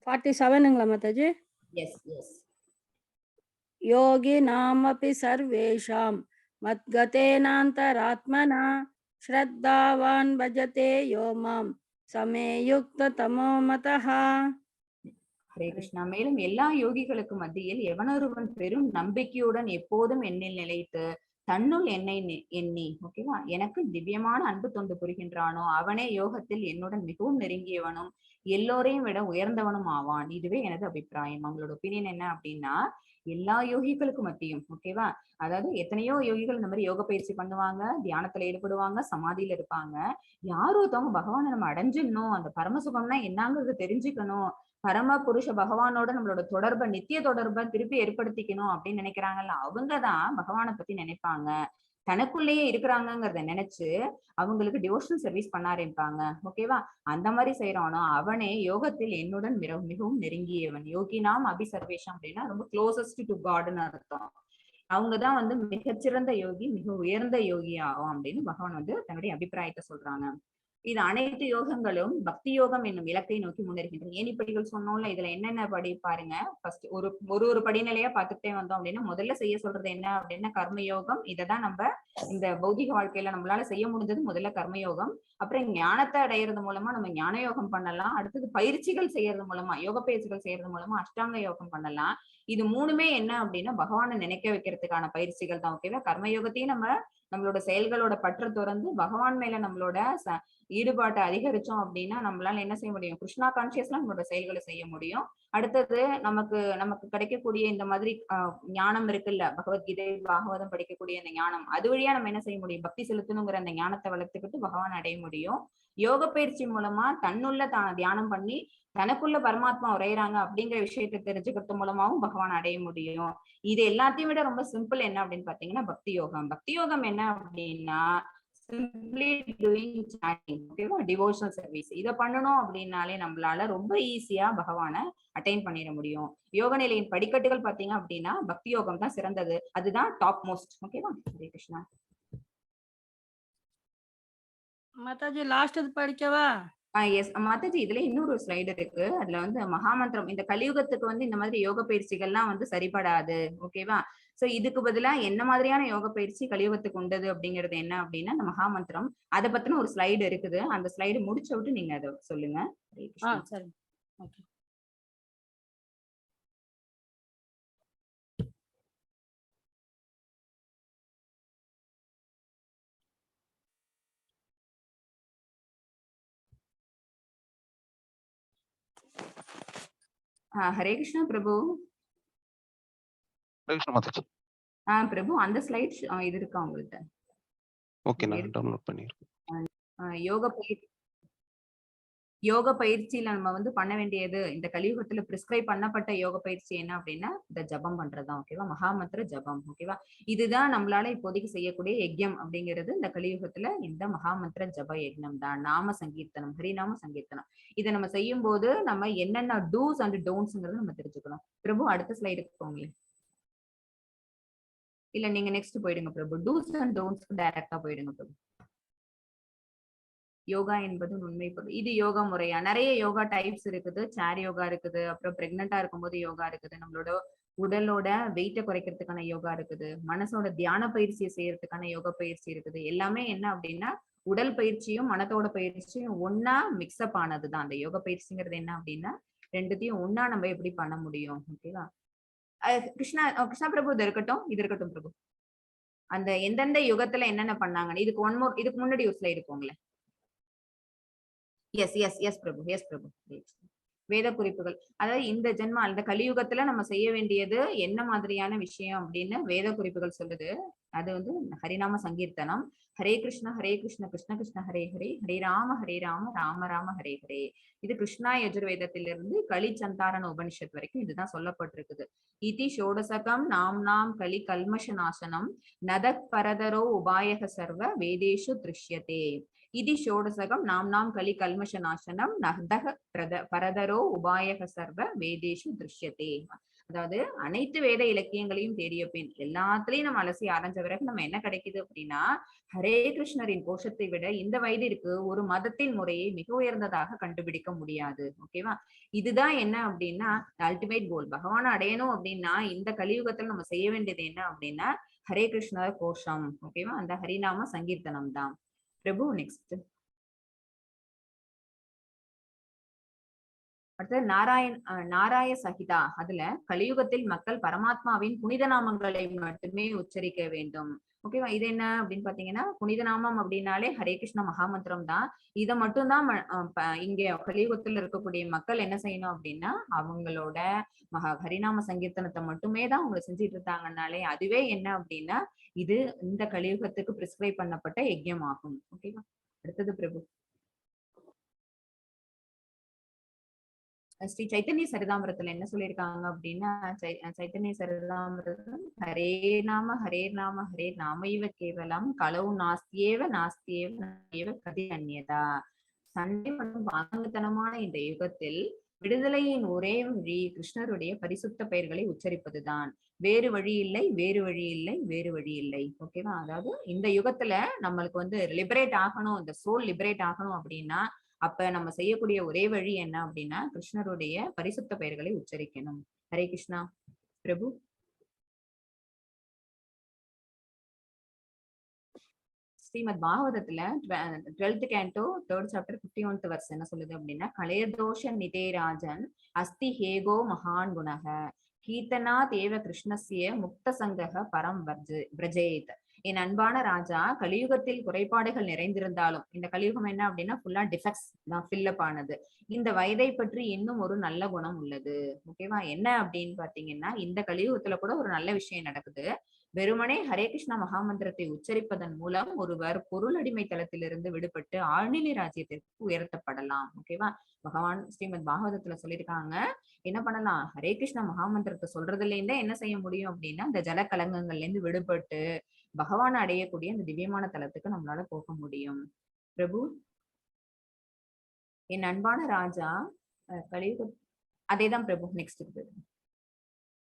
47ங்களா மாதாஜி? Yes yes. योगी नामपि सर्वेषां मद्गतेनान्तरात्मना श्रद्धावान् भजते यो मां समे युक्ततमो मतः. ஹரே கிருஷ்ணா. மேலும் எல்லா யோகிகளுக்கு மத்தியில் எவனொருவன் பெரும் நம்பிக்கையுடன் எப்போதும் என்னில் நிலைத்து தன்னுள் என்னை எண்ணி, ஓகேவா, எனக்கு திவ்யமான அன்பு தொண்டு புரிகின்றானோ அவனே யோகத்தில் என்னுடன் மிகவும் நெருங்கியவனும் எல்லோரையும் விட உயர்ந்தவனும் ஆவான். இதுவே எனது அபிப்பிராயம். அவங்களோட ஒப்பீனியன் என்ன அப்படின்னா, எல்லா யோகிகளுக்கும் மத்தியும், ஓகேவா, அதாவது எத்தனையோ யோகிகள் இந்த மாதிரி யோக பயிற்சி பண்ணுவாங்க, தியானத்துல ஈடுபடுவாங்க, சமாதியில இருப்பாங்க. யாரோ ஒருத்தவங்க பகவானை நம்ம அடைஞ்சிடணும், அந்த பரமசுகம்னா என்னங்கிறது தெரிஞ்சுக்கணும், பரம புருஷ பகவானோட நம்மளோட தொடர்பை நித்திய தொடர்பை திருப்பி ஏற்படுத்திக்கணும் அப்படின்னு நினைக்கிறாங்கல்ல, அவங்கதான் பகவானை பத்தி நினைப்பாங்க. தனக்குள்ளேயே இருக்கிறாங்கிறத நினைச்சு அவங்களுக்கு டிவோஷனல் சர்வீஸ் பண்ண ஆரம்பிப்பாங்க. ஓகேவா? அந்த மாதிரி செய்யறானோ அவனே யோகத்தில் என்னுடன் மிகவும் நெருங்கியவன். யோகினாம் அபிசர்வேஷம் அப்படின்னா ரொம்ப க்ளோசஸ்ட் டு காட்னு அர்த்தம். அவங்கதான் வந்து மிகச்சிறந்த யோகி, மிக உயர்ந்த யோகி ஆகும் அப்படின்னு பகவான் வந்து தன்னுடைய அபிப்பிராயத்தை சொல்றாங்க. இது அனைத்து யோகங்களும் பக்தி யோகம் என்னும் இலக்கை நோக்கி முன்னேறுகின்றன. ஏணிப்படிகள் சொன்னோம்ல, இதுல என்னென்ன படி பாருங்க. ஃபர்ஸ்ட் ஒரு படிநிலையா பார்த்துட்டே வந்தோம் அப்படின்னா, முதல்ல செய்ய சொல்றது என்ன அப்படின்னா கர்ம யோகம். இததான் நம்ம இந்த பௌதிக வாழ்க்கையில நம்மளால செய்ய முடிஞ்சது முதல்ல கர்மயோகம். அப்புறம் ஞானத்தை அடையிறது மூலமா நம்ம ஞான யோகம் பண்ணலாம். அடுத்தது பயிற்சிகள் செய்யறது மூலமா, யோக பயிற்சிகள் செய்யறது மூலமா அஷ்டாங்க யோகம் பண்ணலாம். இது மூணுமே என்ன அப்படின்னா பகவானை நினைக்க வைக்கிறதுக்கான பயிற்சிகள் தான். ஓகேவா? கர்மயோகத்தையும் நம்மளோட செயல்களோட பற்று துறந்து பகவான் மேல நம்மளோட ஈடுபாட்டை அதிகரிச்சோம் அப்படின்னா நம்மளால என்ன செய்ய முடியும்? கிருஷ்ணா கான்சியஸ்ல நம்மளோட செயல்களை செய்ய முடியும். அடுத்தது நமக்கு கிடைக்கக்கூடிய இந்த மாதிரி ஞானம் இருக்குல்ல, பகவத்கீதை பாகவதம் படிக்கக்கூடிய அந்த ஞானம், அது வழியா நம்ம என்ன செய்ய முடியும்? பக்தி செலுத்தணுங்கிற அந்த ஞானத்தை வளர்த்துக்கிட்டு பகவான் அடைய முடியும். யோக பயிற்சி மூலமா தன்னுள்ள தியானம் பண்ணி தனக்குள்ள பரமாத்மா உரையிறாங்க அப்படிங்கிற விஷயத்தை தெரிஞ்சுக்கிறது மூலமாவும் பகவான் அடைய முடியும். இது எல்லாத்தையும் விட ரொம்ப சிம்பிள் என்ன அப்படின்னு பாத்தீங்கன்னா பக்தி யோகம். பக்தி யோகம் என்ன அப்படின்னா சிம்பிளி டூயிங் சாண்டிங், ஓகேவா? Devotional service. இதை பண்ணணும் அப்படின்னாலே நம்மளால ரொம்ப ஈஸியா பகவானை அட்டைன் பண்ணிட முடியும். யோக நிலையின் படிக்கட்டுகள் பாத்தீங்க அப்படின்னா பக்தி யோகம் தான் சிறந்தது, அதுதான் டாப் மோஸ்ட். ஓகேவா? ஹரே கிருஷ்ணா. மாதாஜி லாஸ்ட் அது படிக்கவா? எஸ் மாதாஜி, இதுல இன்னொரு ஸ்லைடு இருக்கு. அதுல வந்து மகாமந்திரம், இந்த கலியுகத்துக்கு வந்து இந்த மாதிரி யோக பயிற்சிகள்லாம் வந்து சரிபடாது. ஓகேவா? சோ இதுக்கு பதிலா என்ன மாதிரியான யோக பயிற்சி கலியுகத்துக்கு உண்டது அப்படிங்கிறது என்ன அப்படின்னா இந்த மகாமந்திரம். அதை பத்தின ஒரு ஸ்லைடு இருக்குது. அந்த ஸ்லைடு முடிச்ச விட்டு நீங்க அதை சொல்லுங்க. சரி. ஓகே. ஹரே கிருஷ்ணா பிரபு. பிரபு அந்த ஸ்லைட் இது இருக்கா உங்கள்கிட்ட? ஓகே, நான் டவுன்லோட் பண்ணிருக்கேன். யோக பயிற்சியில நம்ம வந்து பண்ண வேண்டியது, இந்த கலியுகத்துல பிரிஸ்கிரைப் பண்ணப்பட்ட யோக பயிற்சி என்ன அப்படின்னா இந்த ஜபம் பண்றதுதான். ஓகேவா? மகாமந்திர ஜபம். ஓகேவா? இதுதான் நம்மளால இப்போதைக்கு செய்யக்கூடிய யஜ்யம் அப்படிங்கிறது. இந்த கலியுகத்துல இந்த மகாமந்திர ஜப யஜ்னம் தான். நாம சங்கீர்த்தனம், ஹரிநாம சங்கீர்த்தனம். இதை நம்ம செய்யும் போது நம்ம என்னென்ன டூஸ் அண்ட் டோன்ட்ஸ்ங்கிறது நம்ம தெரிஞ்சுக்கணும். பிரபு அடுத்த ஸ்லைடுக்கு போங்க. இல்ல நீங்க நெக்ஸ்ட் போயிடுங்க பிரபு. டூஸ் அண்ட் டோன்ட்ஸ்க்கு டைரக்டா போயிடுங்க பிரபு. யோகா என்பது உண்மை பொருள். இது யோகா முறையா? நிறைய யோகா டைப்ஸ் இருக்குது. சேர் யோகா இருக்குது, அப்புறம் பிரெக்னெண்டா இருக்கும்போது யோகா இருக்குது, நம்மளோட உடலோட வெயிட்டை குறைக்கிறதுக்கான யோகா இருக்குது, மனசோட தியான பயிற்சியை செய்யறதுக்கான யோகா பயிற்சி இருக்குது. எல்லாமே என்ன அப்படின்னா உடல் பயிற்சியும் மனத்தோட பயிற்சியும் ஒன்னா மிக்ஸ்அப் ஆனதுதான் அந்த யோகா பயிற்சிங்கிறது. என்ன அப்படின்னா ரெண்டுத்தையும் ஒன்னா நம்ம எப்படி பண்ண முடியும்? ஓகேவா? கிருஷ்ணா பிரபு இது இருக்கட்டும் பிரபு. அந்த எந்தெந்த யுகத்துல என்னென்ன பண்ணாங்கன்னு இதுக்கு முன்னாடி ஒரு ஸ்லைடு போங்களேன். எஸ் பிரபு. வேத குறிப்புகள், அதாவது இந்த ஜென்மா அந்த கலியுகத்துல நம்ம செய்ய வேண்டியது என்ன மாதிரியான விஷயம் அப்படின்னு வேத குறிப்புகள் சொல்லுது. அது வந்து ஹரிநாம சங்கீர்த்தனம். ஹரே கிருஷ்ண கிருஷ்ண கிருஷ்ண ஹரே ஹரே, ஹரே ராம ராம ராம ஹரே ஹரே. இது கிருஷ்ணா யஜுர்வேதத்திலிருந்து களி சந்தாரண உபனிஷத் வரைக்கும் இதுதான் சொல்லப்பட்டிருக்குது. இதி ஷோடசகம் நாம் களி கல்மஷ நாசனம் நதக் பரதரோ உபாயக சர்வ வேதேஷு திருஷ்யதே. இதி ஷோடசகம் நாம் களி கல்மஷ நாசனம் நதக பரதரோ உபாயக சர்வ வேதேஷு திருஷ்யதே. அதாவது அனைத்து வேத இலக்கியங்களையும் தேடிய பின் எல்லாத்துலயும் நம்ம அலசி ஆரஞ்ச பிறகு நம்ம என்ன கிடைக்குது அப்படின்னா ஹரே கிருஷ்ணரின் கோஷத்தை விட இந்த வயதிற்கு ஒரு மதத்தின் முறையை மிக உயர்ந்ததாக கண்டுபிடிக்க முடியாது. ஓகேவா? இதுதான் என்ன அப்படின்னா அல்டிமேட் கோல். பகவானை அடையணும் அப்படின்னா இந்த கலியுகத்துல நம்ம செய்ய வேண்டியது என்ன அப்படின்னா ஹரே கிருஷ்ணர் கோஷம். ஓகேவா? அந்த ஹரிநாம சங்கீர்த்தனம் தான். பிரபு நெக்ஸ்ட். அடுத்தது நாராய சகிதா. அதுல கலியுகத்தில் மக்கள் பரமாத்மாவின் புனித நாமங்களை மட்டுமே உச்சரிக்க வேண்டும். ஓகேவா? இது என்ன அப்படின்னு பாத்தீங்கன்னா புனித நாமம் அப்படின்னாலே ஹரே கிருஷ்ண மகாமந்திரம் தான். இதை மட்டும்தான் இங்க கலியுகத்துல இருக்கக்கூடிய மக்கள் என்ன செய்யணும் அப்படின்னா அவங்களோட ஹரிநாம சங்கீர்த்தனத்தை மட்டுமே தான் அவங்க செஞ்சுட்டு இருந்தாங்கன்னாலே அதுவே என்ன அப்படின்னா இது இந்த கலியுகத்துக்கு பிரிஸ்கிரைப் பண்ணப்பட்ட யஜ்யம் ஆகும். ஓகேவா? அடுத்தது பிரபு. ஸ்ரீ சைத்தன்ய சரிதாமிரத்துல என்ன சொல்லியிருக்காங்க அப்படின்னா, சைத்தன்ய சரிதாமிரதம் ஹரே நாம ஹரே நாம ஹரே நாமைவ கேவலம் களவு நாஸ்தியேவ கதி அந்நியதா. சண்டை மற்றும் வாங்கத்தனமான இந்த யுகத்தில் விடுதலையின் ஒரே வழி கிருஷ்ணருடைய பரிசுத்த பெயர்களை உச்சரிப்பதுதான். வேறு வழி இல்லை, வேறு வழி இல்லை, வேறு வழி இல்லை. ஓகேவா? அதாவது இந்த யுகத்துல நம்மளுக்கு வந்து லிபரேட் ஆகணும், இந்த சோல் லிபரேட் ஆகணும் அப்படின்னா அப்ப நம்ம செய்யக்கூடிய ஒரே வழி என்ன அப்படின்னா கிருஷ்ணருடைய பரிசுத்த பெயர்களை உச்சரிக்கணும். ஹரே கிருஷ்ணா. பிரபு. ஸ்ரீமத் பாகவதத்துல 12th canto 3rd chapter 51th verse என்ன சொல்லுது அப்படின்னா, கலேதோஷ நிதேராஜன் அஸ்தி ஹேகோ மகான் குணக கீர்த்தனா தேவ கிருஷ்ணசிய முக்த சங்கக பரம் பிரஜேத். என் அன்பான ராஜா, கலியுகத்தில் குறைபாடுகள் நிறைந்திருந்தாலும், இந்த கலியுகம் என்ன அப்படின்னா ஃபுல்லா டிஃபெக்ட்ஸ் தான் ஃபில்லப் ஆனது. இந்த வயதை பற்றி இன்னும் ஒரு நல்ல குணம் உள்ளது. ஓகேவா? என்ன அப்படின்னு பாத்தீங்கன்னா, இந்த கலியுகத்துல கூட ஒரு நல்ல விஷயம் நடக்குது. வெறுமனே ஹரே கிருஷ்ணா மகாமந்திரத்தை உச்சரிப்பதன் மூலம் ஒருவர் பொருளடிமை தளத்திலிருந்து விடுபட்டு ஆழ்நிலை ராஜ்யத்திற்கு உயர்த்தப்படலாம். ஓகேவா? பகவான் ஸ்ரீமத் பாகவதத்துல சொல்லியிருக்காங்க, என்ன பண்ணலாம்? ஹரே கிருஷ்ணா மகாமந்திரத்தை சொல்றதுல இருந்தே என்ன செய்ய முடியும் அப்படின்னா, இந்த ஜல கலங்கங்கள்ல இருந்து விடுபட்டு பகவான் அடையக்கூடிய அந்த திவ்யமான தலத்துக்கு நம்மளால போக முடியும். பிரபு. என் அன்பான ராஜா, கலியுக அதேதான் பிரபு. நெக்ஸ்ட் இருக்குது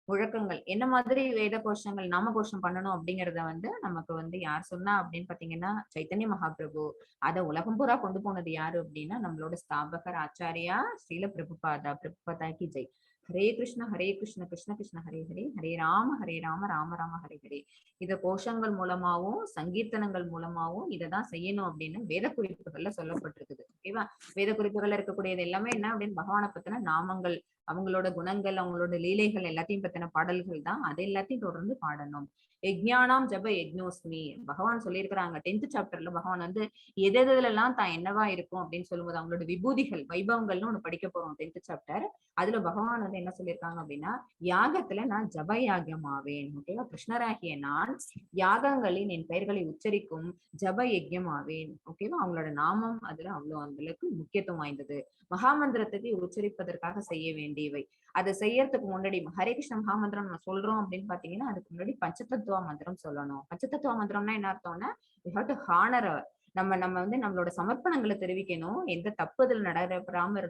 முழக்கங்கள். என்ன மாதிரி வேத கோஷங்கள் நாம கோஷம் பண்ணணும் அப்படிங்கறத வந்து நமக்கு வந்து யார் சொன்னா அப்படின்னு பாத்தீங்கன்னா சைத்தன்ய மகாபிரபு. அத உலகம் பூரா கொண்டு போனது யாரு அப்படின்னா நம்மளோட ஸ்தாபகர் ஆச்சாரியா ஸ்ரீல பிரபுபாதா கி ஜெய். ஹரே கிருஷ்ண கிருஷ்ண கிருஷ்ண ஹரே ஹரே, ஹரே ராம ராம ராம ஹரே ஹரே. இத கோஷங்கள் மூலமாவும் சங்கீர்த்தனங்கள் மூலமாவும் இததான் செய்யணும் அப்படின்னு வேத குறிப்புகள்ல சொல்லப்பட்டிருக்குது. ஓகேவா? வேத குறிப்புகள்ல இருக்கக்கூடியது எல்லாமே என்ன அப்படின்னு பகவானை பத்தின நாமங்கள், அவங்களோட குணங்கள், அவங்களோட லீலைகள் எல்லாத்தையும் பத்தின பாடல்கள் தான். அதை எல்லாத்தையும் தொடர்ந்து பாடணும். யஜ்ஞானாம் ஜப யஜ்னோஸ்மி. பகவான் சொல்லியிருக்கிறாங்க 10th சாப்டர்ல பகவான் வந்து எதெல்லாம் தான் என்னவா இருக்கும் அப்படின்னு சொல்லும்போது அவங்களோட விபூதிகள் வைபவங்கள்னு ஒண்ணு படிக்க போறோம் 10th சாப்டர். அதுல பகவான் வந்து என்ன சொல்லியிருக்காங்க அப்படின்னா, யாகத்துல நான் ஜப யாகம் ஆவேன். ஓகேவா? கிருஷ்ணராகிய நான் யாகங்களின் என் பெயர்களை உச்சரிக்கும் ஜப யஜ்யம் ஆவேன். ஓகேவா? அவங்களோட நாமம் அதுல அவ்வளவு அந்த அளவுக்கு முக்கியத்துவம் வாய்ந்தது. மகாமந்திரத்தை உச்சரிப்பதற்காக செய்ய வேண்டியவை. அதை செய்யறதுக்கு முன்னாடி ஹரே கிருஷ்ண மகாமந்திரம் நம்ம சொல்றோம் அப்படின்னு பாத்தீங்கன்னா அதுக்கு முன்னாடி பஞ்சதத்துவ மந்திரம் சொல்லணும். பஞ்சதத்துவ மந்திரம்னா என்ன அர்த்தம்னா, we have to honor நம்ம வந்து நம்மளோட சமர்ப்பணங்களை தெரிவிக்கணும். எந்த தப்பு இதுல நடைபெறாம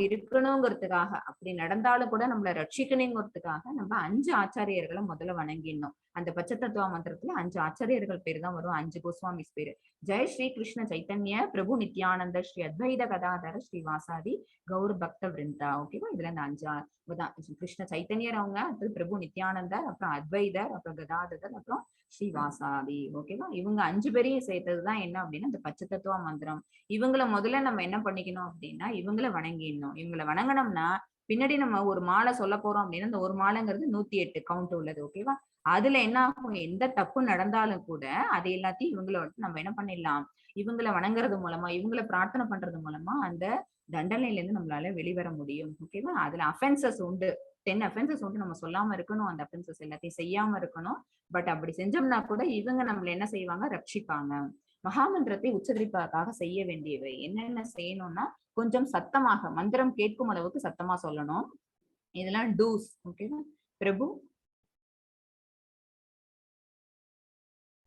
இருக்கணுங்கிறதுக்காக, அப்படி நடந்தாலும் கூட நம்மள ரட்சிக்கணுங்கிறதுக்காக நம்ம 5 ஆச்சாரியர்களை முதல்ல வணங்கிடணும். அந்த பச்சத்தத்துவ மந்திரத்துல 5 ஆச்சாரியர்கள் பேர் தான் வரும், 5 கோஸ்வாமிஸ் பேரு. ஜெய் ஸ்ரீ கிருஷ்ண சைத்தன்ய பிரபு நித்யானந்த ஸ்ரீ அத்வைத கதாதர ஸ்ரீ வாசாதி கௌர் பக்த விருந்தா. ஓகேவா? இதுல இந்த 5 கிருஷ்ண சைத்தன்யர் அவங்க, அடுத்து பிரபு நித்யானந்தர், அப்புறம் அத்வைதர், அப்புறம் கதாதர், அப்புறம் ஸ்ரீ வாசாதி. ஓகேவா? இவங்க 5 பேரையும் சேர்த்ததுதான் என்ன அப்படின்னா இந்த பச்சத்தத்துவ மந்திரம். இவங்களை முதல்ல நம்ம என்ன பண்ணிக்கணும் அப்படின்னா இவங்களை வணங்கிடணும். இவங்களை வணங்கினோம்னா பின்னாடி நம்ம ஒரு மாலை சொல்ல போறோம் அப்படின்னா இந்த ஒரு மாலைங்கிறது 108 கவுண்ட் உள்ளது. ஓகேவா? அதுல என்ன ஆகும், எந்த தப்பு நடந்தாலும் கூட அது எல்லாத்தையும் இவங்களை நம்ம என்ன பண்ணிடலாம், இவங்களை வணங்குறது மூலமா, இவங்களை பிரார்த்தனை பண்றது மூலமா அந்த தண்டனையில இருந்து நம்மளால வெளிவர முடியும். ஓகேவா? அதுல அஃபென்சஸ் உண்டு, 10 அஃபென்சஸ் உண்டு. நம்ம சொல்லாம இருக்கணும், அந்த அஃபென்சஸ் எல்லாத்தையும் செய்யாம இருக்கணும். பட் அப்படி செஞ்சோம்னா கூட இவங்க நம்மள என்ன செய்வாங்க, ரட்சிப்பாங்க. மகாமந்திரத்தை உச்சரிப்பதற்காக செய்ய வேண்டியவை என்னென்ன செய்யணும்னா, கொஞ்சம் சத்தமாக மந்திரம் கேட்கும் அளவுக்கு சத்தமா சொல்லணும். இதெல்லாம் டூஸ். ஓகேவா பிரபு?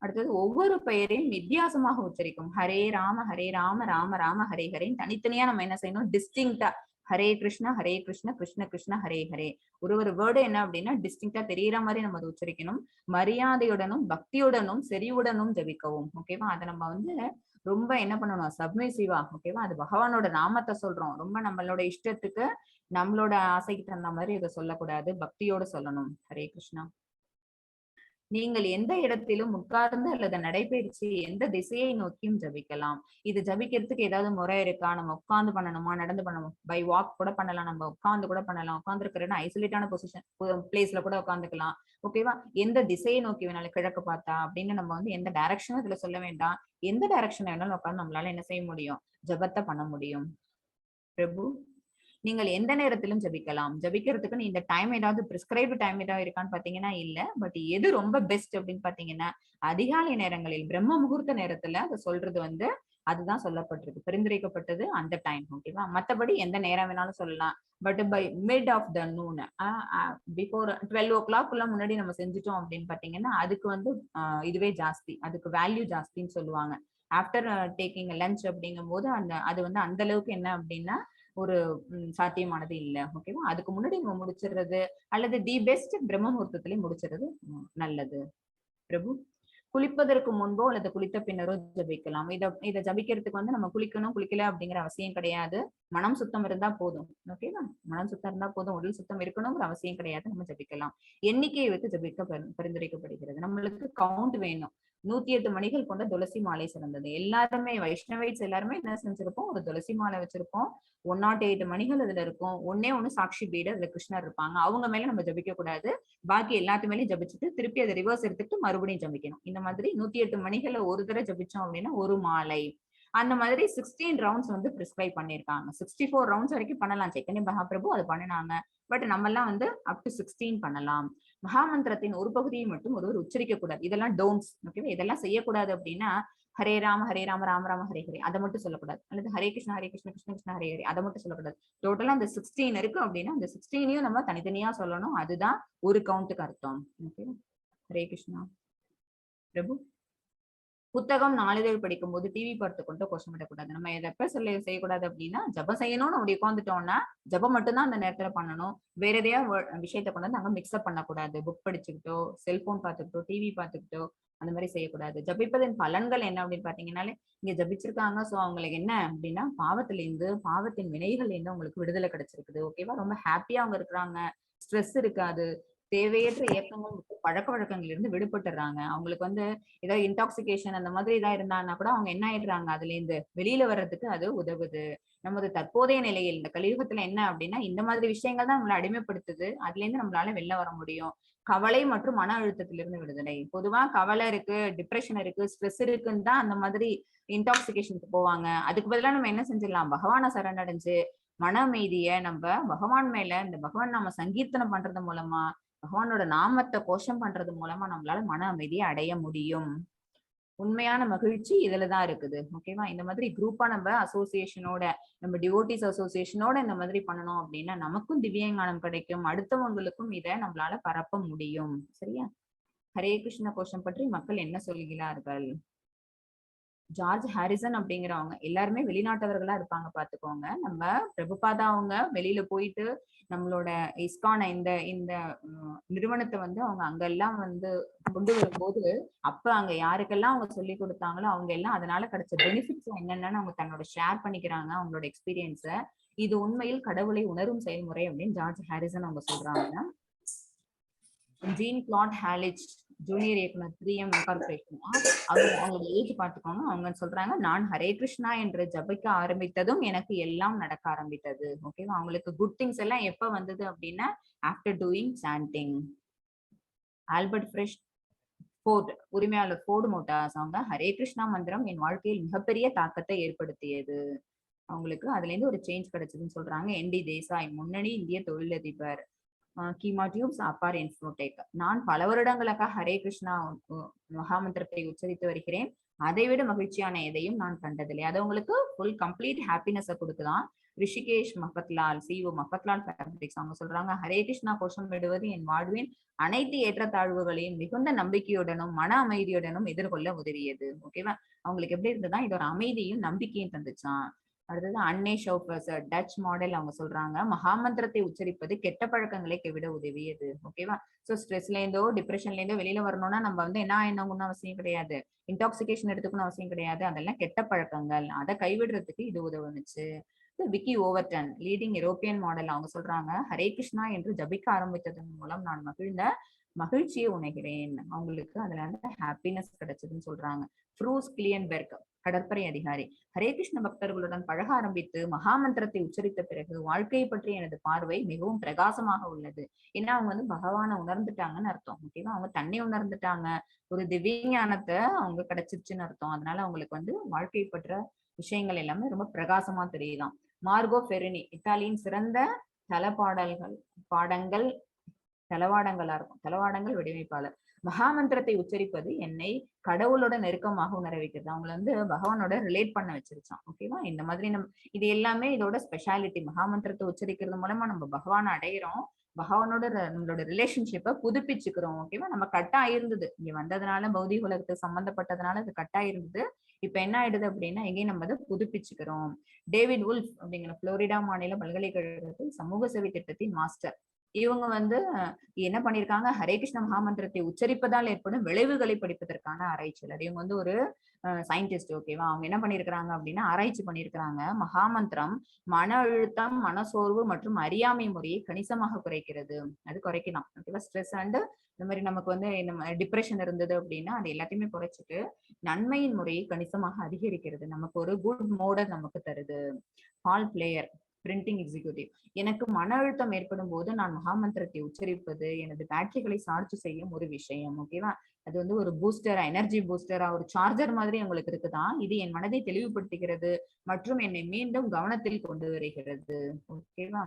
அடுத்தது ஒவ்வொரு பெயரையும் வித்தியாசமாக உச்சரிக்கும். ஹரே ராம ராம ராம ஹரே ஹரேன்னு தனித்தனியா நம்ம என்ன செய்யணும், டிஸ்டிங்டா ஹரே கிருஷ்ண கிருஷ்ண கிருஷ்ண ஹரே ஹரே. ஒரு வேர்டு என்ன அப்படின்னா டிஸ்டிங்டா தெரியற மாதிரி நம்ம அதை உச்சரிக்கணும். மரியாதையுடனும் பக்தியுடனும் செறிவுடனும் ஜபிக்கவும். ஓகேவா? அதை நம்ம வந்து ரொம்ப என்ன பண்ணணும், சப்மிசிவா. ஓகேவா? அது பகவானோட நாமத்தை சொல்றோம், ரொம்ப நம்மளோட இஷ்டத்துக்கு நம்மளோட ஆசைக்கு தகுந்த மாதிரி இதை சொல்லக்கூடாது, பக்தியோட சொல்லணும். ஹரே கிருஷ்ணா. நீங்கள் எந்த இடத்திலும் உட்கார்ந்து அல்லது நடைபயிற்சி எந்த திசையை நோக்கியும் ஜபிக்கலாம். இது ஜபிக்கிறதுக்கு ஏதாவது முறை இருக்கா? நம்ம உட்கார்ந்து பண்ணணுமா, நடந்து பண்ணணும்? பை வாக் கூட பண்ணலாம், நம்ம உட்கார்ந்து கூட பண்ணலாம். உட்கார்ந்து இருக்கிற ஐசோலேட்டான பொசிஷன் பிளேஸ்ல கூட உட்காந்துக்கலாம். ஓகேவா? எந்த திசையை நோக்கி வேணாலும், கிழக்கு பார்த்தா அப்படின்னு நம்ம வந்து எந்த டைரக்ஷனும் இதுல சொல்ல வேண்டாம். எந்த டைரக்ஷன் வேணாலும் உட்கார்ந்து நம்மளால என்ன செய்ய முடியும், ஜபத்தை பண்ண முடியும். பிரபு, நீங்கள் எந்த நேரத்திலும் ஜபிக்கலாம். ஜபிக்கிறதுக்கு இந்த டைம் ஏதாவது பிரிஸ்கிரைப்டு டைம் ஏதாவது இருக்கான்னு பாத்தீங்கன்னா இல்ல. பட் எது ரொம்ப பெஸ்ட் அப்படின்னு பாத்தீங்கன்னா அதிகாலை நேரங்களில் பிரம்ம முகூர்த்த நேரத்துல அதை சொல்றது வந்து அதுதான் சொல்லப்பட்டிருக்கு. பரிந்துரைக்கப்பட்டது அந்த டைம். ஓகேவா? மத்தபடி எந்த நேரம் வேணாலும் சொல்லலாம். But by mid of the noon before 12 o'clock முன்னாடி நம்ம செஞ்சுட்டோம் அப்படின்னு பாத்தீங்கன்னா அதுக்கு வந்து இதுவே ஜாஸ்தி, அதுக்கு வேல்யூ ஜாஸ்தின்னு சொல்லுவாங்க. ஆஃப்டர் டேக்கிங் லஞ்ச் அப்படிங்கும் போது அது வந்து அந்த அளவுக்கு என்ன அப்படின்னா ஒரு சாத்தியமானது இல்ல. ஓகேவா? அதுக்கு முன்னாடி நம்ம முடிச்சிடுறது அல்லது தி பெஸ்ட் பிரம்ம முகூர்த்தத்திலே முடிச்சிடுறது நல்லது. பிரபு, குளிப்பதற்கு முன்போ அல்லது குளித்த பின்னரோ ஜபிக்கலாம். இத ஜபிக்கிறதுக்கு வந்து நம்ம குளிக்கணும் குளிக்கல அப்படிங்கிற அவசியம் கிடையாது. மனம் சுத்தம் இருந்தா போதும். ஓகேவா? மனம் சுத்தம் இருந்தா போதும், உடல் சுத்தம் இருக்கணுங்கிற அவசியம் கிடையாது. நம்ம ஜபிக்கலாம். எண்ணிக்கையை வைத்து ஜபிக்க பரிந்துரைக்கப்படுகிறது. நம்மளுக்கு கவுண்ட் வேணும். 108 மணிகள் கொண்ட துளசி மாலை சிறந்தது. எல்லாருமே வைஷ்ணவைட்ஸ் எல்லாருமே என்ன செஞ்சிருப்போம், ஒரு துளசி மாலை வச்சிருப்போம். 108 மணிகள் அதுல இருக்கும். ஒண்ணு சாட்சி பீடு, அதுல கிருஷ்ணர் இருப்பாங்க. அவங்க மேல நம்ம ஜபிக்க கூடாது. பாக்கி எல்லாத்து மேலயும் ஜபிச்சுட்டு திருப்பி அதை ரிவர்ஸ் எடுத்துட்டு மறுபடியும் ஜபிக்கணும். இந்த மாதிரி 108 மணிகளை ஒரு தடவை ஜபிச்சோம் அப்படின்னா ஒரு மாலை. அந்த மாதிரி 16 ரவுண்ட்ஸ் வந்து பிரிஸ்கிரைப் பண்ணிருக்காங்க. 64 ரவுண்ட்ஸ் வரைக்கும் பண்ணலாம். சைத்தன்ய மகாபிரபு அது பண்ணினாங்க. பட் நம்ம எல்லாம் வந்து அப் டு 16 பண்ணலாம். மகாமந்திரத்தின் ஒரு பகுதியை மட்டும் ஒருவர் உச்சரிக்க கூடாது. இதெல்லாம் டோன்ட்ஸ். ஓகேவா? இதெல்லாம் செய்யக்கூடாது அப்படின்னா ஹரே ராம ராம ராம ஹரே ஹரே அதை மட்டும் சொல்லக்கூடாது. அல்லது ஹரே கிருஷ்ண கிருஷ்ண கிருஷ்ண ஹரே ஹரே அதை மட்டும் சொல்லக்கூடாது. டோட்டலா அந்த 16 இருக்கு அப்படின்னா அந்த 16ஐயும் நம்ம தனித்தனியா சொல்லணும். அதுதான் ஒரு கவுண்ட்டுக்கு அர்த்தம். ஓகே, ஹரே கிருஷ்ணா. பிரபு, புத்தகம் நாளிதழ் படிக்கும் போது டிவி பார்த்து கொண்டு கோஷமிடக்கூடாது. நம்ம எப்ப செய்யக்கூடாது அப்படின்னா ஜபம் செய்யணும்னு அப்படி உட்காந்துட்டோம்னா ஜபம் மட்டும்தான் அந்த நேரத்துல பண்ணணும். வேற எதையா விஷயத்த கொண்டு வந்து அங்க மிக்ஸ்அப் பண்ணக்கூடாது. புக் படிச்சுக்கிட்டோ, செல்போன் பார்த்துக்கிட்டோ, டிவி பார்த்துக்கிட்டோ அந்த மாதிரி செய்யக்கூடாது. ஜபிப்பதன் பலன்கள் என்ன அப்படின்னு பாத்தீங்கன்னாலே இங்க ஜபிச்சிருக்காங்க. சோ அவங்களுக்கு என்ன அப்படின்னா பாவத்திலிருந்து, பாவத்தின் வினைகள் இருந்து அவங்களுக்கு விடுதலை கிடைச்சிருக்குது. ஓகேவா? ரொம்ப ஹாப்பியா அவங்க இருக்கிறாங்க. ஸ்ட்ரெஸ் இருக்காது. தேவையற்ற இயக்கங்கள் பழக்க வழக்கங்கள் இருந்து விடுபட்டுறாங்க. அவங்களுக்கு வந்து ஏதாவது இன்டாக்சிகேஷன் அந்த மாதிரி இதா இருந்தாங்கன்னா கூட அவங்க என்ன ஆயிடுறாங்க, அதுல இருந்து வெளியில வர்றதுக்கு அது உதவுது. நமது தற்போதைய நிலையில் இந்த கலியுகத்துல என்ன அப்படின்னா இந்த மாதிரி விஷயங்கள் தான் நம்மளை அடிமைப்படுத்துது. அதுல இருந்து நம்மளால வெளில வர முடியும். கவலை மற்றும் மன அழுத்தத்திலிருந்து விடுதலை. பொதுவா கவலை இருக்கு, டிப்ரெஷன் இருக்கு, ஸ்ட்ரெஸ் இருக்குன்னு தான் அந்த மாதிரி இன்டாக்சிகேஷனுக்கு போவாங்க. அதுக்கு பதிலா நம்ம என்ன செஞ்சிடலாம், பகவானை சரணடைஞ்சு மன அமைதிய நம்ம பகவான் மேல இந்த பகவான் நாம சங்கீர்த்தனம் பண்றது மூலமா, பகவானோட நாமத்தை கோஷம் பண்றது மூலமா நம்மளால மன அமைதியை அடைய முடியும். உண்மையான மகிழ்ச்சி இதுலதான் இருக்குது. ஓகேவா? இந்த மாதிரி குரூப்பா நம்ம அசோசியேஷனோட, நம்ம டிவோட்டிஸ் அசோசியேஷனோட இந்த மாதிரி பண்ணணும் அப்படின்னா நமக்கும் திவ்யஞானம் கிடைக்கும். அடுத்தவங்களுக்கும் இதை நம்மளால பரப்ப முடியும். சரியா? ஹரே கிருஷ்ண கோஷம் பற்றி மக்கள் என்ன சொல்கிறார்கள்? ஜார்ஜ் ஹாரிசன் அப்படிங்கிறவங்க எல்லாருமே வெளிநாட்டவர்களா இருப்பாங்க பாத்துக்கோங்க. நம்ம பிரபுபாதா அவங்க வெளியில போயிட்டு நம்மளோட இஸ்கான இந்த இந்த நிறுவனத்தை வந்து அவங்க அங்கெல்லாம் வந்து கொண்டு வரும்போது அப்ப அங்க யாருக்கெல்லாம் அவங்க சொல்லி கொடுத்தாங்களோ அவங்க எல்லாம் அதனால கிடைச்ச பெனிஃபிட்ஸ் என்னென்னு அவங்க தன்னோட ஷேர் பண்ணிக்கிறாங்க அவங்களோட எக்ஸ்பீரியன்ஸ. இது உண்மையில் கடவுளை உணரும் செயல்முறை அப்படின்னு ஜார்ஜ் ஹாரிசன் அவங்க சொல்றாங்க. ஜீன் கிளாட் ஹாலிச் ஜூனியர் இயக்குனர் 3M கார்பரேஷன் அவங்களோட ஏஜ் பார்த்துக்கோங்க. அவங்க சொல்றாங்க, நான் ஹரே கிருஷ்ணா என்று ஜபிக்க ஆரம்பித்ததும் எனக்கு எல்லாம் நடக்க ஆரம்பித்தது. ஓகேவா? அவங்களுக்கு குட் திங்ஸ் எல்லாம் எப்ப வந்தது அப்படின்னா after doing chanting. Albert fresh Ford, உரிமையாளர் ஃபோர்டு மோட்டார்ஸ், அவங்க ஹரே கிருஷ்ணா மந்திரம் என் வாழ்க்கையில் மிகப்பெரிய தாக்கத்தை ஏற்படுத்தியது. அவங்களுக்கு அதுல இருந்து ஒரு சேஞ்ச் கிடைச்சதுன்னு சொல்றாங்க. ND தேசாய், முன்னணி இந்திய தொழிலதிபர். கீமா டியூப்ஸ் அப்பார் இன்ஃபோடெக், நான் பல வருடங்களாக ஹரே கிருஷ்ணா மகாமந்திரத்தை உச்சரித்து வருகிறேன். அதை விட மகிழ்ச்சியான எதையும் நான் கண்டதில்லை. அது உங்களுக்கு ஃபுல் கம்ப்ளீட் ஹாப்பினஸை கொடுக்குதான். ரிஷிகேஷ் மஃபத்லால், CEO மஃபத்லால் ஃபேப்ரிக்ஸ், அவங்க சொல்றாங்க, ஹரே கிருஷ்ணா கோஷம் விடுவது என் வாழ்வின் அனைத்து ஏற்றத்தாழ்வுகளையும் மிகுந்த நம்பிக்கையுடனும் மன அமைதியுடனும் எதிர்கொள்ள உதவியது. ஓகேவா? அவங்களுக்கு எப்படி இருந்ததுதான் இது ஒரு அமைதியும் நம்பிக்கையும் தந்துச்சான். அடுத்தது அன்னே ஷவுபர்ஸ், டச் மாடல், அவங்க சொல்றாங்க, மகாமந்திரத்தை உச்சரிப்பது கெட்ட பழக்கங்களை விட உதவியது. ஓகேவா? சோ ஸ்ட்ரெஸ்ல இருந்தோ டிப்ரெஷன்ல இருந்தோ வெளியில வரணும்னா நம்ம வந்து என்ன அவசியம் கிடையாது, இன்டாக்சிகேஷன் எடுத்துக்கணும் அவசியம் கிடையாது. அதெல்லாம் கெட்ட பழக்கங்கள், அதை கைவிடுறதுக்கு இது உதவுனுச்சு. Vicky Overton, leading European model, அவங்க சொல்றாங்க, ஹரே கிருஷ்ணா என்று ஜபிக்க ஆரம்பித்ததன் மூலம் நான் மகிழ்ச்சியை உணர்கிறேன். அவங்களுக்கு அதுல ஹாப்பினஸ் கிடைச்சதுன்னு சொல்றாங்க. ஃப்ரூஸ் கிளியன்பெர்க், கடற்படை அதிகாரி, ஹரே கிருஷ்ண பக்தர்களுடன் பழக ஆரம்பித்து மகாமந்திரத்தை உச்சரித்த பிறகு வாழ்க்கையை பற்றி எனது பார்வை மிகவும் பிரகாசமாக உள்ளது. ஏன்னா அவங்க வந்து பகவானை உணர்ந்துட்டாங்கன்னு அர்த்தம். ஓகேவா? அவங்க தன்னை உணர்ந்துட்டாங்க, ஒரு திவ்யஞானத்தை அவங்க கிடைச்சிருச்சுன்னு அர்த்தம். அதனால அவங்களுக்கு வந்து வாழ்க்கை பற்ற விஷயங்கள் எல்லாமே ரொம்ப பிரகாசமா தெரியுதாம். மார்கோ ஃபெரினி, இத்தாலியின் சிறந்த தள பாடங்கள் தளவாடங்களா இருக்கும். தளவாடங்கள் வடிவமைப்பாளர். மகாமந்திரத்தை உச்சரிப்பது என்னை கடவுளோட நெருக்கமாக உணர வைக்கிறது. அவங்கள வந்து பகவானோட ரிலேட் பண்ண வச்சிருச்சான். ஓகேவா? இந்த மாதிரி இது எல்லாமே இதோட ஸ்பெஷாலிட்டி. மகாமந்திரத்தை உச்சரிக்கிறது மூலமா நம்ம பகவானை அடையிறோம். பகவானோட நம்மளோட ரிலேஷன்ஷிப்பை புதுப்பிச்சுக்கிறோம். ஓகேவா? நம்ம கட் ஆயிருந்தது இங்க வந்ததுனால, பௌதிக உலகத்துக்கு சம்பந்தப்பட்டதுனால அது கட் ஆயிருந்தது. இப்ப என்ன ஆயிடுது அப்படின்னா, எங்கேயும் நம்ம அதை புதுப்பிச்சுக்கிறோம். டேவிட் உல்ஃப் அப்படிங்கிற புளோரிடா மாநில பல்கலைக்கழகத்தில் சமூக சேவை திட்டத்தின் மாஸ்டர். இவங்க வந்து என்ன பண்ணிருக்காங்க, ஹரே கிருஷ்ண மகாமந்திரத்தை உச்சரிப்பதால் ஏற்படும் விளைவுகளை படிப்பதற்கான ஆராய்ச்சியாளர். இவங்க வந்து ஒரு சயின்டிஸ்ட். ஓகேவா? அவங்க என்ன பண்ணிருக்கிறாங்க அப்படின்னா, ஆராய்ச்சி பண்ணிருக்கிறாங்க. மகாமந்திரம் மன அழுத்தம், மனசோர்வு மற்றும் அறியாமை முறையை கணிசமாக குறைக்கிறது. அது குறைக்கலாம். ஓகேவா? ஸ்ட்ரெஸ் அண்ட் இந்த மாதிரி நமக்கு வந்து இந்த டிப்ரெஷன் இருந்தது அப்படின்னா அது எல்லாத்தையுமே குறைச்சிட்டு நன்மையின் முறையை கணிசமாக அதிகரிக்கிறது. நமக்கு ஒரு குட் மோட நமக்கு தருது. பால் பிளேயர், பிரிண்டிங் எக்ஸிக்யூட்டிவ். எனக்கு மன அழுத்தம் ஏற்படும் போது நான் மகாமந்திரத்தை உச்சரிப்பது எனது பேட்டரிகளை சார்ஜ் செய்யும் ஒரு விஷயம். ஓகேவா? அது வந்து ஒரு பூஸ்டரா, எனர்ஜி பூஸ்டரா, ஒரு சார்ஜர் மாதிரி உங்களுக்கு இருக்குதான். இது என் மனதை தெளிவுபடுத்துகிறது மற்றும் என்னை மீண்டும் கவனத்தில் கொண்டு வருகிறது. ஓகேவா?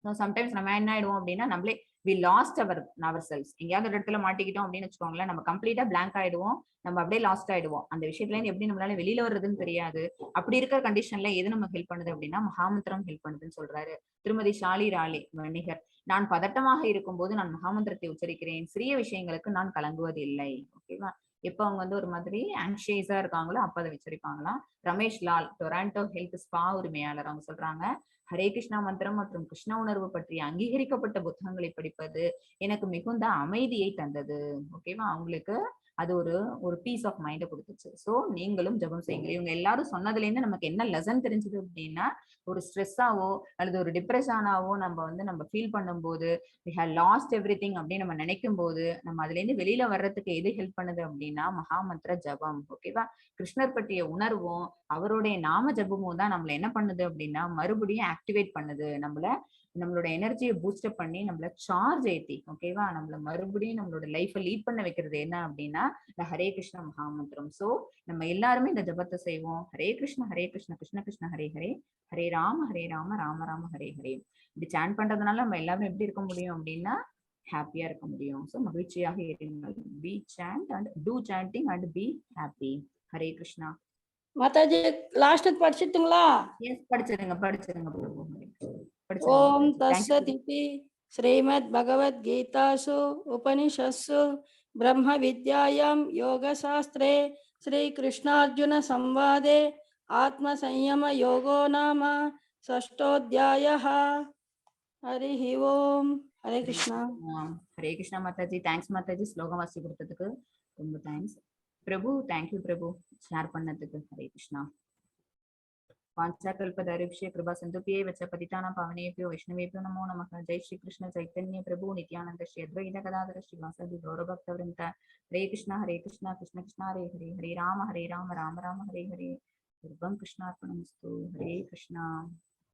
சம்டைம்ஸ் நம்ம என்ன ஆயிடுவோம் அப்படின்னா, நம்மளே வி லாஸ்ட் அவர் செல்ஸ். எங்கேயாவது ஒரு இடத்துல மாட்டிக்கிட்டோம் அப்படின்னு வச்சுக்கோங்களேன், நம்ம கம்ப்ளீட்டா பிளாங்க் ஆயிடுவோம். நம்ம அப்படியே லாஸ்ட் ஆயிடுவோம். அந்த விஷயத்துல இருந்து எப்படி நம்மளால வெளியில வர்றதுன்னு தெரியாது. அப்படி இருக்கிற கண்டிஷன்ல எது நமக்கு ஹெல்ப் பண்ணுது அப்படின்னா, மகாமந்திரம் ஹெல்ப் பண்ணுதுன்னு சொல்றாரு திருமதி ஷாலி ராலி வணிகர். நான் பதட்டமாக இருக்கும்போது நான் மகாமந்திரத்தை உச்சரிக்கிறேன். சிறிய விஷயங்களுக்கு நான் கலங்குவது இல்லை. ஓகேவா? எப்ப அவங்க வந்து ஒரு மாதிரி ஆங்ஷியஸா இருக்காங்களோ அப்ப அதை உச்சரிப்பாங்களாம். Ramesh Lal, Toronto health spa உரிமையாளர், அவங்க சொல்றாங்க, ஹரே கிருஷ்ணா மந்திரம் மற்றும் கிருஷ்ண உணர்வு பற்றிய அங்கீகரிக்கப்பட்ட புத்தகங்களை படிப்பது எனக்கு மிகுந்த அமைதியை தந்தது. ஓகேவா? அவங்களுக்கு அது ஒரு பீஸ் ஆஃப் மைண்ட கொடுத்துச்சு. சோ நீங்களும் ஜெபம் செய்யுங்க. இவங்க எல்லாரும் சொன்னதுல இருந்து நமக்கு என்ன லெசன் தெரிஞ்சது அப்படின்னா, ஒரு ஸ்ட்ரெஸ்ஸாவோ அல்லது ஒரு டிப்ரெஷனாவோ நம்ம ஃபீல் பண்ணும்போது, we have lost everything அப்படின்னு நம்ம நினைக்கும் போது, நம்ம அதுல இருந்து வெளியில வர்றதுக்கு எது ஹெல்ப் பண்ணுது அப்படின்னா, மகாமந்திர ஜபம். ஓகேவா? கிருஷ்ணர் பற்றிய உணர்வும் அவருடைய நாம ஜபமும் தான் நம்மள என்ன பண்ணுது அப்படின்னா, மறுபடியும் ஆக்டிவேட் பண்ணுது. நம்மளோட எனர்ஜியை பூஸ்டப் பண்ணி நம்மள சார்ஜ் ஏத்தி, ஓகேவா, நம்மள மறுபடியும் நம்மளோட லைஃபை லீட் பண்ண வைக்கிறது என்ன அப்படின்னா இந்த ஹரே கிருஷ்ண மகாமந்திரம். சோ நம்ம எல்லாருமே இந்த ஜபத்தை செய்வோம். ஹரே கிருஷ்ண கிருஷ்ண கிருஷ்ண ஹரே ஹரே, ஹரே ராம ராம ராம ஹரே ஹரே. இப்படி சாண்ட் பண்றதுனால நம்ம எல்லாரும் எப்படி இருக்க முடியும் அப்படின்னா, ஹாப்பியா இருக்க முடியும். சோ மகிழ்ச்சியாக இருங்கள். Be chant and do chanting and be happy. Hare Krishna. Mataji last படிச்சிட்டுங்களா? எஸ், படிச்சிருங்க பிரபு. ஓம் தத்சதிதி ஸ்ரீமத் பகவத் கீதாசு உபனிஷத்சு ब्रह्म विद्यायां योगशास्त्रे श्री कृष्णार्जुन संवादे आत्म संयम योगो नाम षष्ठोऽध्यायः। हरि ओम. हरे कृष्णा. हरे कृष्णा माताजी. தேங்க்ஸ் மாதாஜி, ஸ்லோகம் வாசி கொடுத்ததுக்கு ரொம்ப thanks. Prabhu, thank you Prabhu share பண்ணதுக்கு. ஹரே கிருஷ்ணா. वाञ्छाकल्पतरुभ्यश्च कृपा सिन्धुभ्यैव च पतितानां पावनेभ्यो वैष्णवेभ्यो नमो नमः। जय श्री कृष्ण चैतन्य प्रभु नित्यानंद श्री अद्वैत गदाधर श्रीवासादि गौरभक्तवृन्द। हरे कृष्ण कृष्ण कृष्ण हरे हरे, हरे राम राम राम हरे हरे। सर्वं कृष्णार्पणमस्तु। हरे कृष्णा.